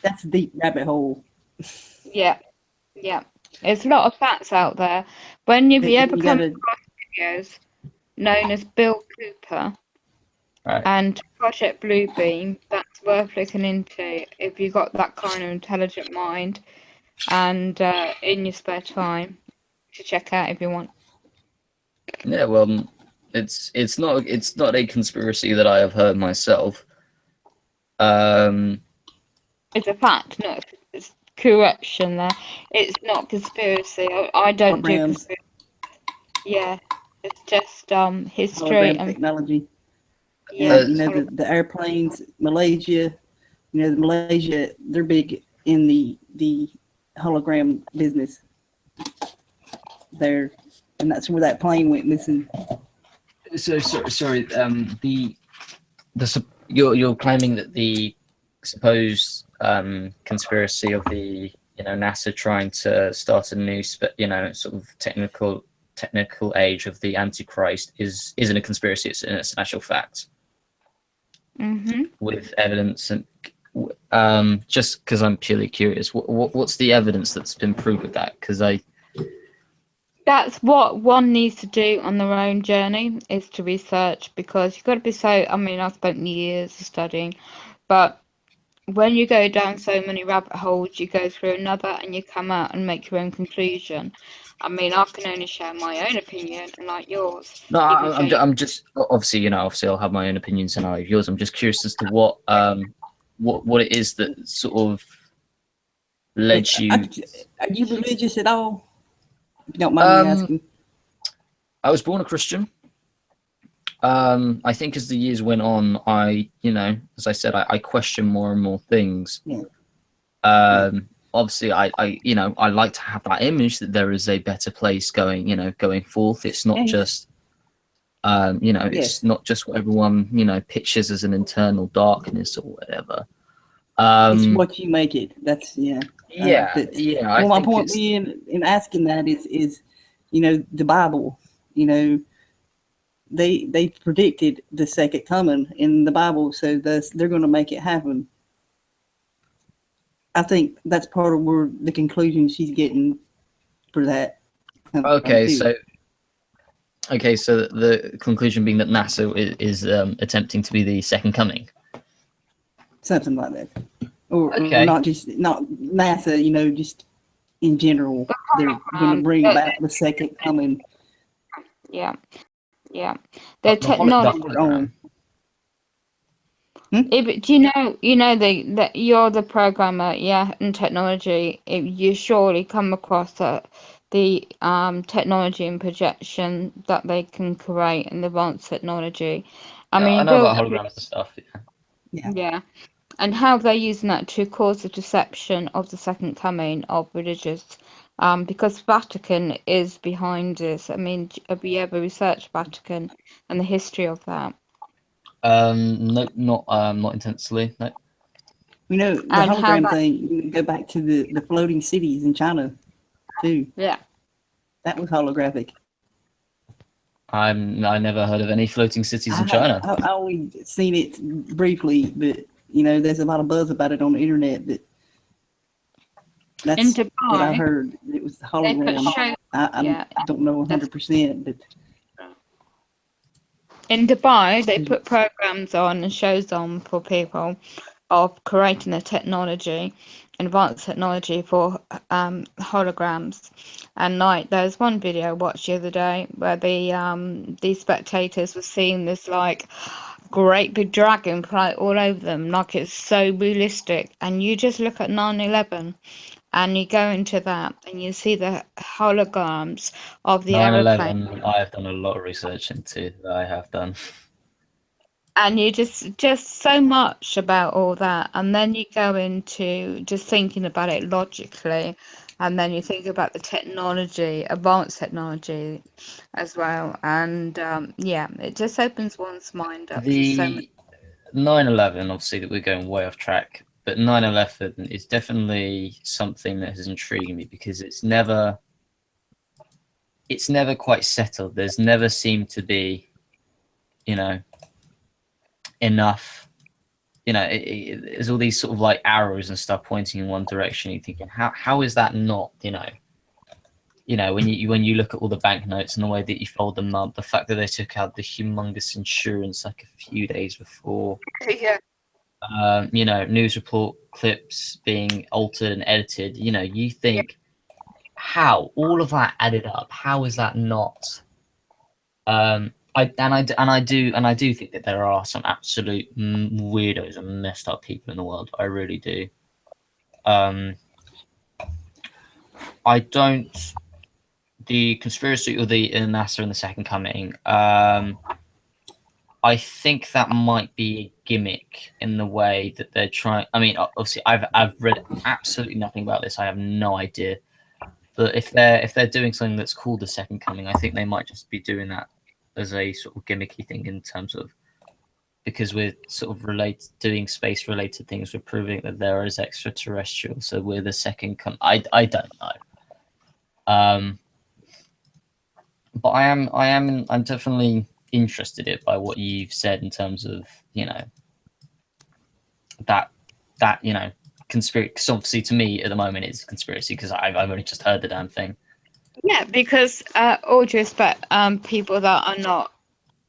Speaker 1: that's a deep rabbit hole.
Speaker 2: Yeah. There's a lot of facts out there. When you ever come across videos known as Bill Cooper and Project Bluebeam, that's worth looking into if you've got that kind of intelligent mind and in your spare time to check out if you want.
Speaker 3: Yeah, well, it's not a conspiracy that I have heard myself.
Speaker 2: It's a fact, no, it's correction there. It's not conspiracy. I don't do conspiracy. Yeah, it's just history and
Speaker 1: technology.
Speaker 2: Yeah,
Speaker 1: the airplanes, Malaysia. Malaysia, they're big in the hologram business. And that's where that plane went missing.
Speaker 3: So sorry. You're claiming that the supposed conspiracy of the NASA trying to start a new sort of technical age of the Antichrist isn't a conspiracy. It's an actual fact.
Speaker 2: Mm-hmm.
Speaker 3: With evidence and just because I'm purely curious, what's the evidence that's been proved with that? Because
Speaker 2: that's what one needs to do on their own journey, is to research, because you've got to be I spent years studying, but when you go down so many rabbit holes, you go through another and you come out and make your own conclusion. I can only share my own opinion, and like yours.
Speaker 3: No, I'm just obviously I'll have my own opinions and I have yours. I'm just curious as to what it is that sort of led you.
Speaker 1: Are you religious at all? If you don't mind me asking.
Speaker 3: I was born a Christian. I think as the years went on, as I said, I question more and more things.
Speaker 1: Yeah.
Speaker 3: Obviously, I like to have that image that there is a better place going forth. It's not just, it's not just what everyone pictures as an internal darkness or whatever.
Speaker 1: It's what you make it. That's Well, my point being in asking that is, the Bible, they predicted the second coming in the Bible, so they're going to make it happen. I think that's part of where the conclusion she's getting for that.
Speaker 3: Okay, so the conclusion being that NASA is attempting to be the second coming.
Speaker 1: Something like that. Or not NASA, just in general, they're going to bring about the second coming.
Speaker 2: Yeah. The technology. Do you know that you're the programmer, in technology? You surely come across the technology and projection that they can create in advanced technology.
Speaker 3: I know about holograms and stuff.
Speaker 2: Yeah. And how they're using that to cause the deception of the second coming of religious, because Vatican is behind this. Have you ever researched Vatican and the history of that?
Speaker 3: No, not intensely. No.
Speaker 1: The hologram thing. You go back to the floating cities in China, too.
Speaker 2: Yeah.
Speaker 1: That was holographic.
Speaker 3: I never heard of any floating cities in China.
Speaker 1: I only seen it briefly, but there's a lot of buzz about it on the internet. But that's what I heard. It was the hologram. I don't know 100%, but
Speaker 2: in Dubai, they put programs on and shows on for people of creating the technology, advanced technology for holograms. And there's one video I watched the other day where these spectators were seeing this great big dragon fly all over them, like it's so realistic. And you just look at 9/11 and you go into that and you see the holograms of the aeroplane.
Speaker 3: I have done a lot of research into that. I have done.
Speaker 2: And you just so much about all that, and then you go into just thinking about it logically, and then you think about the technology, advanced technology as well, and it just opens one's mind up to so much.
Speaker 3: 9/11, obviously, that we're going way off track, but 9/11 is definitely something that has intrigued me because it's never quite settled. There's never seemed to be, enough. There's all these sort of like arrows and stuff pointing in one direction. You're thinking, how is that not, when you look at all the banknotes and the way that you fold them up, the fact that they took out the humongous insurance like a few days before,
Speaker 2: Yeah.
Speaker 3: News report clips being altered and edited, you think, how all of that added up, how is that not? I do think that there are some absolute weirdos and messed up people in the world. I really do. I don't. The conspiracy or the NASA and the Second Coming. I think that might be a gimmick in the way that they're trying. I mean, obviously, I've read absolutely nothing about this. I have no idea. But if they're doing something that's called the Second Coming, I think they might just be doing that as a sort of gimmicky thing in terms of, because we're sort of doing space related things, we're proving that there is extraterrestrial. So we're the second I don't know. But I'm definitely interested by what you've said in terms of, that conspiracy. Because obviously to me at the moment it's a conspiracy because I've only just heard the damn thing.
Speaker 2: Yeah, because all due respect, people that are not,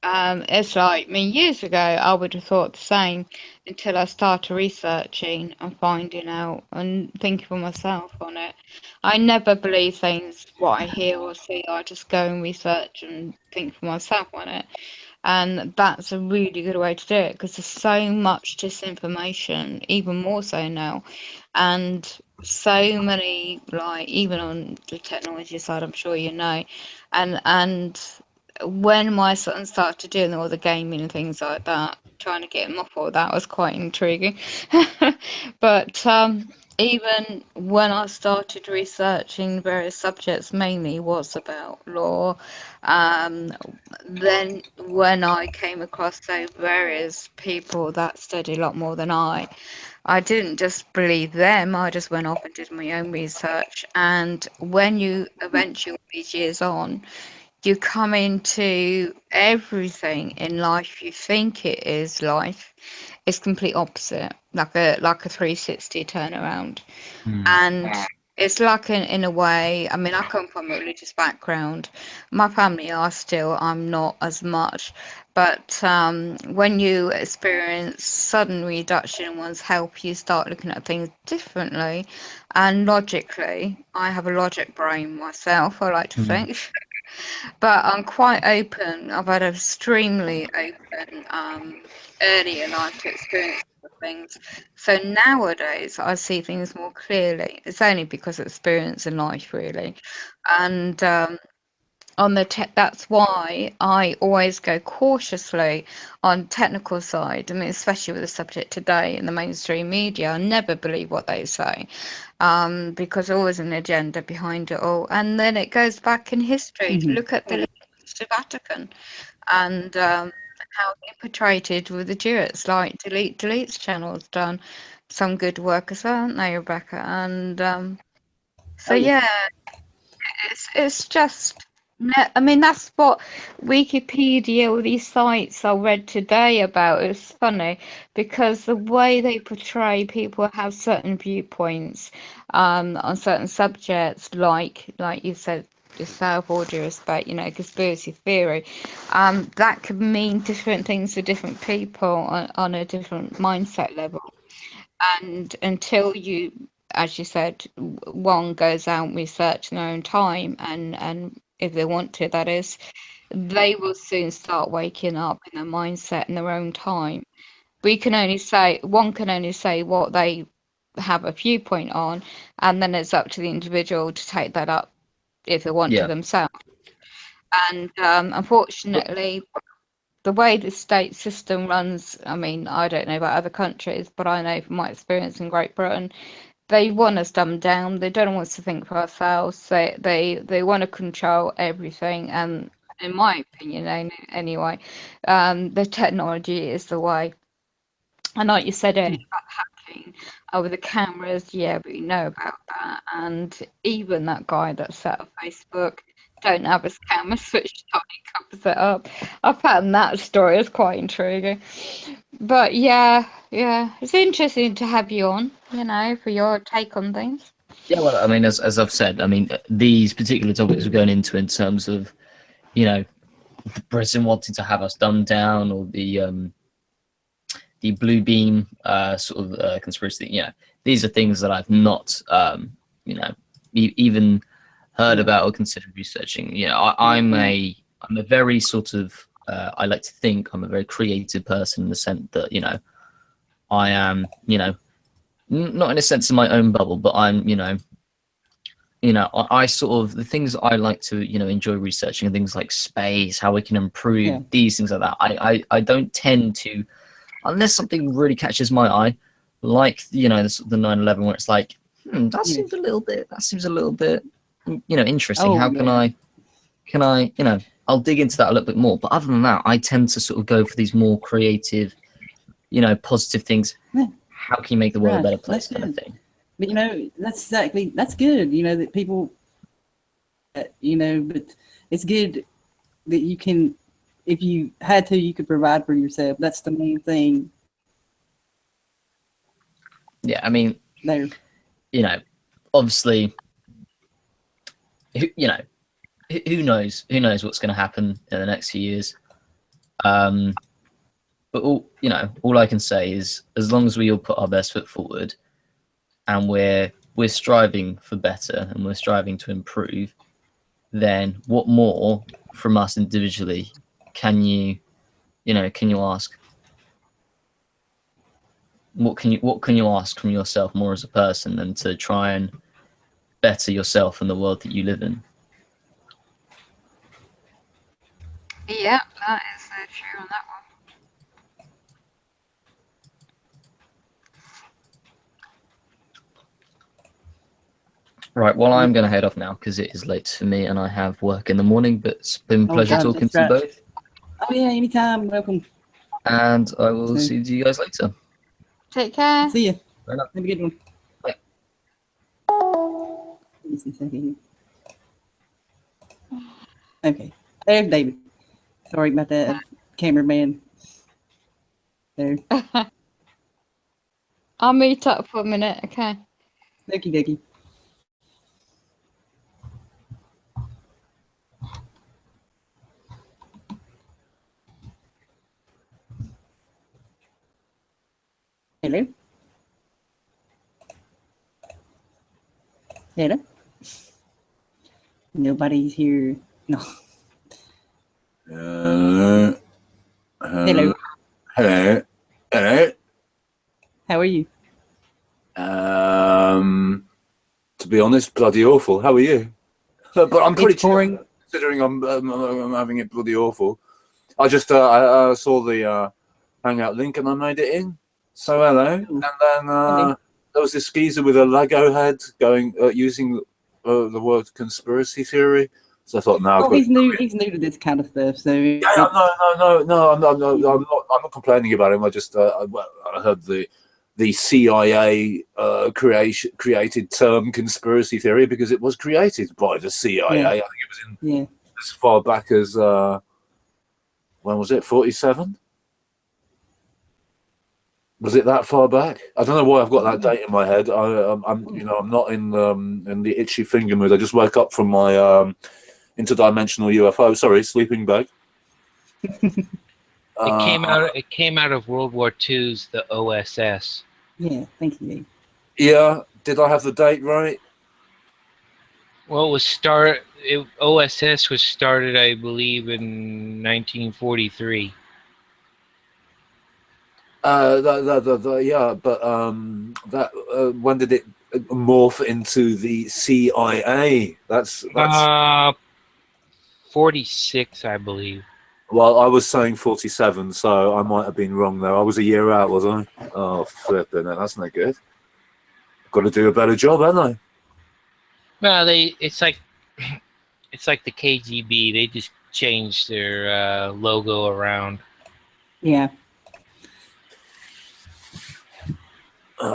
Speaker 2: it's like me years ago, I would have thought the same until I started researching and finding out and thinking for myself on it. I never believe things what I hear or see. I just go and research and think for myself on it. And that's a really good way to do it because there's so much disinformation, even more so now. And so many, like, even on the technology side, I'm sure you know. And when my son started doing all the gaming and things like that, trying to get him off all that was quite intriguing. But even when I started researching various subjects, mainly was about law, then when I came across those various people that study a lot more than I didn't just believe them, I just went off and did my own research. And when you eventually, these years on, you come into everything in life you think it is life, it's complete opposite, like a 360 turnaround. And it's like in a way, I mean, I come from a religious background. My family are still, I'm not as much. But when you experience sudden reduction in one's health, you start looking at things differently. And logically, I have a logic brain myself, I like to think. But I'm quite open. I've had an extremely open earlier life to experience things. So nowadays I see things more clearly. It's only because of experience in life, really. And on the that's why I always go cautiously on technical side. I mean, especially with the subject today in the mainstream media, I never believe what they say, because there's always an agenda behind it all. And then it goes back in history to look at the links to Vatican and how they portrayed it with the Jewets, like Delete's channel's done some good work as well, haven't they, Rebecca? And yeah, it's just, I mean, that's what Wikipedia, all these sites I read today about. It's funny because the way they portray people have certain viewpoints on certain subjects, like you said yourself, all due respect, conspiracy theory, that could mean different things to different people on a different mindset level. And until you, as you said, one goes out and research in their own time, and if they want to, that is, they will soon start waking up in their mindset in their own time. One can only say what they have a viewpoint on, and then it's up to the individual to take that up if they want to themselves. And unfortunately, the way the state system runs, I mean, I don't know about other countries, but I know from my experience in Great Britain, they want us dumbed down. They don't want us to think for ourselves. They want to control everything. And in my opinion, anyway, the technology is the way. And like you said earlier about hacking with the cameras, yeah, we know about that. And even that guy that set up Facebook don't have his camera switched on, he covers it up. I found that story is quite intriguing. But yeah, it's interesting to have you on, for your take on things.
Speaker 3: Yeah, well, I mean, as I've said, I mean, these particular topics we're going into in terms of, the president wanting to have us dumbed down, or the blue beam sort of conspiracy. These are things that I've not, even heard about or considered researching. I'm a very sort of I like to think I'm a very creative person in the sense that I am not in a sense of my own bubble, but I'm I sort of, the things I like to enjoy researching are things like space, how we can improve these things like that. I don't tend to, unless something really catches my eye, like the 9/11, where it's like, that seems a little bit interesting. How can I I'll dig into that a little bit more. But other than that, I tend to sort of go for these more creative, positive things. How can you make the world a better place, kind of thing?
Speaker 1: But that's good. That people, but it's good that you can, if you had to, you could provide for yourself. That's the main thing.
Speaker 3: Yeah, I mean,
Speaker 1: there.
Speaker 3: Obviously, who knows what's going to happen in the next few years. But all I can say is, as long as we all put our best foot forward, and we're striving for better, and we're striving to improve, then what more from us individually can you ask? What can you ask from yourself more as a person than to try and better yourself and the world that you live in?
Speaker 2: Yeah, that is so true on that one.
Speaker 3: Right, well, I'm going to head off now because it is late for me and I have work in the morning, but it's been a pleasure talking to you both.
Speaker 1: Oh, yeah, anytime. Welcome.
Speaker 3: And I will see you guys later.
Speaker 2: Take care.
Speaker 1: See you.
Speaker 3: Fair enough.
Speaker 1: Have a good one.
Speaker 3: Bye.
Speaker 1: Okay. There's David. Sorry about that, cameraman. There.
Speaker 2: I'll meet up for a minute, okay?
Speaker 1: Okie dokie. Hello? Hello? Nobody's here. No.
Speaker 5: Hello.
Speaker 1: Hello.
Speaker 5: Hello. Hello.
Speaker 1: How are you?
Speaker 5: To be honest, bloody awful. How are you? But I'm pretty
Speaker 1: boring.
Speaker 5: Considering I'm having it bloody awful. I just I saw the Hangout link and I made it in. So hello. And then there was this geezer with a Lego head going using the word conspiracy theory. So I thought, no.
Speaker 1: He's new. He's new to this kind of stuff. So
Speaker 5: yeah, no. I'm not complaining about him. I just I heard the CIA created term conspiracy theory because it was created by the CIA.
Speaker 1: Yeah.
Speaker 5: I think it was in as far back as when was it? 47? Was it that far back? I don't know why I've got that date in my head. I'm not in the itchy finger mood. I just woke up from my interdimensional UFO. Sorry, sleeping bag.
Speaker 6: It came out of World War II's the OSS.
Speaker 1: Yeah, thank you.
Speaker 5: Yeah, did I have the date right?
Speaker 6: Well, OSS was started, I believe, in 1943.
Speaker 5: Yeah, but when did it morph into the CIA? That's
Speaker 6: 46, I believe.
Speaker 5: Well, I was saying 47, so I might have been wrong there. I was a year out, was I? Oh, flipping it. That's no good. Got to do a better job, haven't I?
Speaker 6: Well, it's like the KGB. They just changed their logo around.
Speaker 1: Yeah.
Speaker 5: So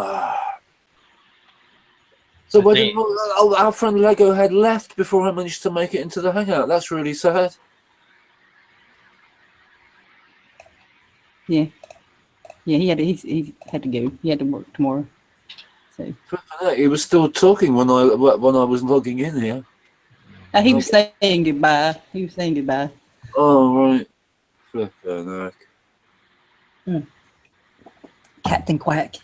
Speaker 6: I
Speaker 5: why
Speaker 6: think-
Speaker 5: didn't our friend Lego had left before I managed to make it into the hangout? That's really sad.
Speaker 1: Yeah. Yeah, he had to go. He had to work tomorrow. So
Speaker 5: He was still talking when I was logging in here.
Speaker 1: he was saying goodbye. He was saying goodbye.
Speaker 5: Oh right. Flippin' heck.
Speaker 1: Captain Quack.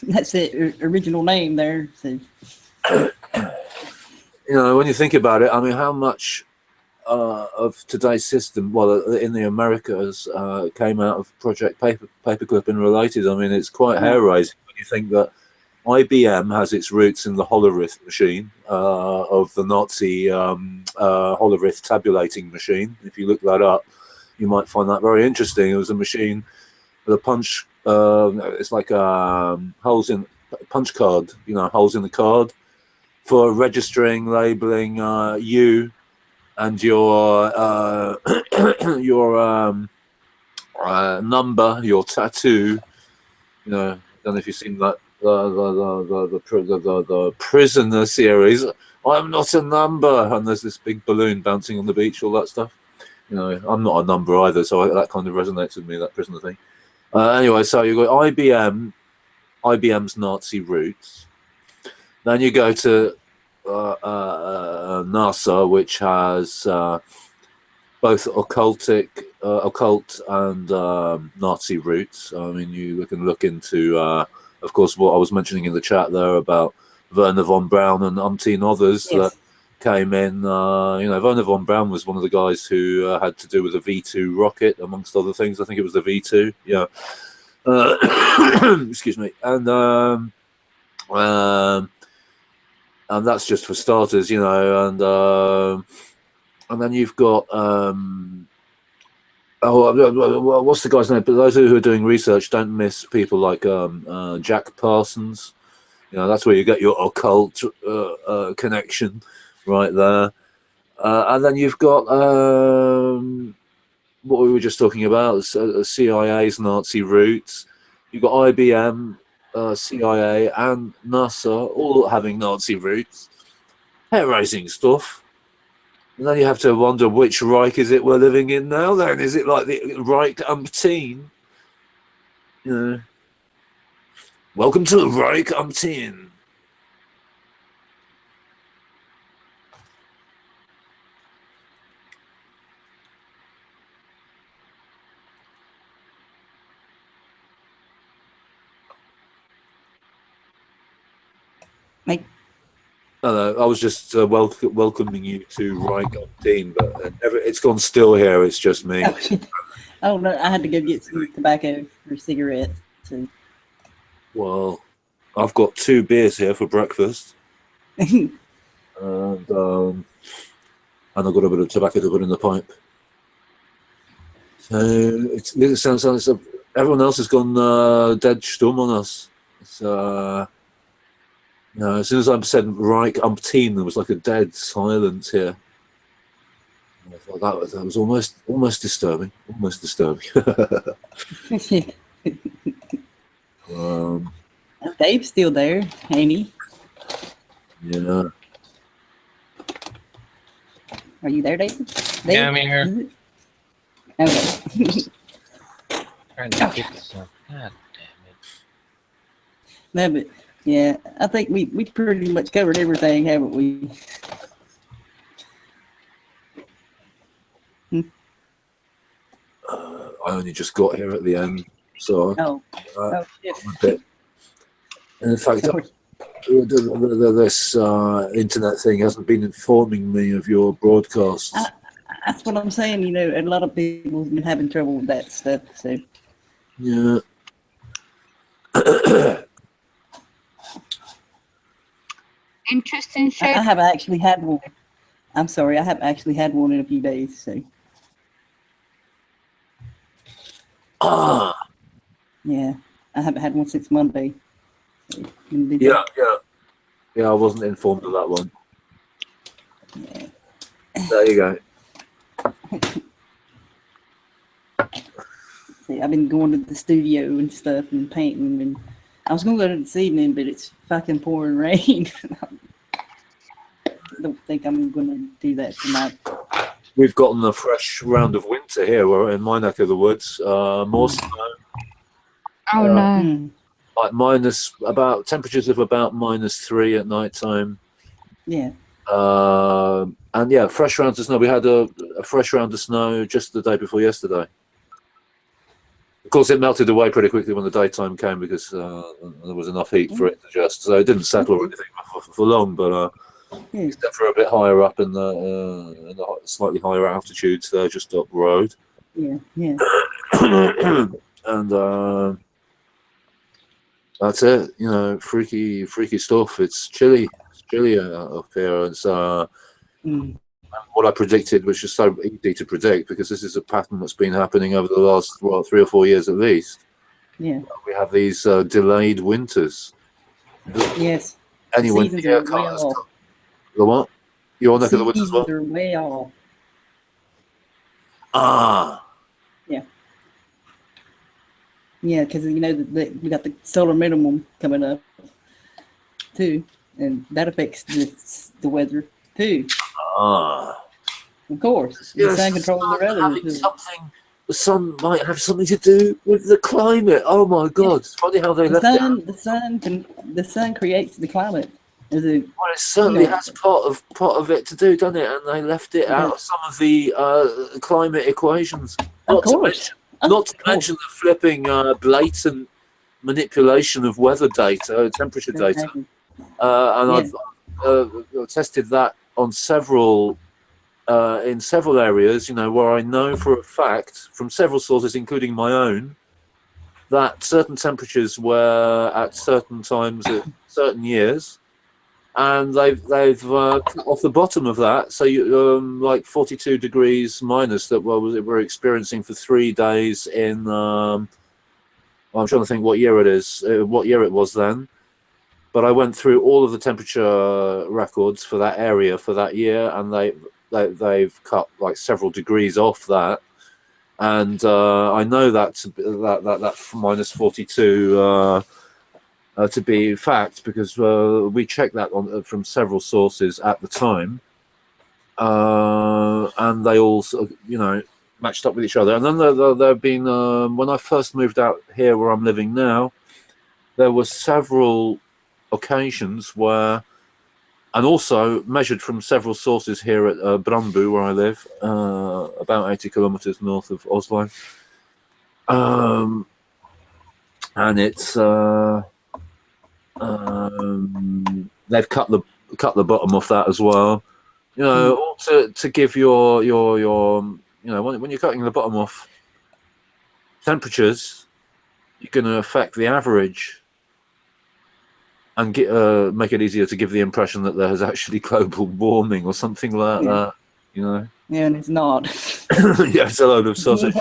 Speaker 1: That's the original name there. So
Speaker 5: You know, when you think about it, I mean, how much of today's system, well, in the Americas, came out of Project Paperclip and related. I mean, it's quite hair-raising when you think that IBM has its roots in the Hollerith machine of the Nazi Hollerith tabulating machine. If you look that up, you might find that very interesting. It was a machine with a punch. It's like holes in punch card. You know, holes in the card for registering, labeling you and your your number, your tattoo. You know, I don't know if you've seen that the Prisoner series. I'm not a number, and there's this big balloon bouncing on the beach, all that stuff. You know, I'm not a number either, so that kind of resonates with me, that Prisoner thing. Anyway, so you've got IBM's Nazi roots. Then you go to NASA, which has both occult and Nazi roots. I mean, you can look into, of course, what I was mentioning in the chat there about Werner von Braun and umpteen others that came in. You know, Werner von Braun was one of the guys who had to do with the V2 rocket, amongst other things. I think it was the V2. Yeah. Excuse me. And that's just for starters, you know, and then you've got what's the guy's name? But those who are doing research, don't miss people like Jack Parsons. You know, that's where you get your occult connection, right there. And then you've got what we were just talking about, CIA's Nazi roots. You've got IBM, CIA, and NASA all having Nazi roots. Hair-raising stuff. And then you have to wonder which Reich is it we're living in now then? Is it like the Reich umpteen? You know, welcome to the Reich umpteen. Hello, I was just welcoming you to Reich umpteen, but it's gone still here. It's just me.
Speaker 1: Oh no, I had to go get some tobacco for cigarettes. So.
Speaker 5: Well, I've got 2 beers here for breakfast, and I've got a bit of tobacco to put in the pipe. So it sounds like everyone else has gone dead stum on us. It's you know, as soon as I said Reich umpteen, there was like a dead silence here. I thought that was almost disturbing. Almost disturbing.
Speaker 1: Dave's still there, ain't he?
Speaker 5: Yeah.
Speaker 1: Are you there, Dave?
Speaker 6: Yeah, I'm here.
Speaker 1: Okay.
Speaker 6: Trying to get some. God damn it.
Speaker 1: No, but yeah, I think we pretty much covered everything, haven't we?
Speaker 5: I only just got here at the end, so
Speaker 1: Yes.
Speaker 5: I'm a bit. And in fact, this internet thing hasn't been informing me of your broadcasts.
Speaker 1: That's what I'm saying. You know, a lot of people have been having trouble with that stuff. So
Speaker 5: Yeah.
Speaker 2: Interesting show.
Speaker 1: I haven't actually had one. I'm sorry, I haven't actually had one in a few days. So yeah, I haven't had one since Monday. So,
Speaker 5: Yeah. I wasn't informed of that one.
Speaker 1: Yeah.
Speaker 5: There you go.
Speaker 1: See, I've been going to the studio and stuff and painting, and I was going to go this evening, but it's fucking pouring rain. I don't think I'm going to do that tonight.
Speaker 5: We've gotten a fresh round of winter here. We're in my neck of the woods. More snow.
Speaker 2: Oh no.
Speaker 5: Like minus about temperatures of about -3 at night time.
Speaker 1: Yeah.
Speaker 5: And yeah, fresh rounds of snow. We had a fresh round of snow just the day before yesterday. Of course, it melted away pretty quickly when the daytime came because there was enough heat for it to just. So it didn't settle or anything for long, but except for a bit higher up in the slightly higher altitudes there, just up the road.
Speaker 1: Yeah. Yeah.
Speaker 5: And that's it. You know, freaky stuff. It's chilly. It's chilly up here. It's what I predicted was just so easy to predict because this is a pattern that's been happening over the last 3 or 4 years at least.
Speaker 1: Yeah.
Speaker 5: We have these delayed winters.
Speaker 1: Yes.
Speaker 5: Anyone
Speaker 1: Seasons
Speaker 5: here
Speaker 1: are way off.
Speaker 5: the what? Your neck of the woods as well?
Speaker 1: Seasons are way off.
Speaker 5: Ah.
Speaker 1: Yeah, because you know we got the solar minimum coming up too, and that affects the weather too.
Speaker 5: Ah.
Speaker 1: Of course,
Speaker 5: Yes,
Speaker 1: the sun controls the weather too.
Speaker 5: The sun might have something to do with the climate. Oh my God! It's funny how they left it out.
Speaker 1: The sun creates the climate.
Speaker 5: Well, it certainly has part of it to do, doesn't it? And they left it out of some of the climate equations.
Speaker 1: Of course.
Speaker 5: Not to mention the flipping blatant manipulation of weather data, temperature data. And I've tested that on in several areas, you know, where I know for a fact from several sources, including my own, that certain temperatures were at certain times at certain years, and they've cut off the bottom of that. So you like 42 degrees minus that we're experiencing for 3 days in. I'm trying to think what year it is, what year it was then. But I went through all of the temperature records for that area for that year, and they've cut like several degrees off that. And I know that minus 42 to be fact because we checked that from several sources at the time, and they all sort of, you know, matched up with each other. And then there have been when I first moved out here where I'm living now, there were several occasions where, and also measured from several sources here at Brandbu, where I live, about 80 kilometers north of Oslo, and it's they've cut the bottom off that as well, you know, to give your you know, when you're cutting the bottom off temperatures, you're going to affect the average and make it easier to give the impression that there is actually global warming or something like that, you know.
Speaker 1: Yeah, and it's not.
Speaker 5: Yeah, it's a load of sausage.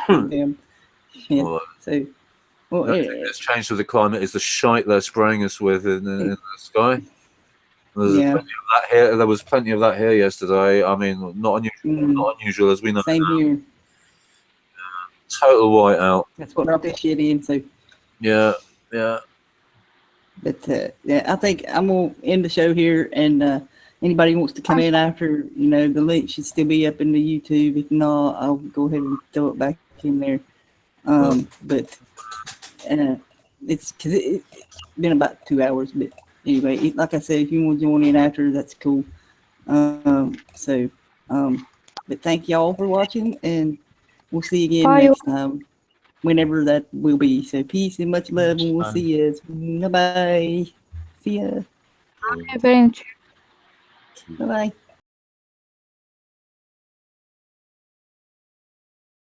Speaker 1: Damn. Yeah.
Speaker 5: Well,
Speaker 1: So,
Speaker 5: the only thing that's changed with the climate is the shite they're spraying us with in the sky. There's plenty of that here. There was plenty of that here yesterday. I mean, not unusual as we know.
Speaker 1: Same here.
Speaker 5: Total whiteout.
Speaker 1: That's what brought this shit in. So.
Speaker 5: Yeah.
Speaker 1: But yeah, I think I'm gonna end the show here, and anybody who wants to come in after, you know, the link should still be up in the YouTube. If not, I'll go ahead and throw it back in there. But it's because it's been about 2 hours. But anyway, like I said, if you want to join in after, that's cool. But thank y'all for watching, and we'll see you again next time, whenever that will be. So peace and much love, and we'll see you. Bye bye. See ya.
Speaker 2: Bye.
Speaker 1: Bye bye.